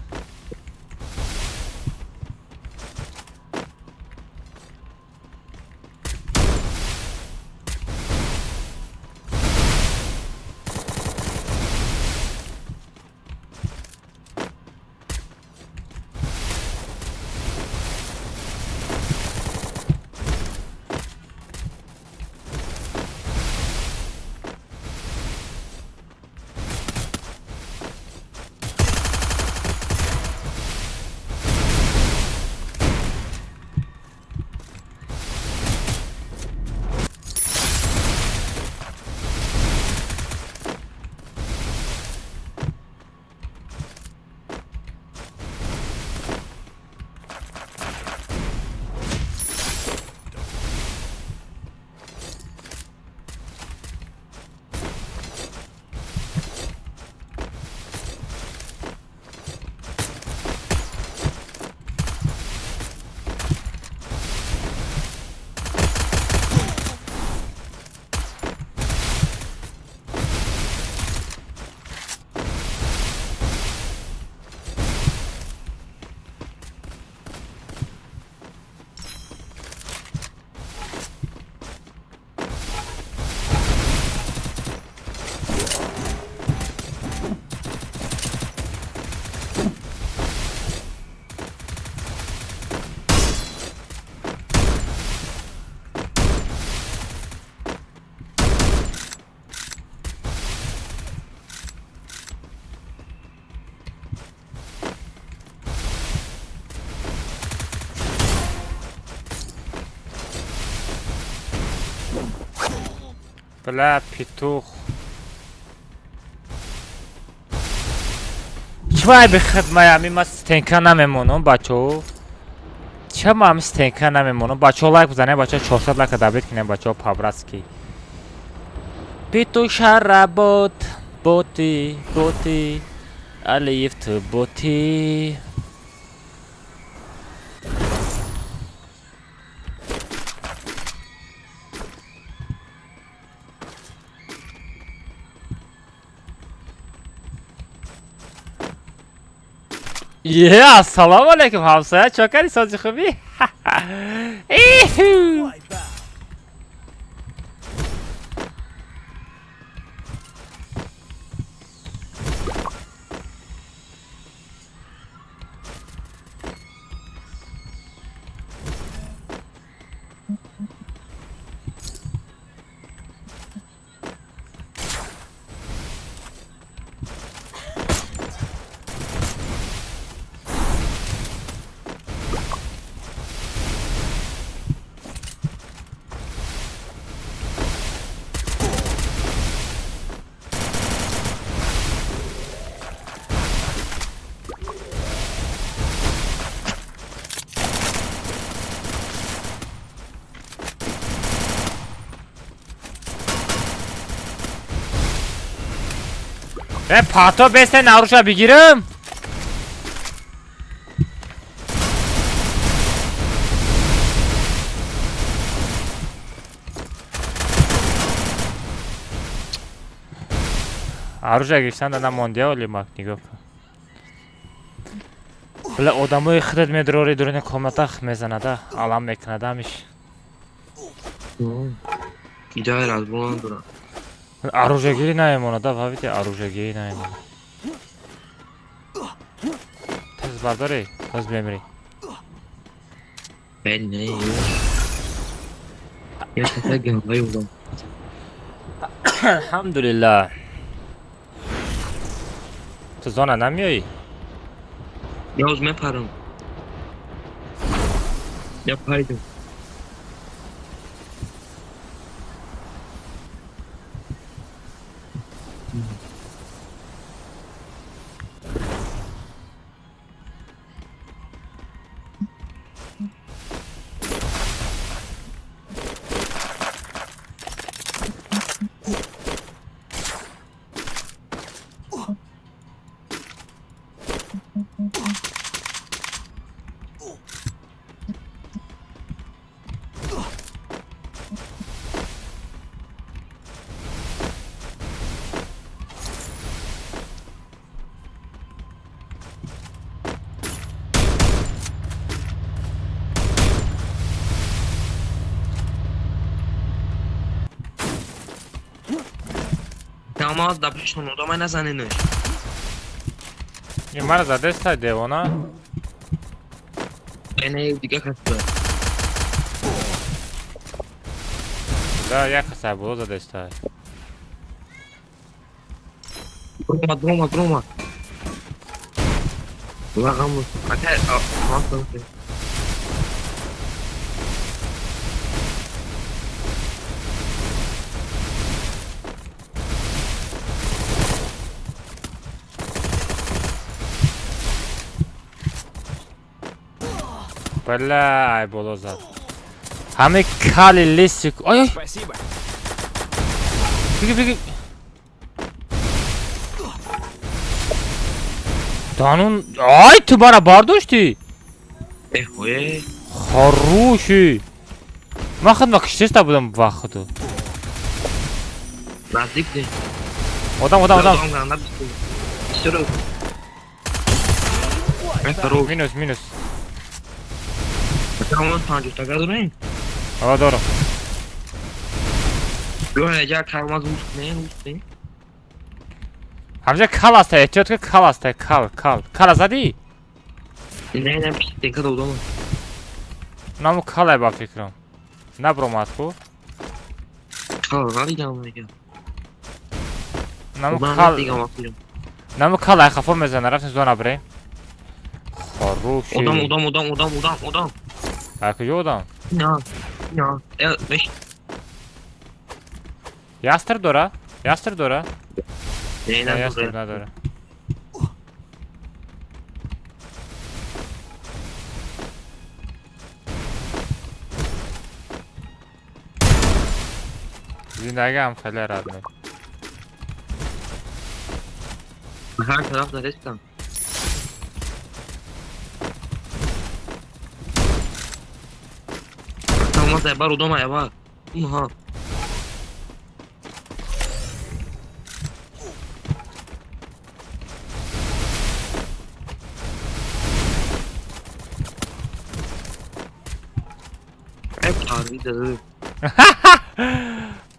بلا پیتوخ چرا به خدمت امی ما ستنکا نمیمونم بچه چرا ما امی ستنکا نمیمونم بچه لایک بزنه بچه 400 لایک دابت کنه بچه پابراسکی پیتو شرابات بوتی بوتی الیفت بوتی السلام علیکم همسایه چاکری سازی خوبی؟ پاتو بسته ناروشا بگیرم. аруша гирифтан дана мондия оли мак нигоҳ кун. бля одамои худат медурори дуруни комната мезанада алам мекунадамиш. идея разбона дура. оружиегирӣ наемонада фаҳмиди оружиегирӣ наемонад. тез бардорӣ тез мемирӣ. Ben ne yiyor? Yaşasa gönlü yolum. алҳамдулиллаҳ. ту зона намеоӣ? Yavuz me param. Yapaydım. Tamam da bir şey oldu ama ne zannediyorsun? мара задестай девона. Beni diga kaçtı. да як хасай було задестай. Durma. Vurağımız. Ater. Nasıl? бля ай боло зад. ҳаме кали лисик. ой биги данун ай ту бара бардошти. Эхуе. хороший. ман худма киштеста будам вақту. Nazik de. Odam. Minus. Tamam sanki tagadırayım. Ava doğru. Böyle kalmaz ustne. Hamza kal asta, четко kal asta, kal. Kal azadi. Ne pis kadar oldu. Namu kal ay ba fikrim. Na bromat bu. Hadi canım ya. Namu kal ay kafam mezana raftin zona bre. Хороший. Odam. А где odam? Ya. Beş. Ястр дора. Neyden Ястр дора. Zindagi ham xayli radnoy. Her tarafta resmen. Tamam da var odama ya var. Ha. Hep harbi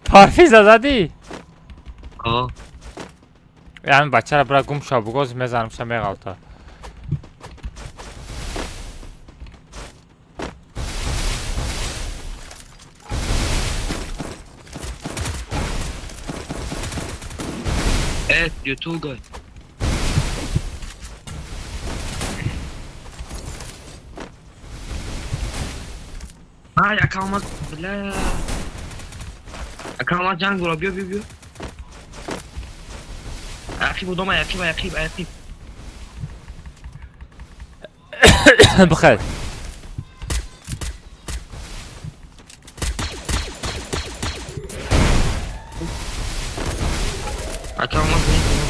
Parfiz azadi. Ha. Yani bachara bura gum sho bugoz mezanimsha meqalta. Evet, YouTube. Ah, ya kalmaz. Bla. Kalmaz can gol. Bio. Akif odama Akif. بخير. Kalmaz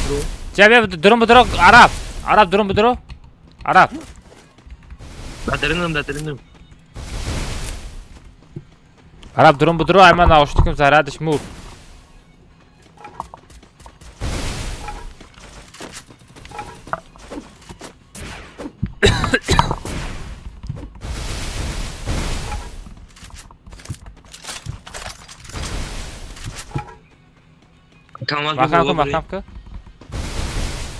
bro. Cebe durum budur Arap. Arap durum budur. Arap. Datarınım. Arap durum budur. Ayman nauşnikim zaradish mur. Макамка.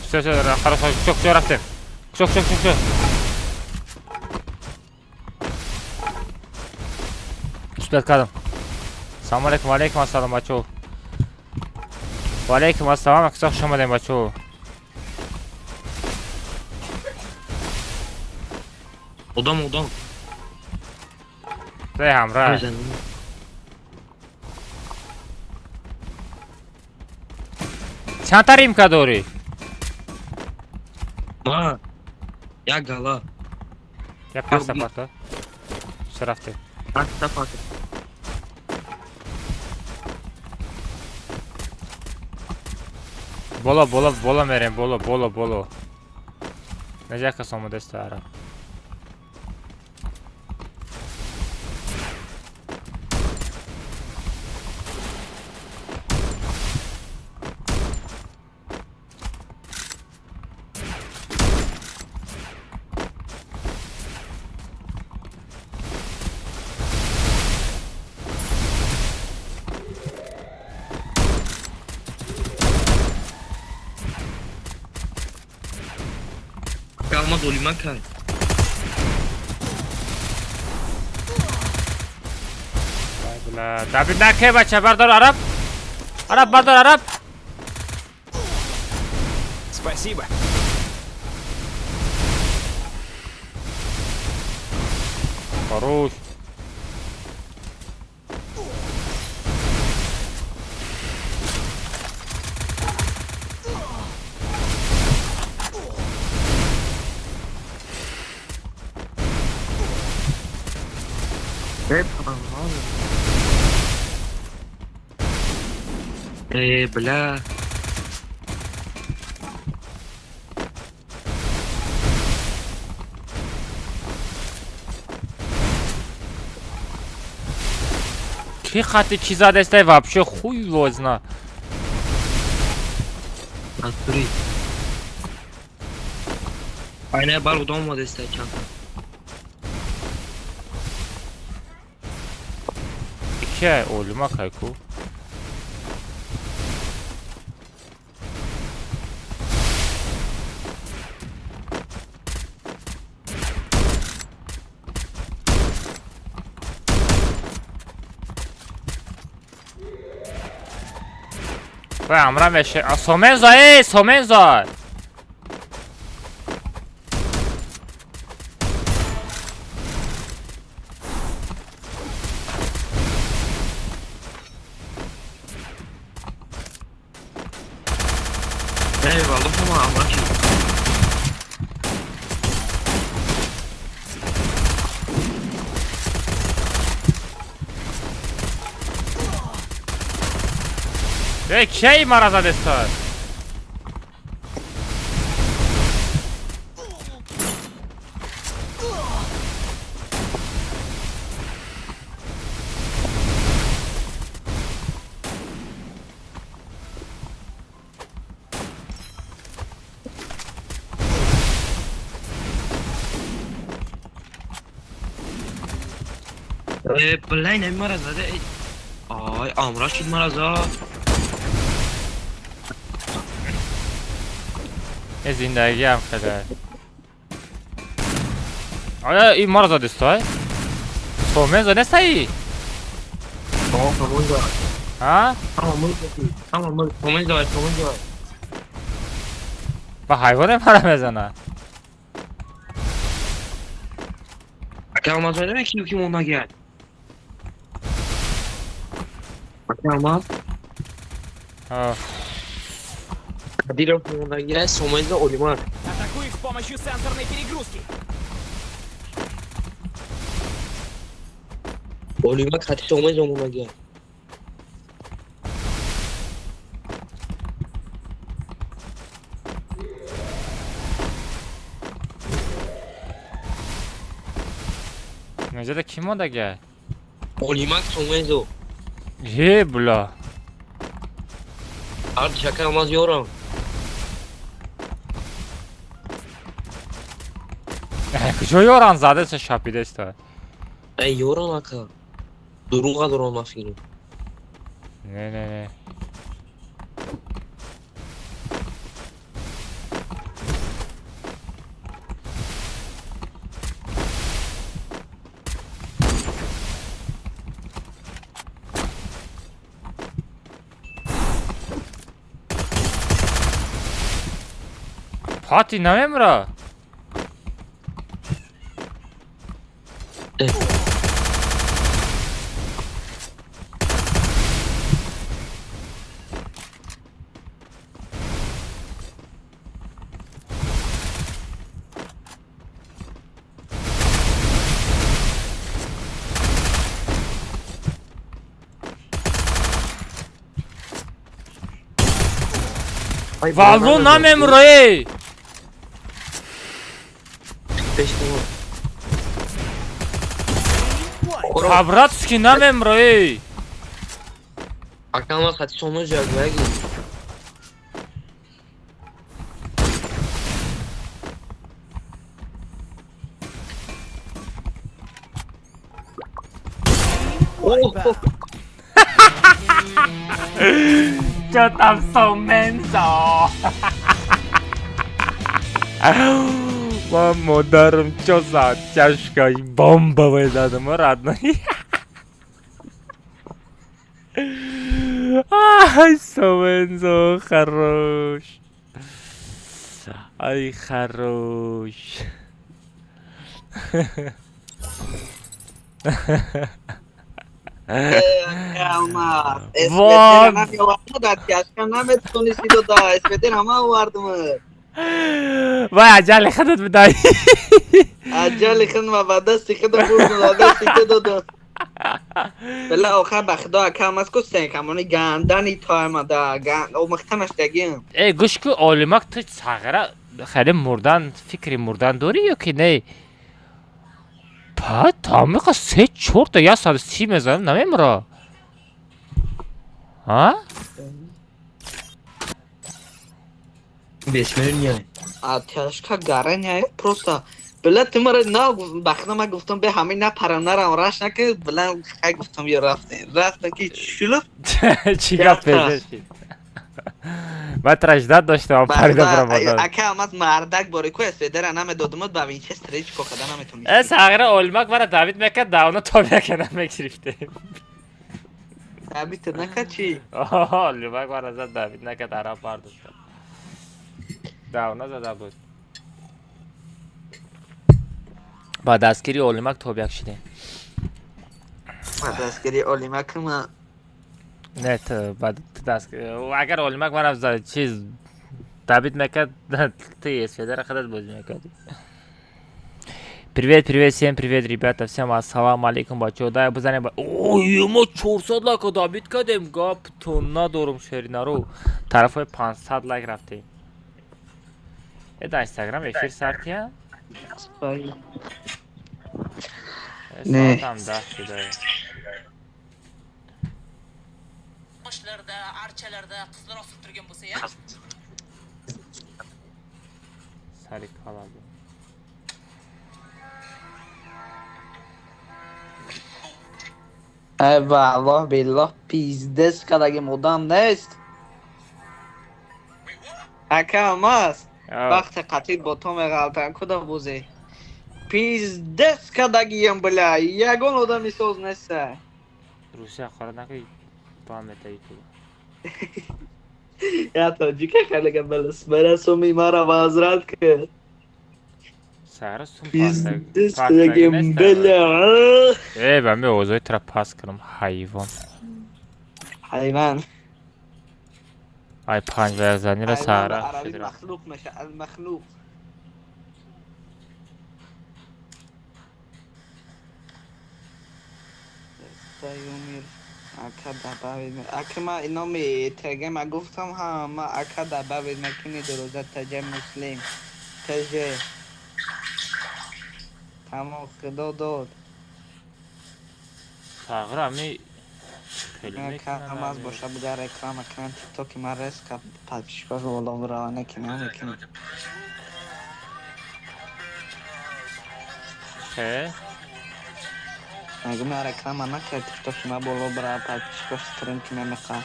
Все, хорошо, все, рахтем. Все. Süper kadın. Selamun aleyküm assalam bacho. Wa aleyküm assalam, kısa hoş geldin bacho. Odam. Ey hamra. Çanta rimka doğru. Ma. Ya gala. Ya pasaport. Şerafte. Pasaport. Bola merem, bolo. Necaka somo destara. Kalmaz oliman kay. Tabi nakhe bacha bardor Arap. Arap. Спасибо. Хорош. Бля. Ki xatti чиза дестай вообще хуй возна. Naturi. Aynen bar odam var destek çanta. İki ay oğluma kayku. Vay amra meşe. Somenza. Eyvallah ama amra ki. Ki maraza destar. Blay ne maraza de. Ay amra ki maraza. زندگی هم خدا آیا این ما را زده استای؟ سومن زده سایی؟ ها؟ Somen da. با حیوانه مرا بزنه Kalmaz öyle mi kim ona gel. Kalmaz. آه. Диров ona gel. Somen da oliman. Атакуй их с помощью сенсорной перегрузки. Oliman kaçtı Somen da ona gel. اینجا کی مونده گه؟ Olimak sonmaydı. یه بلا Artık şaka olmaz yorum. کجا یاران زده چه شاپیده است Yorum aka. Durum kadar olmaz gibi. نه نه نه پاتی نمیمرا والو نمیمره Kabratski namiemroi. Aka olmaz hadi sonuna cevap git. Oh. Cho tao sâu men giò. Мама, даром, чё за тяжкая бомбовая задом, родной. Ай, Сомензо, хорош. Ай, хорош. Vay acele خدت بدای. عجل خدمت و دست خدمت بود دست خدمت. بله آخر بخدا کم از کسی کمانی گندنی تایم دا گند او مختمش دگیم. ای گوش کو عالمک تو صغره خیلی مردن فکری مردن داری یا که نه؟ پا تامیقا 3-4 تا یا 130 میزنم نمیمرا. ها؟ Besmele آتش که گره نیه پروستا بله تمره نه بخدا من گفتم به همین نه پرم نرم راش نکه بله خیلی گفتم یه رفتن که شلوف چی گفت پیزشی؟ من ترجداد داشتم پریده برم بادم اکه همت مردک باری که اسفیده نمه دادمت با وینچستر هیچ کخده نمیتون میشه ای صغره علمک برای داوید میکرد داونا تا بیکنم میگرفته داوید نکرد چی؟ علمک برای زد داوید نکرد عرب پرداشت داونا زده بود با دستگیری علمک توبیک شده با دستگیری علمک ما نه تو بعد دستگیری اگر علمک من زد چیز داوید میکرد ты اسفیده را خودت بازی میکردی Привет, привет, всем привет, ребята, всем ассаламу алейкум, бачо, дай бузанем, ой, ма 400 лайк дабит кадем, гап, то надорум шерина ро, тарафой 500 лайк рафте. Это инстаграм, эфир сартия? Не. Там, да, сюда. Сарик халаби. ای والله بالله پیزدست کداگه مدام نیست اکا ماست وقت قطعی با تو مغالطن کدا بوزی پیزدست کداگه یم بلا یگون آدمی سوز نیسته روسیه خورد نکی پامت ای تو یا تاجیکه خیلی گمبلس برسو میمارا وازرات که سهرستون پیزدست کداگه یم بلا ای من به اوضای ترا پاس کنم حیوان حیوان ای 5 ورزنی را سهره عربی مخلوق میشه المخلوق اکا ما اینا می تگه ما گفتم ها ما اکا دبا وید مکنی دروزه تجه مسلم تجه تمام خدا داد تغییر همی خیلی کم از باشه بگر اکران تیک توکی من رس که پلپیشکاش والا برا نکنه خیلی اگه من اکران من نکرد تیک توکی من بالا برا پلپیشکاش سترین کنه میخواه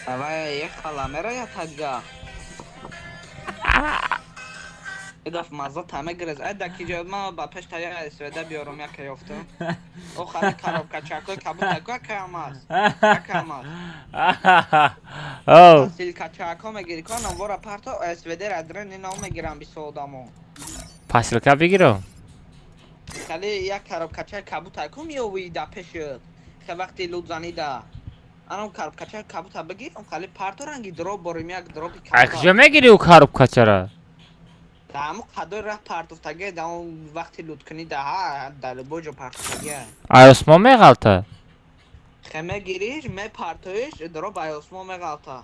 اوه یک خلامه را یا تجگاه ایداف مزد همه گرز ای دکی جا ما با پشت یا اسویده بیارم یک یافتم او خالی کراب کچاکوی کبوت اگه که هم است که هم است سیل کچاکو میگیری کنم ورا پرتا اسویده را درن این هم میگیرم بی سودامو پاسیل که بگیرم خالی یک کراب کچای کبوت اگه میوی دا پشت که وقتی لود زنیده آنم کراب کچای کبوت بگیرم خالی پرتا رنگی دروب بریم یک دروبی کبوت اکجا میگیری او کارب کچه را دامو قدر راه پرتوفتگی دا اون وقتی لود کنی ده ها در بوجو پرتوفتگی آیاسما میغلطه خمه گیریش می پرتویش درو با آیاسما میغلطه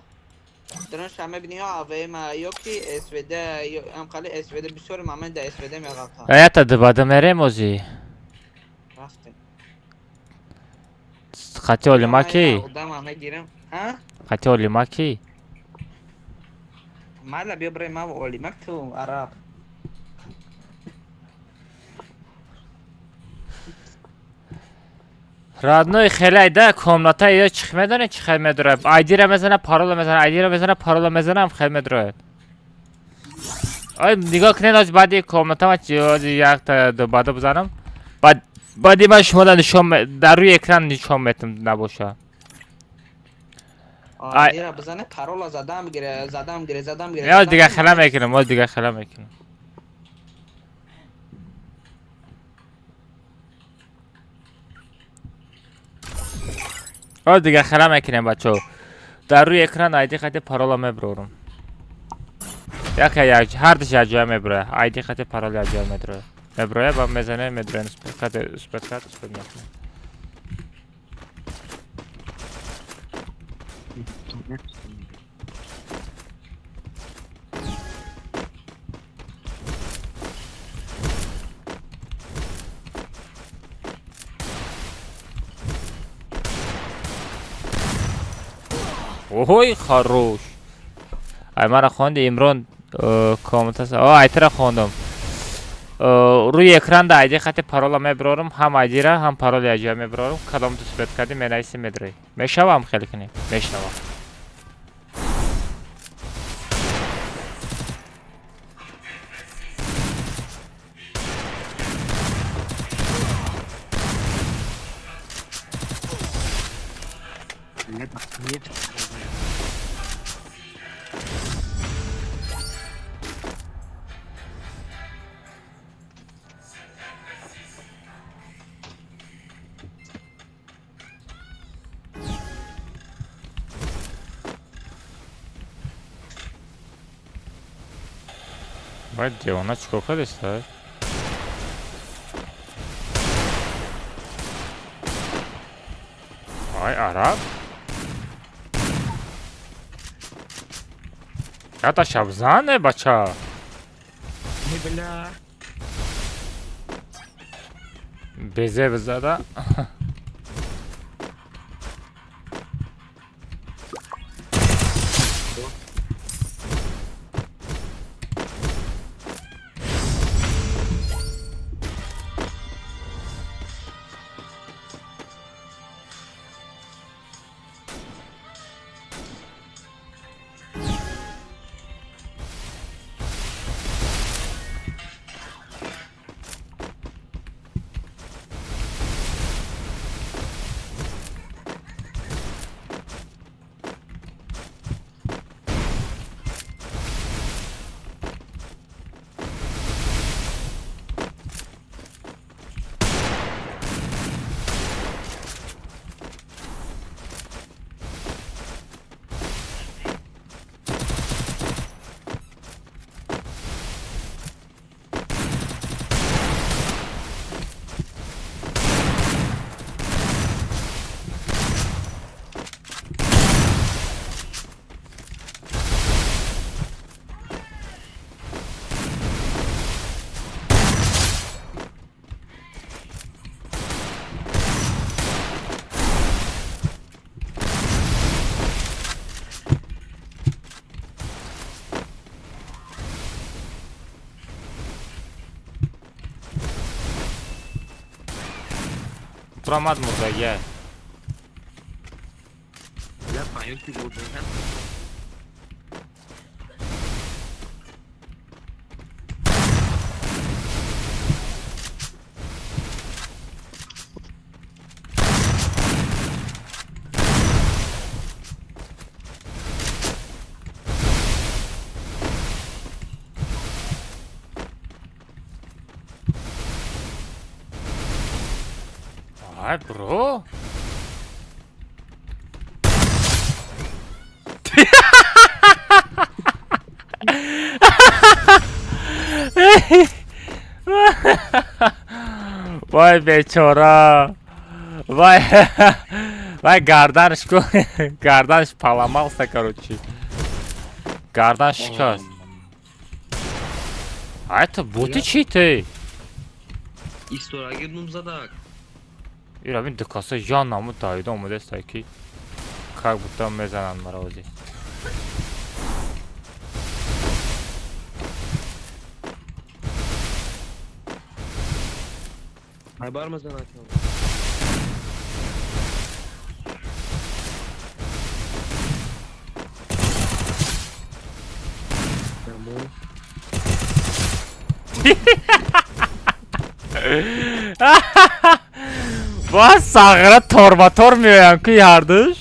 درنش همه بینی ها اوه ما یوکی اسویده هم خالی اسویده بسیاری مامن ده اسویده میغلطه ایتا دباده میره موزی رفته خطی اولی ما کی؟ دام همه گیرم ها؟ خطی اولی ما کی؟ مالا بیا برای ما و اولی مکتو عرب رادنوی خیلی ایده کامناتا ایده چی میدونه چی خیلی میدونه ایدی را میزنه پارول میزنه ایدی را میزنه پارول میزنه هم خیلی میدونه آی نگاه کنید از بعدی کامناتا ما یک تا دو بعد بزنم بعدی من شما در روی اکران نشان میتونم نباشه ایدی را بزنه پارول زدم گیره یا دیگه خیلی میکنم یا دیگه خیلی میکنم دیگه خیلی میکنیم بچه در روی اکران ایدی خطی پارولا میبرورم یک هر دش یک جای میبره ایدی خطی پارولا یک جای میبره با میزنه میدره اسپت میکنه اوهوی خروش ای من خواندی امران کامنت هست ایتی را خواندم روی اکران دا ایدی خطی پارولا میبرارم هم ایدی را هم پارولا ایجا میبرارم کدام تو سپیت کردی مینایسی میدری میشوام خیلی کنیم میشنوام باید دیوانا چکو خودش داد آی عرب یا تا شبزانه بچه بیزه بزده پرامد مردگه لا پایین کی بود نه Ay bro. Vay beçora. Vay. Vay gardanış ko. Gardanış palamalsa короче. Gardan şikast. А это боты чьи-то? история гиднум задак И Равин докаса жаннаму дайда омаде стайки. Как будто мезанан марази. хайбар мазанак Bas sağıra torba tormuyor ki yardış.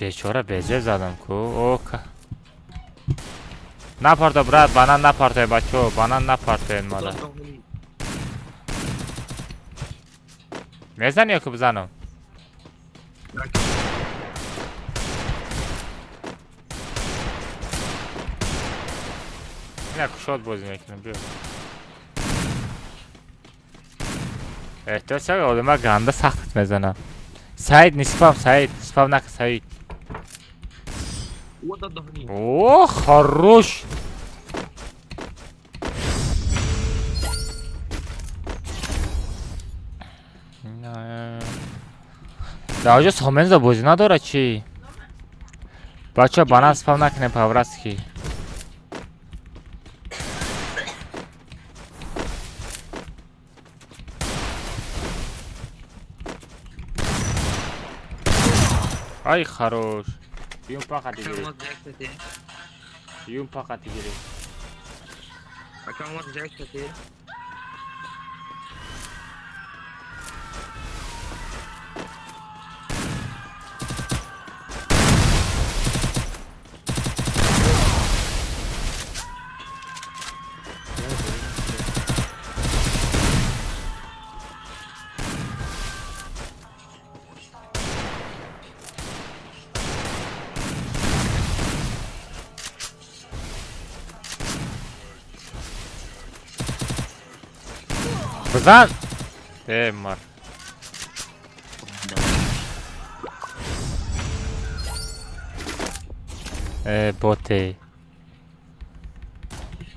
Beçora bezez adam ku. Oka. Naparta brat, bana naparta bacho, bana naparta mala. Mezan yok bzano. Ne kuşat bozun ekran bir. Evet, то все, olma ganda saxtat mezana. Said nispav, Said, nispav nak Said. О, хорош. Да уже соменза бози надора чи? Бача бана спав накне павраски. Ай, хорош. Юм пахати гири. Юм пахати гири. акамат жакшати Bzan. Mar. Боте.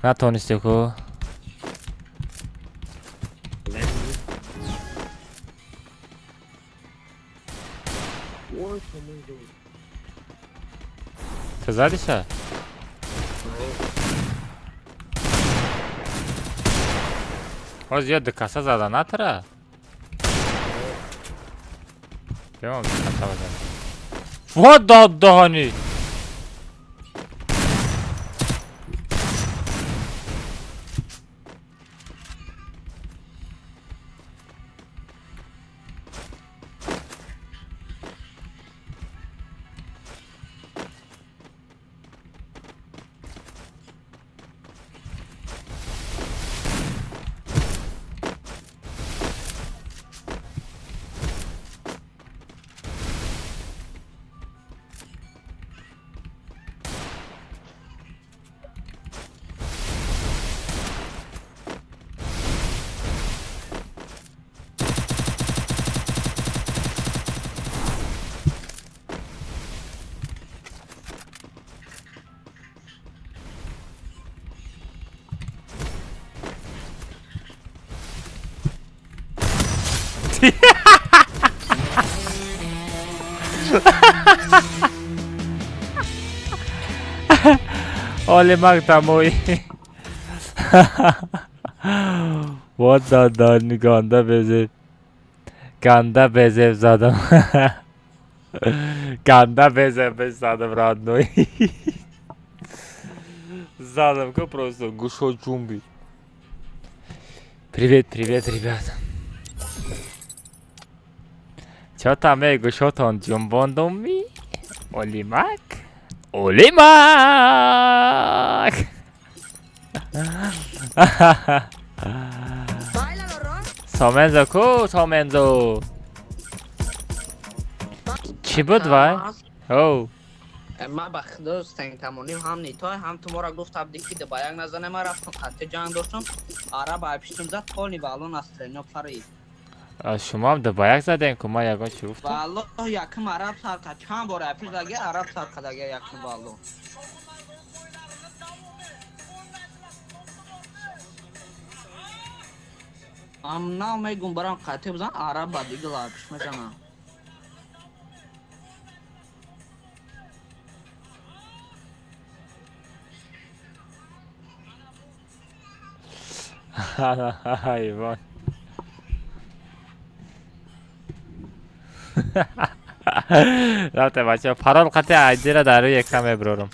Натонисте ку. Ты задиша? Оз я декаса зада натра. Демам декаса зада. Вот даддани. Olha, Magda, muy. What the ganda bezev zadım. Ganda bezev zadım родной. Задом-ка просто гушо джумби. Привет, ребята. Чё там, гушотон джумбондоми? Олимак? Олимак! Сомензо ку, Сомензо. Чӣ буд вай? Оу. ما به خدا سنگ تمونیم هم نیتای هم تو ما را گفت عبدی که با یک نزنه ما رفتم خطه جنگ داشتم عرب پیشتم زد خالی بالون از ترینو پرید شما هم با یک زدین که ما یکان چی گفتم؟ والله یکم عرب سر کرد چند بار اپیز اگه عرب سر کرد اگه یکم بالون ام نه میگم برام خطه بزن عرب با دیگه لابش میزنم حیوان رابطه بچه پرال قطع عجی را در روی یک کمه برورم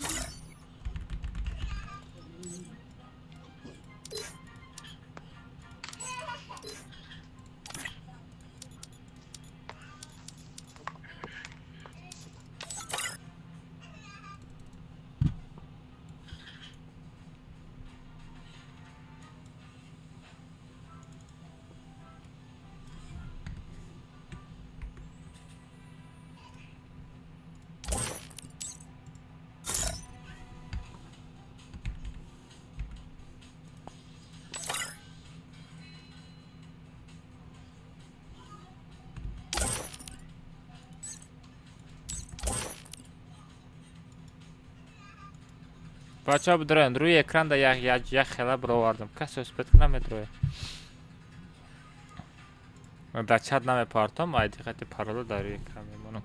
بچه ها بدرن روی اکران دا یک خیلی برو واردم کسی اسپت کنم روی من در چت نمی پارتم آیدی خطی پارالو در روی اکران میمونم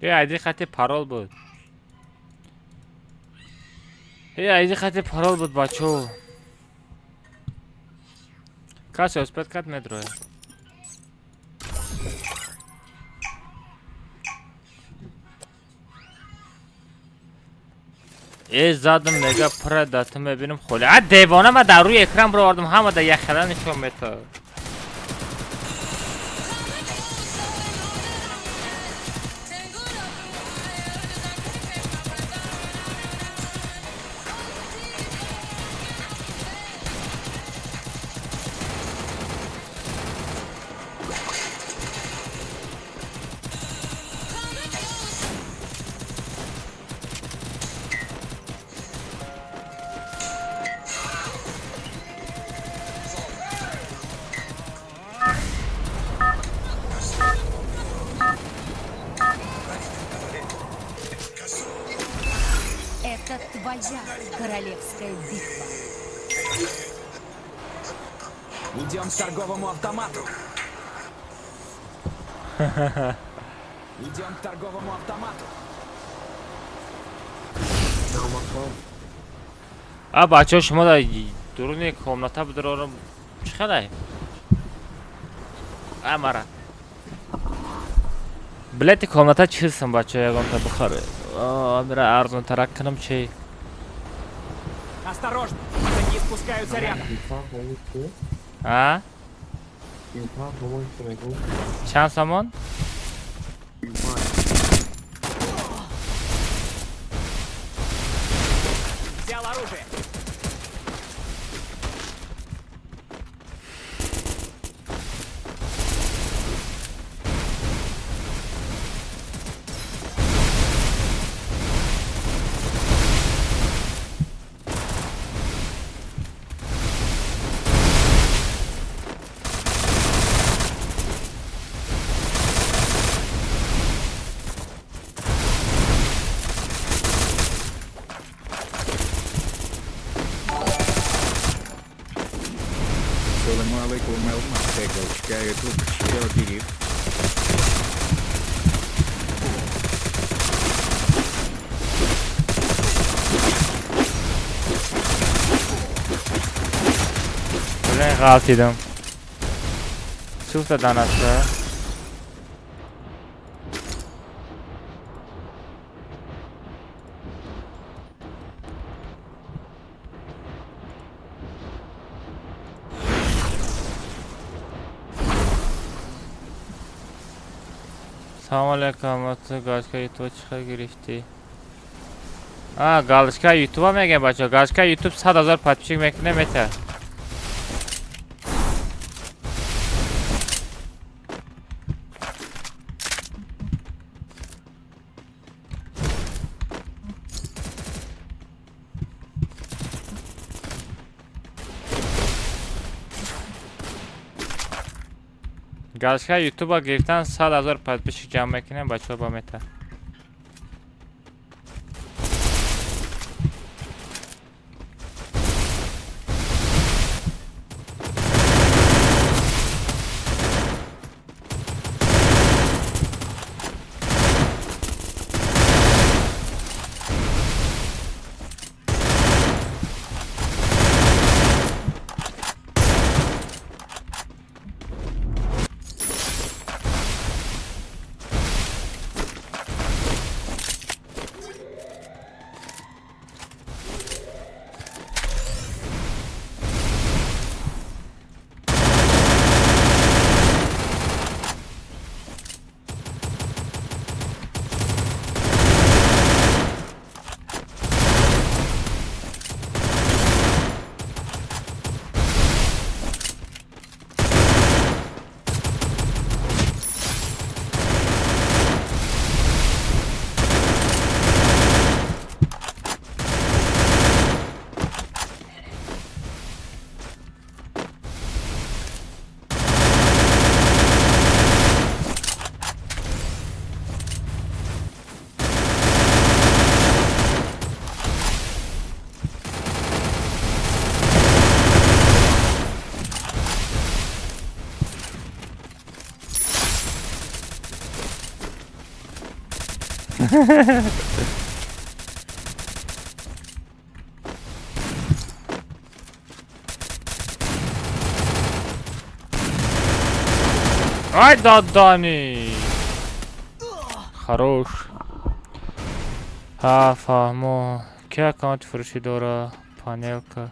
یه ایدی خطی پارال بود یه ایدی خطی پارال بود بچو کسی اسپت کت مدروه ای زدم نگه پر داتم ببینم خوله دیوانه ما در روی اکرام برو آردم همه در یک خیلی نشون میتا Это твоя королевская битва. Идем к торговому автомату. Идем к торговому автомату. بچه شما در درون کامناتا بدرارم چقدر امره بلیت کامناتا چیستم بچه یکم تا بخوره میره ارزون ترک کنم چی Осторожно, враги спускаются рядом. چند سامان؟ Взял оружие. بزنین غلطیدم سوخت دادن اصلا سلام علیکم گازشگاه یوتیوب چیکار گرفتی؟ گازشگاه یوتیوب میگم بچه گازشگاه یوتیوب 100,000 подписчик میکنه میته گازشگاه یوتیوب گرفتن 100,000 подписчик جمع میکنه بچه با میته ай дадани хорош фаҳмо ки аккаунти фурӯшӣ дора панелка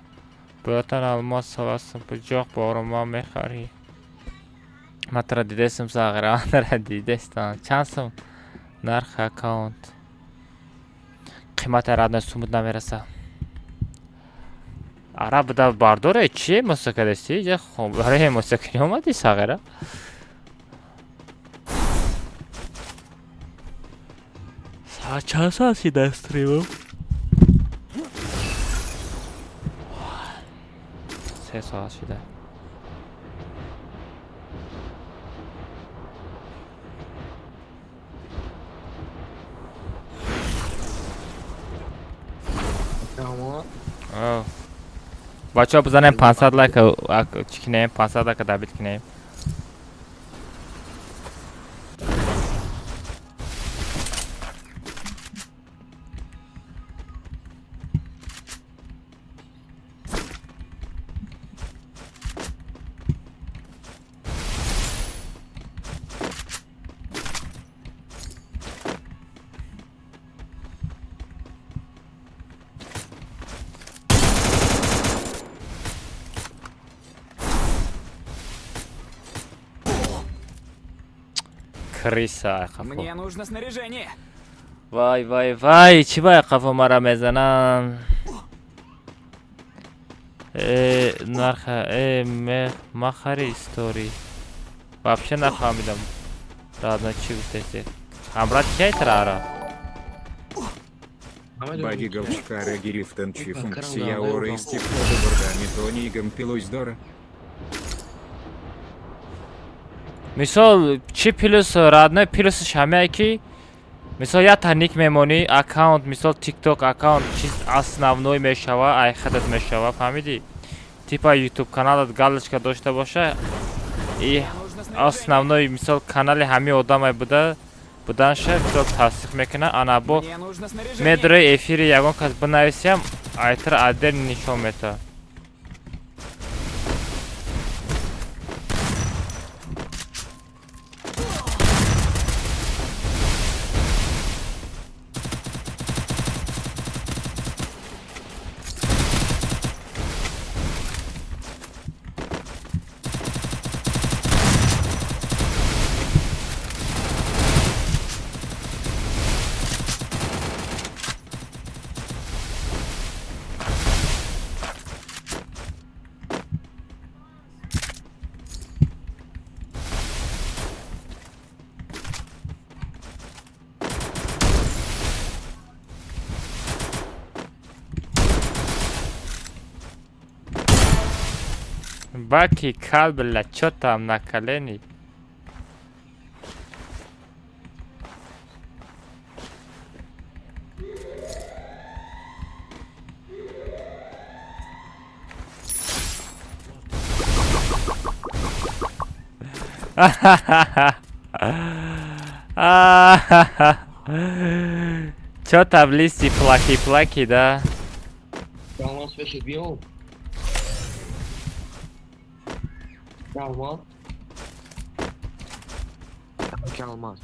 боятан алмос ҳавасам пуҷоқ борома мехарӣ матра дидестам сағира нара дидестам чанд сум нархи аккаунт қимати радна сумуд намераса ара буда бардоре чие мусака дасти ҷа барои мусакини омади сағира чанд соат шида стримам 3 соат шида бачаҳо бизанем 500 лайк чӣ кинем 500 лайк дабит кинем Криса. Мне нужно снаряжение. وای چی باید قفا مرا میزنن نرخ مخری استوری вообще نفهمیدم ладно چی گفتید همراه کی تراره Бади Галчкара Гирифтон Чифунксия Ора из Тифода Бордами Тонигом Пилуздора. مثال چی پلوس رادنه پلوسش همه کی مثال یا تنیک میمونی اکاونت مثال تیک توک اکاونت چیز основной میشوه ای خودت میشوه فهمیدی типа یوتیوب کانالت галочка داشته باشه ای основной مثال کانال همه آدمای بودنشه مثال تصدیق میکنه انا با میدره افیری یگان کس بنویسیم ایتر عدل نشون میده باکی کلب لچوتم نکلنی چو تبلیسی پلاکی ده Calma. Calma.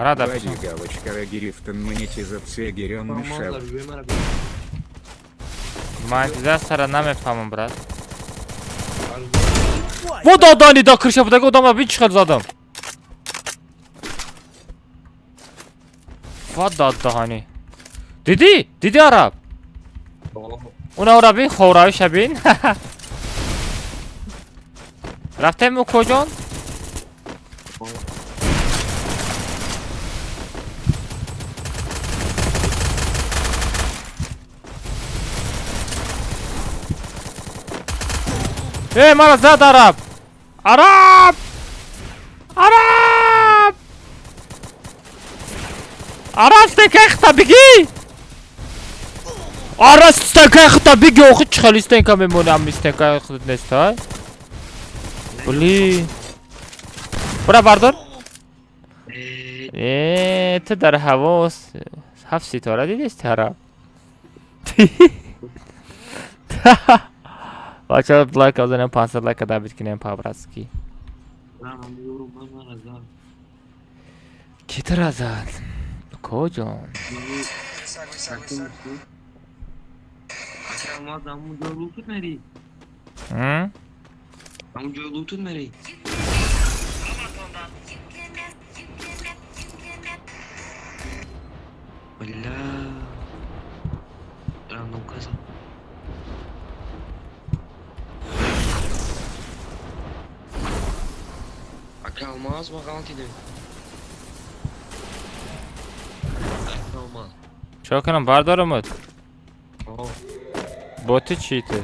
Рада. Бади Галчкара Гирифтон монетизация Гирён Мишел. монетизация را نمیفهمم брат. و دادانی دا کرشه بوده که ادام بین چقدر زدم و دادانی دیدی عرب اون عربی خوراوی شبین رفتیم او کجان ای مرا زد عرب ستنکه اختا بگی ستنکه اختا بگی اوخی چه خیلی ستنکه میمونه امی ستنکه اختا نیست های بلی برا بردار تو در هوا 7 ستاره دیدیست عرب بچه ها لایک بزنیم 500 لایک دابید کنیم پابرسکی کی تر زد کجان Almaz bakalım ki de. Almaz. چرا کنم بردارم بوتی چیته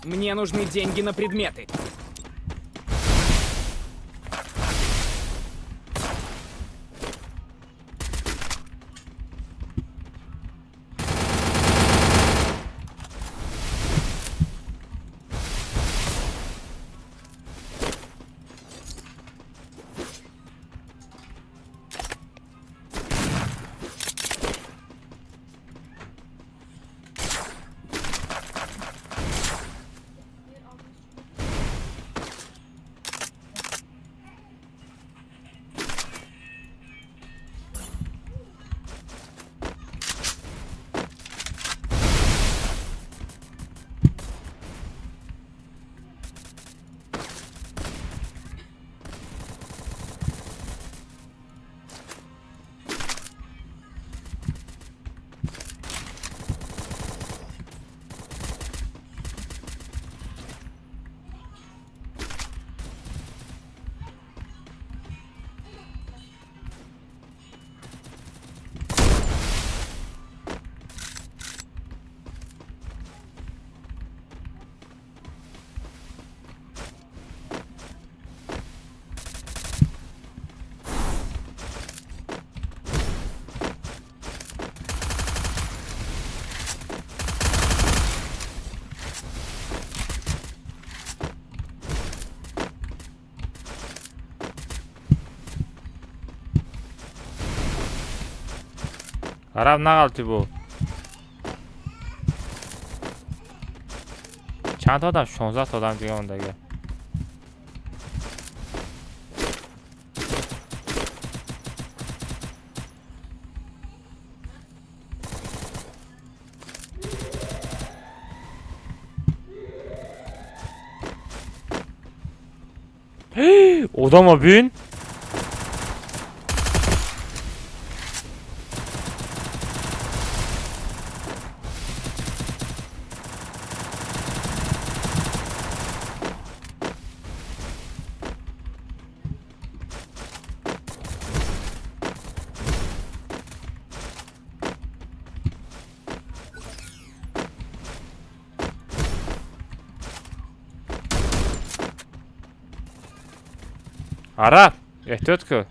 Мне нужны деньги на предметы. عرب نقلتی بو چند تا آدم 16 تا آدم دیگه اون دیگه Odama bin. Arap, ehtiyot kıl.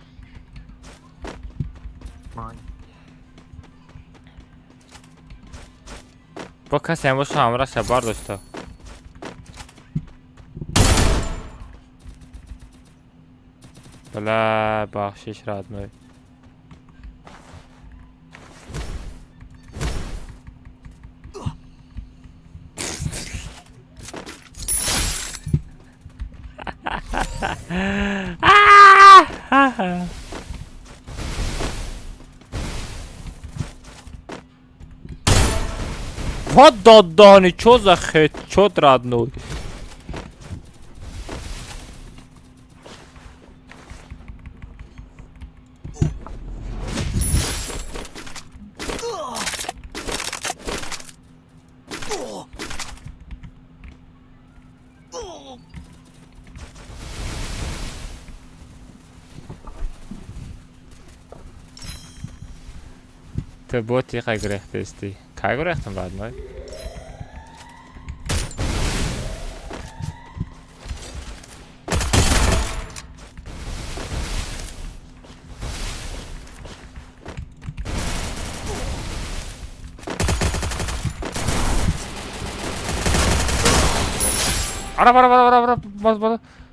با کسی هم باشه همراه شبار داشته بله بخشش رد می Вот додони, чё за хэдшот родной? Ты бот тихо грех тести. Kaj gleich dann bald mal?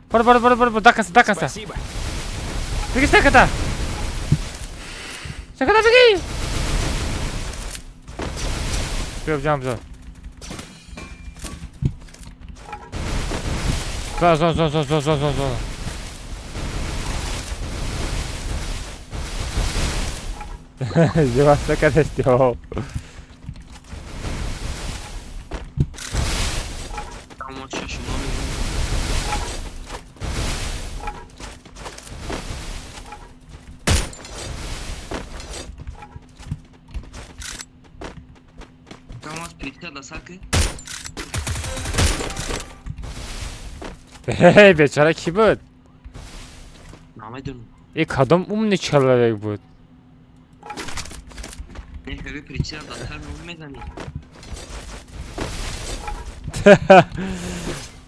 Пора, до конца. Беги, стеката! Стеката, беги! Взял. Зон. Издеваться, когда сделал. بیچاره کی بود؟ نمیدونم. یک کدام اون چلاک بود؟ نه هیچ پریچه دادن میزنی.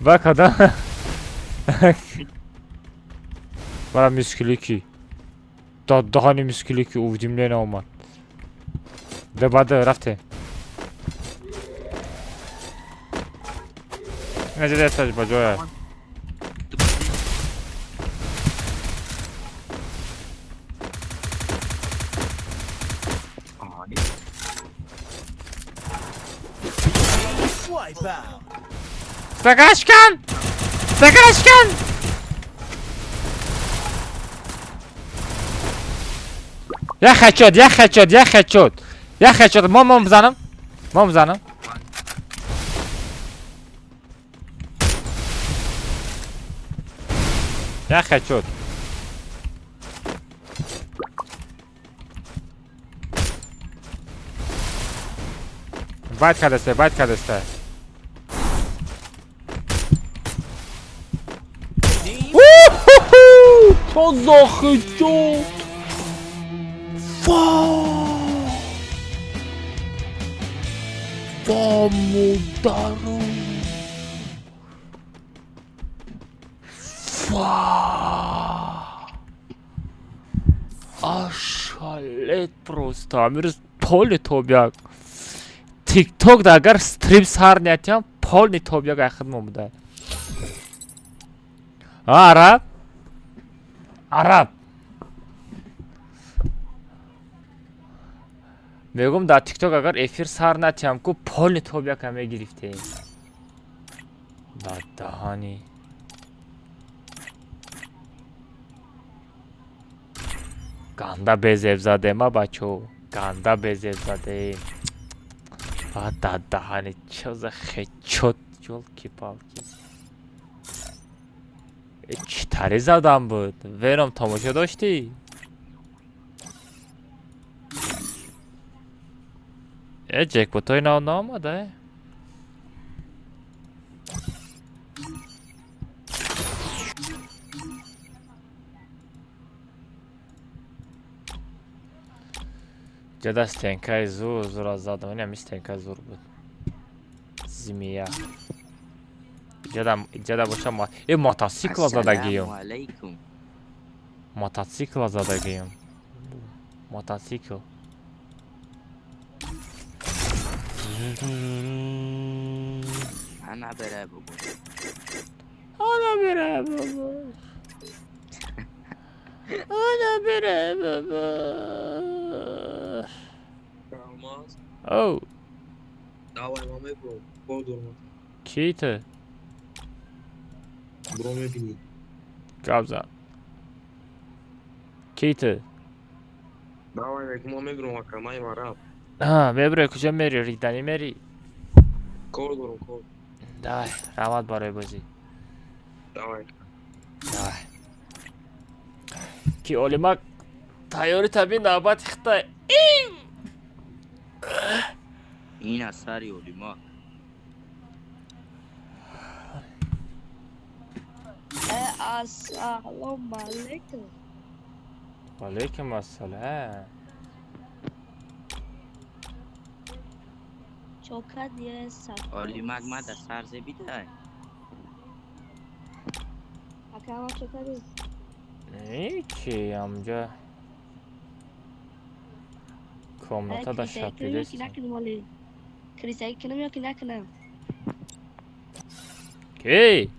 Bak adam. Bana miskili ki. Daha ne miskili ki uvdimle ne olmaz. De bada rafte. Nece de saç bacoya. Sakarashkan! Sakarashkan! Ya headshot, ya headshot, ya headshot. Ya headshot. Mom بزنم. مام بزنم. Ya headshot. Байт кадасте, байт кадасте. Что за хэдшот? Мудару. Ашалет просто. Амир полный тобяк. TikTok да агар стрим сар нетям полный тобяк ахад момда. Араб. Араб. мегум дар TikTok агар эфир сар натям ку полный тобяк ҳаме гирифтем. Даҳани. Ганда безеб задем а бачо. Ганда безеб задем. Даҳани чо за хечот ёлки-палки. Чӣ таре задам буд? Вером тамошо доштӣ? Ҷекпотҳои нав наомада? ҷада стенкаи зур задам. Ин ҳамин стенкаи зур буд. Зимия. Ҷада боша мотосикла задагиём. Мотосикла задагиём. Мотосикл. Ana bere baba. Ana bere baba. Ana bere baba. Oh. Давай, маме, бро. Подумай. Ki ты? Бро, ме бини. Gabza. Ki ты? Давай, як маме, бро, мака, май вараб. Мебре, куҷо мери? Риданӣ мери? Кор дорам, кор. Давай, равад барои бозӣ. Давай. Давай. Ки олимак тайёри табин навбати хитай. این اثری اولیما السلام علیکم. علیکم السلام. چوکا دیگه سفر. اولیما ما در سرزه بیده اکا چوکا دیگه. Niki amca. Komnata da şapilesi. Krisay kinam yok kinam. Ki?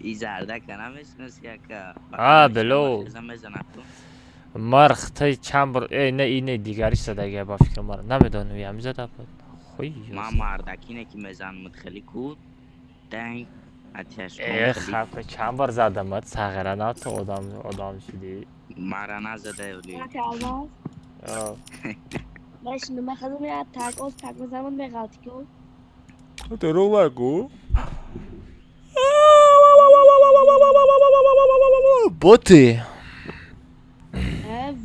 این زرده کنم میشناسی که بلو مرخ چند بار نه اینه دیگری زدگی با فکر مرا نمیدونم یه همی زده بود ما مردکینه که میزن مدخلی کود دنگ اتیش خب چند بار زدم صغیره نه تو آدم شدی مرا نزده اولی باش نمیخوادم یا تاک زمان میغلطی کن دروغ نگو بوتی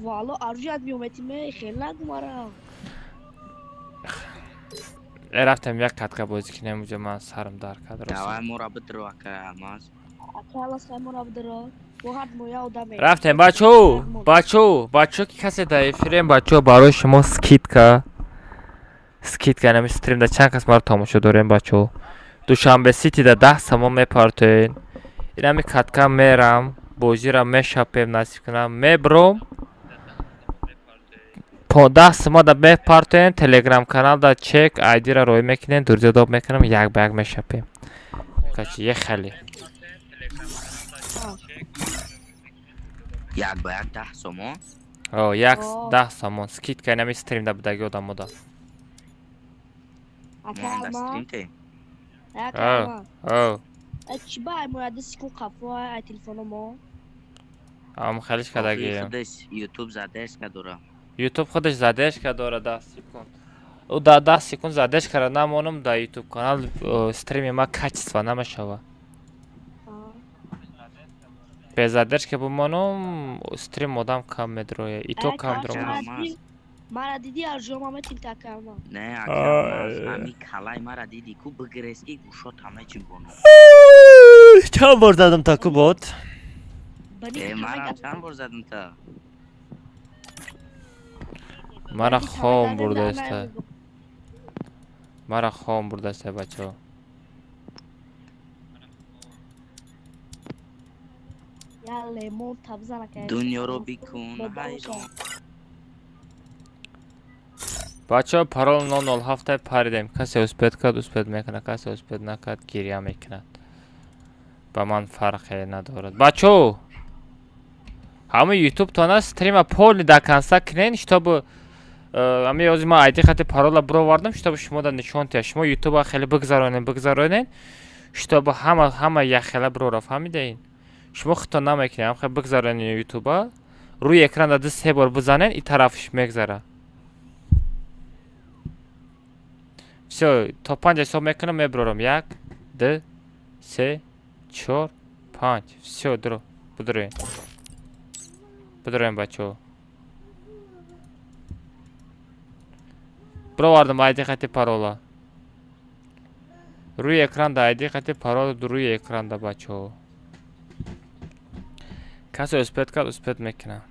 والا ارجوت میومدیم خیلی نگمارم رفتم یک کتکه بازی کنم اونجا من سرم در کد رسید دوای مرا بدرو اکه ماز اکه مرا بدرو رفتم بچو که کسی در افرین بچو برای شما скидка нами стримда чанд кас маро тамошо дорем бачо. Душанбе ситида 10 сомон мепартоен. Инами катка мерам, бозира мешапем насиб кунам, мебром. По 10 сомон да мепартоен, телеграм канал да чек, айди ра рой мекинен, дурзадоб мекунам, як ба як мешапем. Качи е хали. Як ба як 10 сомон? О, як 10 сомон. Скидка нами стримда будаги одамода. Монда стрим те. О. چی با مراد سکون قفوا تلفنمو ам халиш кадаги. خودش یوتیوب زدهش که داره. YouTube خودش زدهش که داره 10 секунд. او да 10 секунд زدهش کرده نمونم دا YouTube کانال استریم ما качество намешава. без задержки буманум стрим одам кам медроя. И то кам дром. مرا دیدی ارجو مامه تیم تکرما نه اکرم همی کلای مرا دیدی کو بگرسکی گوشات همه چی کنم. چند بار زدم تا کو بود؟ مرا چند بار زدم تا. مرا خام برده است. مرا خام برده است بچه. یا لیمون تبزنه که دنیا رو بیکن hayran. بچه парол 007 паридем. کسی успеет кад успеет мекунад, касе успеет накад гирья мекунад. ба ман фарқе надорад. бачо ҳама YouTube тона стрима полни да конца кунен, чтобы ами ёзи ма айди хати парола бировардам, чтобы шумо да нишон тия. шумо YouTube-а хеле бигзаронен, чтобы ҳама яхела бирора фаҳмидаин. шумо хито намекунед, ҳам хеле бигзаронен YouTube-а. рӯи экран да 2-3 бор бизанен, и тарафиш мегзара. Всё, то 5 ҳисоб мекунам, мебирорам. 1, 2, 3, 4, 5. Всё, дуро. Бидуроин. Бидуроин бачо. Бировардам айди хати парола. Рӯи экран да айди хати парола рӯи экран да бачо. Касе успеет кад успеет мекунам.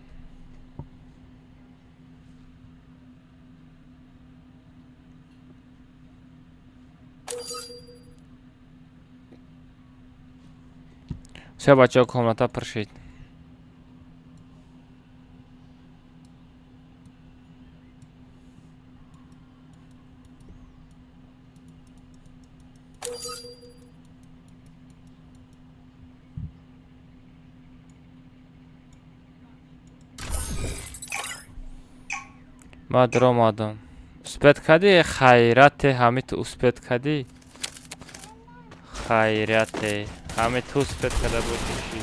Всё, бачо, комната пуршид. ма дуромадам. успеет кади хайрате ҳамит успеет кади. хайрате ҳамит успеет када боши.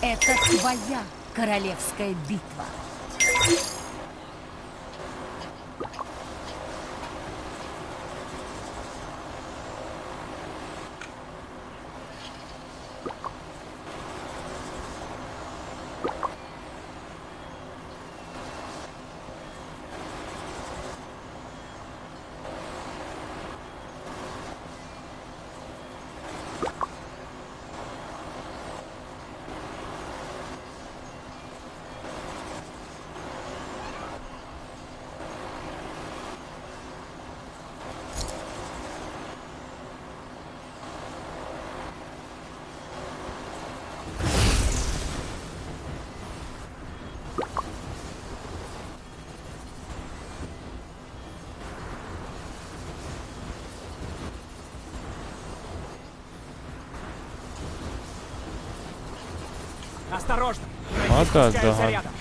Это твоя королевская битва. Осторожно! Вот так, да. Зарядом.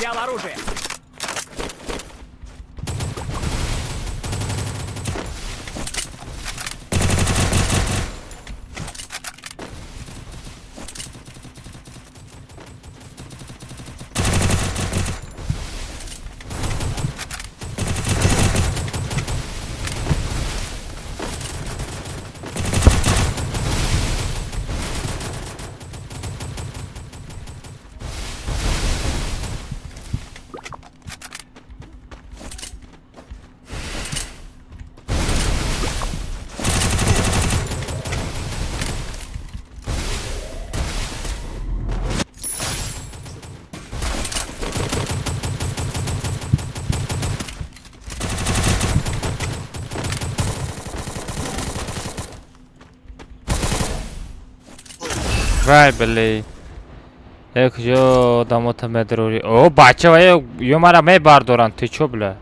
Взял оружие. вай бли як ё дамота медрури о бачава ё мара мебардоранд ты чё бля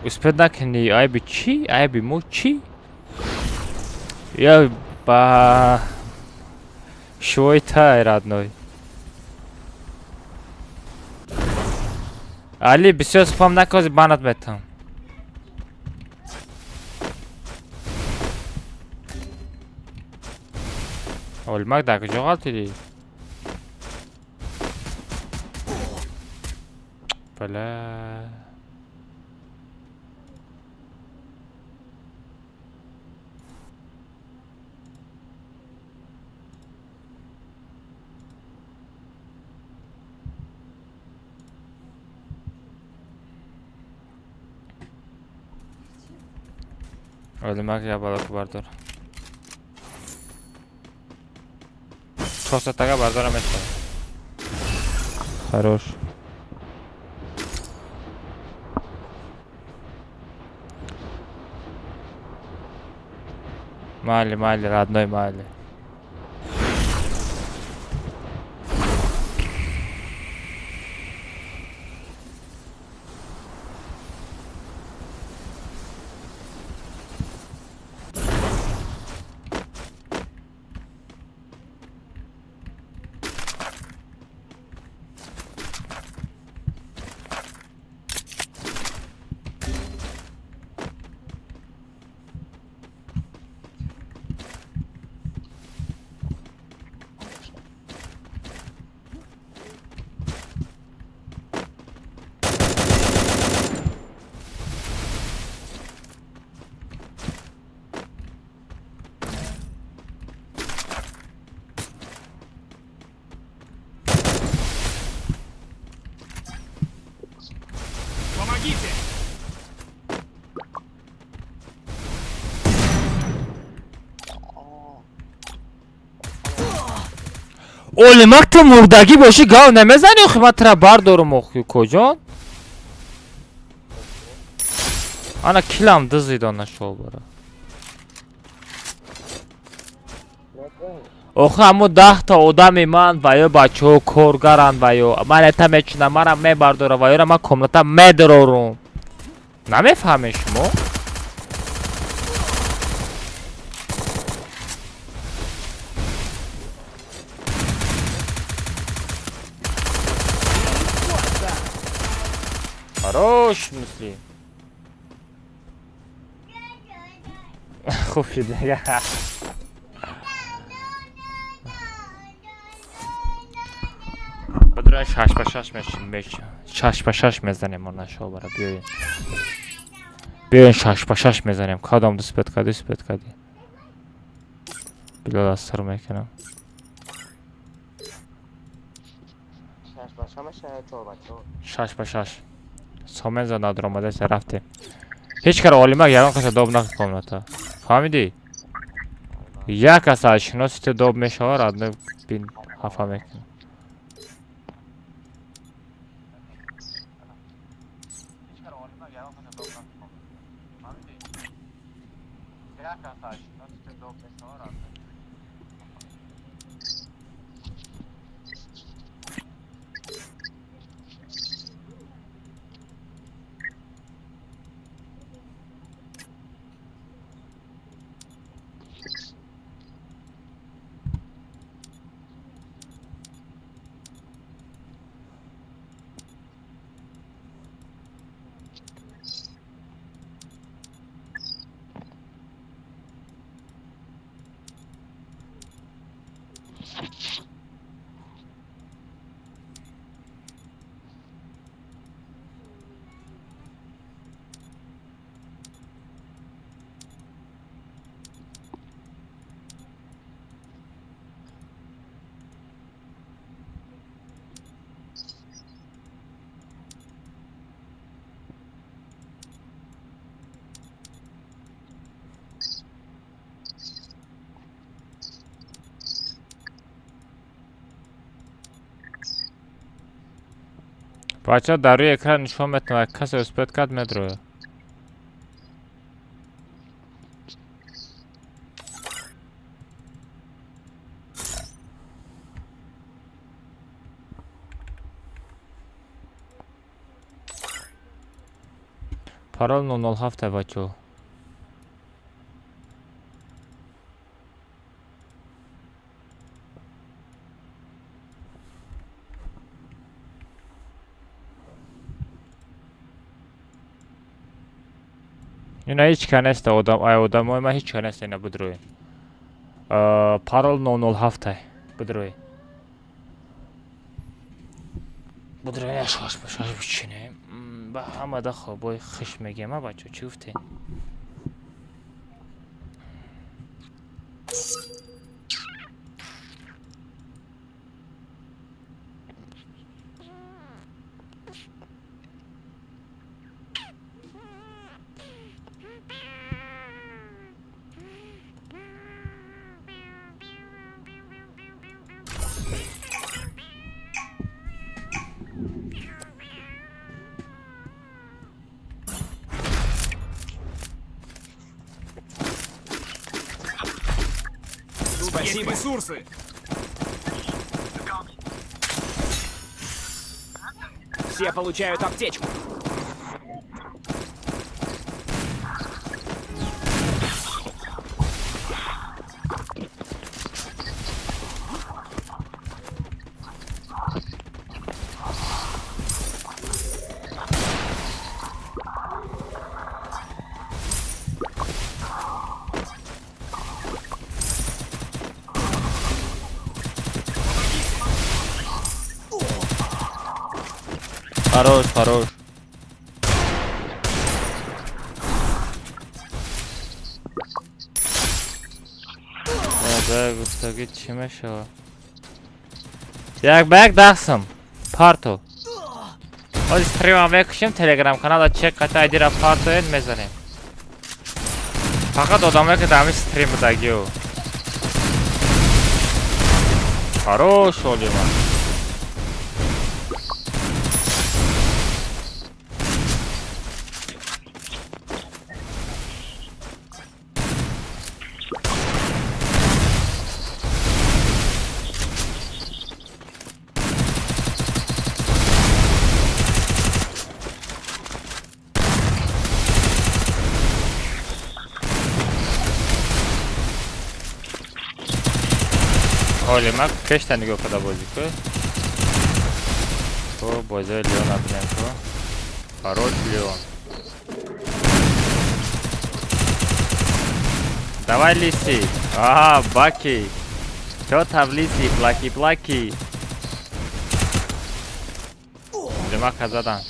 успед накини айби чӣ айби мо чӣ я ба швойтай родной али бисёр спам накози банат метам Olmak da çok altıydı. Böyle. Olmak ya balık vardır. Тага бардора мешава. Хорош. Майли, родной майли. Помогите! Олимак то мурдагӣ бошӣ гав намезани охи ман тра бардорум охи коҷон ана килам дизидон нашобара охи аммо 10 та одами ман ва ё бачаҳо коргаранд ва ё ман ета мечунам манам мебардора ва ёра ман комната медорорум намефаҳмед шумо Хорош, в смысле? Хуй, да. Подруга 6 по 6 мезанем он нашел бара биоин. Биоин 6 по 6 мезанем. Кадом дуспет кади. Билал астар мекунам. 6 по 6. Соменза надромаде се рафте. Ҳеҷ кара олимак ягон каса доб накунад комната. Фаҳмидӣ? Як каса шиноси те доб мешава радно бин ҳафа мекунад. بچه در روی اکران نشون میتونه کسی اثبات کرد میدروه. Parol 007 بچه. اینا هیچ کنست آدم ما هیچ کنست اینا بدروی. Parol 007 بدروی. بدروی اشخاص بچینه. با همه دا خوابای خش میگه ما بچه چی افته؟ Спасибо. Ресурсы. Все получают аптечку. Хорош, хорош. گفتگی چی میشه؟ یک بگ دستم پارتو از استریم هم بکشیم تلگرام کانال چک قطع ایدی را پارتو این میزنیم فقط آدمایی که دامی استریم بدگیو خروش اولی من اولی من کشتن نگاه کده بازی که تو بازی لیون ابنیم تو خروش لیون давай лиси баки что там лиси плаки демак задан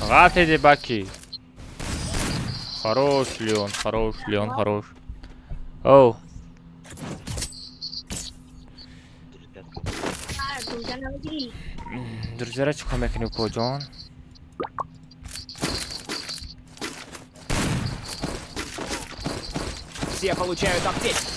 гат иди баки хорош леон хорош оу друзья чё мекни поджон Все получают аптечку.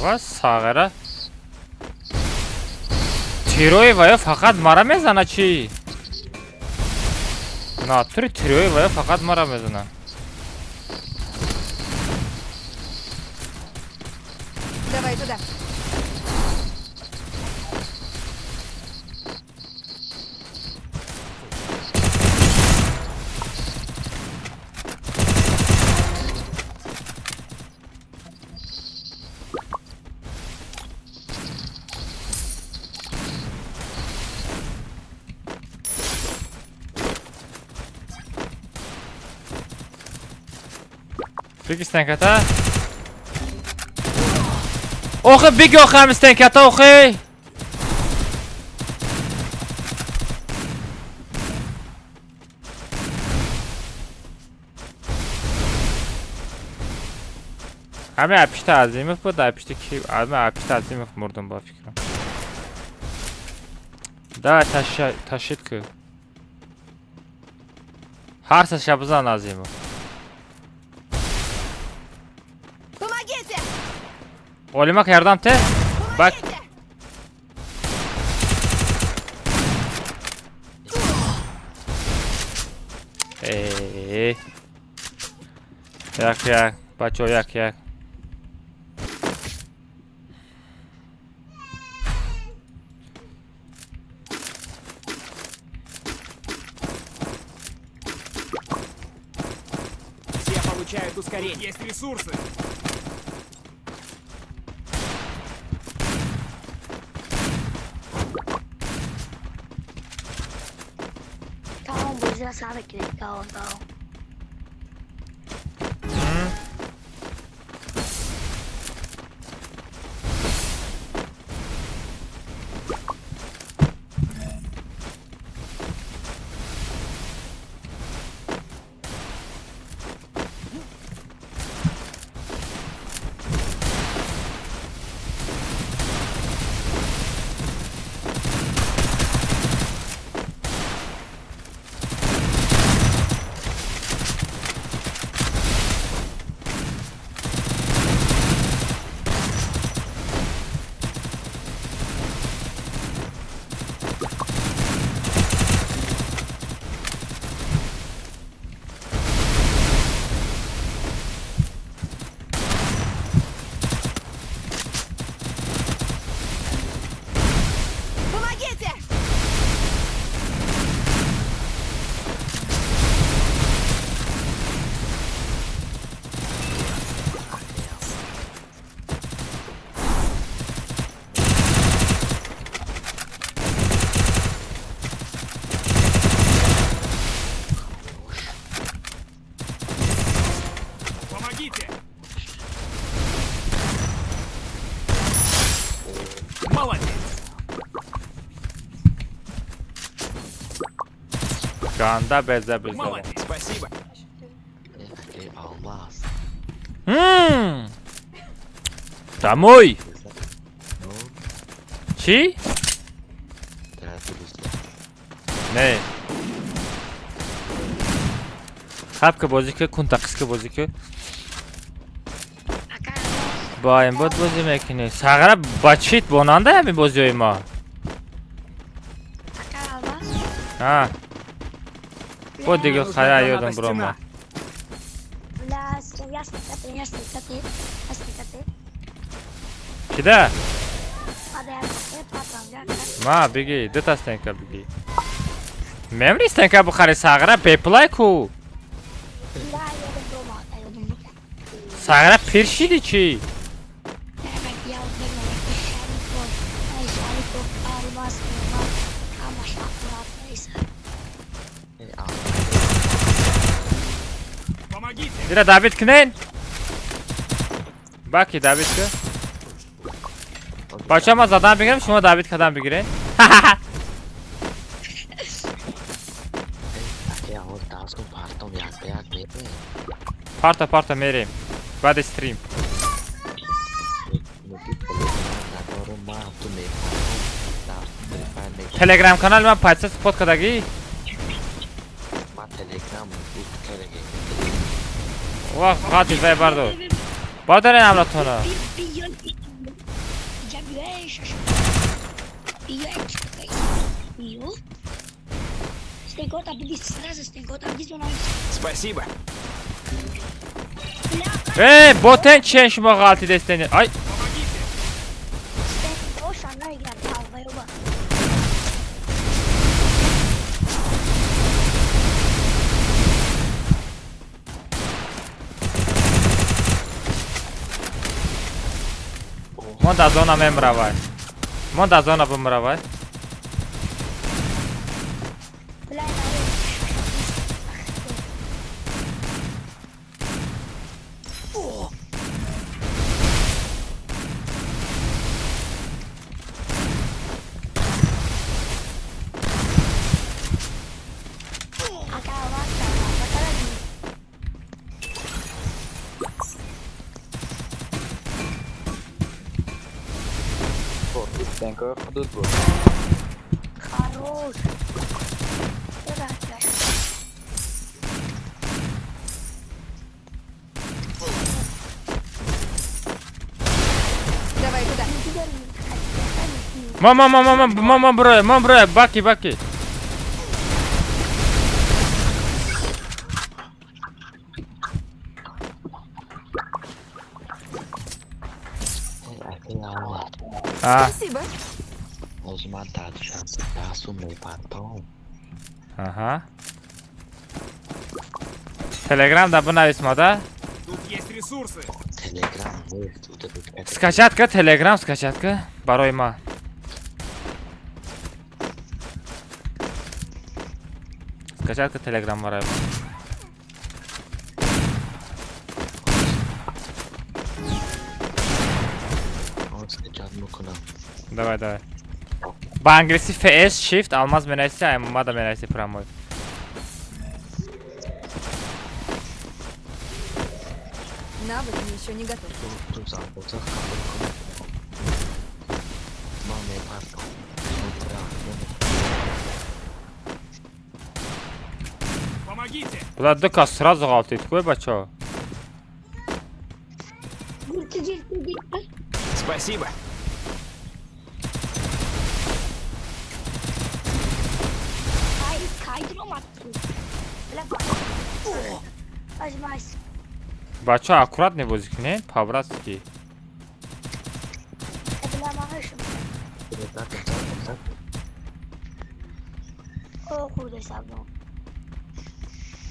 ва сагара тирои вая фақат мара мезана чӣ на тури тирои вая фақат мара мезана Давай туда. بگی استنکتا اوخه بگی اوخه هم استنکتا اوخه همه اپیشت عظیمف بود اپیشت کی همه اپیشت عظیمف مردم با فکرم دا taşıt ki Harsa şabızan azimı Помогите! Olimak yardım te bak Yak Baço yak Все получают ускорение. Есть ресурсы. Tamam bu yüzden sana gidelim. Tamam. Помогите. Молодец. Ganda beze beze Молодец. Спасибо. Домой Çi? Ne? Хапка бозику, кунтақиска бозику. Ба ин бод бозӣ мекунӣ. Сағра ба чит бонанда ҳами бозиҳои мо? Ҳа. Бо дигил хая ёдам брома. Кида? Ма биги, дута стенка биги. Мемри стенка бухари сағра беплай ку. Сағра пиршиди чи? Dira David kinen? Baki David ki. Başama zaten bigirem, şuna David kadar bigire. Parta mereyim. Bade stream. Telegram kanal में 500 सपोर्ट करेगी वाह खातिर भाई बार दो बादर है नाम रखो ना Спасибо. Boten çeş magalti desteni ay Monda zona memravai. Monda zona bumravai. Станка худут был. Хорош. Здравствуй. Давай туда. Мама, бро, баки. Спасибо. Ага. Telegramda buna ismoda. Тут есть ресурсы. Скачатка, Telegram скачатка. Барои ма. Скачатка Telegram барои ма. Давай. По-английски FS Shift алмаз менайси, аймада менайси прямой. Навык еще не готов. Помогите. Bular dıka сразу g'altiydi qo'y bacho. Спасибо. Bacho аккуратный вузик, не? По-братски.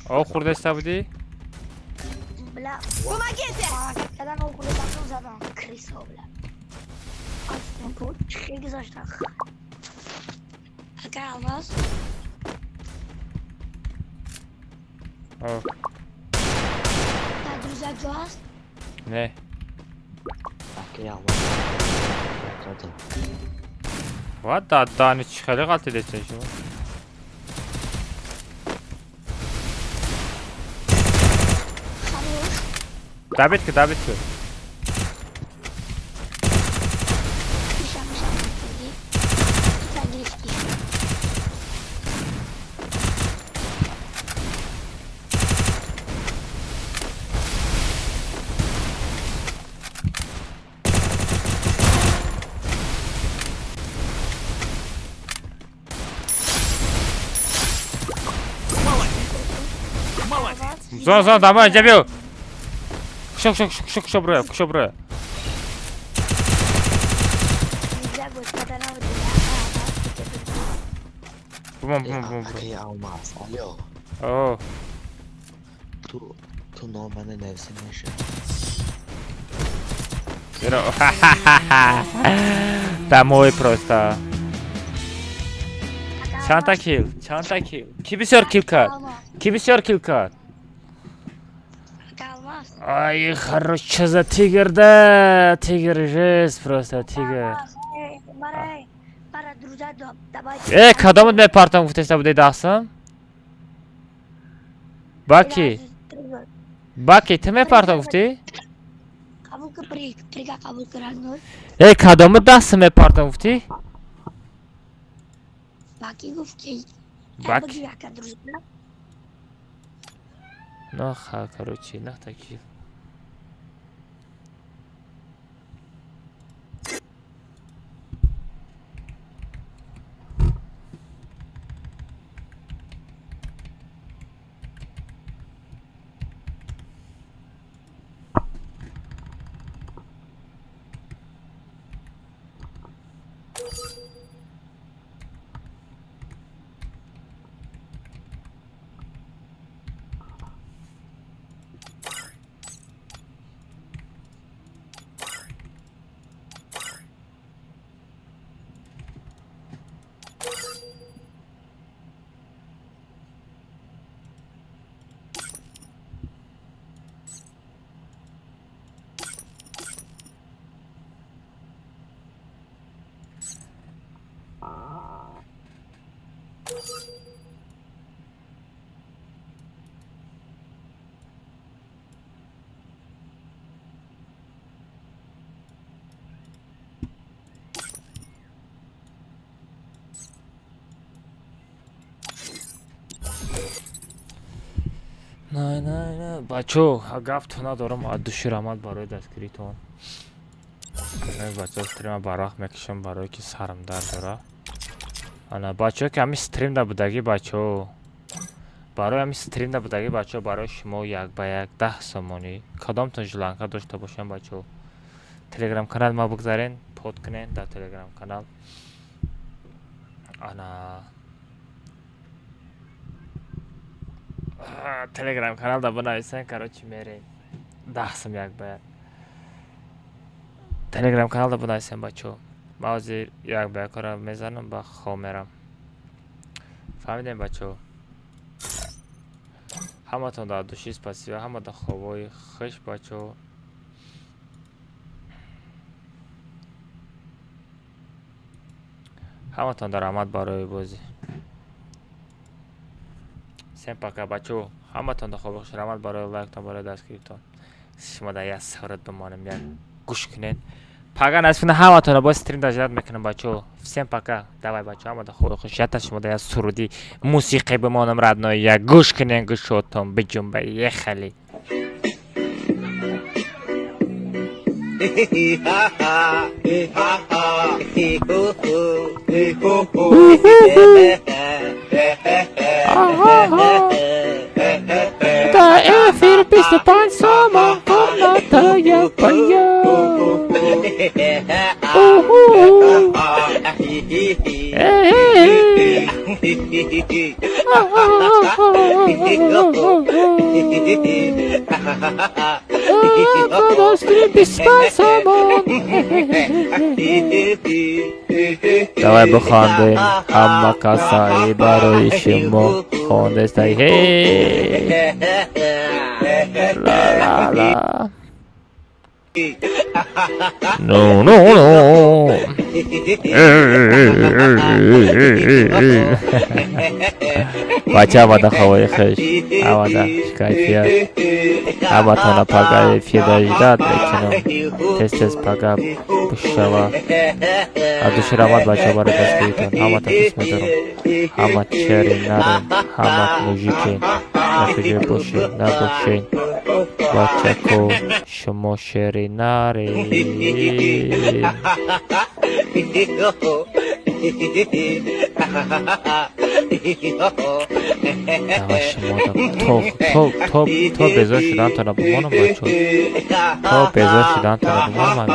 О, хурдеста буди? Помогите! О. Не. Вот да, не чихали г'алти десен шумо. Давидки. Зон, давай, забил. Кшо, бро. Бум. О. Tu normalde nefsin yaşa. Домой просто. Чанта килл. Кибисер килка. Ай, хорош, что за тигр, да? Тигр, жесть просто, тигр. Кадомут ме партам гуфтеста будай дахсам? Баки, ты ме партам гуфти? Кадомут дахсам ме партам гуфти? Баки. Ну, короче, такие. نه بچه گفت ندارم دوشی رحمت برای دستگیریتون. بچه استریم براق میکشم برای که سرم درد داره. انا بچه که همی استریم دا بودگی بچه برای همی استریم دا بودگی بچه برای شما یک با یک 10 سامانی کدامتون جلانکا داشته باشم بچه. تلگرام کانال ما بگذارین پود کنین در تلگرام کانال. انا تلگرام کانال دا بنویسین کراچی میرین 10 سم یک با یک تلگرام کانال دا بنویسین بچه. ما از یک با یک را میزنم با خواه میرم. فهمیدین بچه؟ همه تون در دوشی سپاسی و همه در خوابای خوش بچه. همه تون در آمد برای بازی. سیم پاکه بچه. همه تون در خواب خوش رحمت برای لایک تون برای دستگیریتون. شما در یک سورت بمانم یک گوش کنین. پاکه نصفین همه تون با استریم در جلد میکنم بچه. سیم پاکه دوای بچه همه در خواب خوشیت شما در یک سرودی موسیقی بمانم ردنای یک گوش کنین گوشتون بجنبه یک خلی. Da efir 25 saman kanata yapıyor. Kadastri bispan saman. Давай буханды, хамма касай барой шимо хондестай хей. La la la. No no no. بچه آمده خواه خوش آمده شکایفیت آمده پاگه فیداجداد میکنم تست پاگه بشوا دوشی رامد بچه باره دستگیریتون آمده قسمه دارم آمد شری نرم آمد موجیکین نفجه باشین نباشین بچه کو شما شری نرین تو بزار شدن تا نبومانم بچه تو بزار شدن تا نبومانم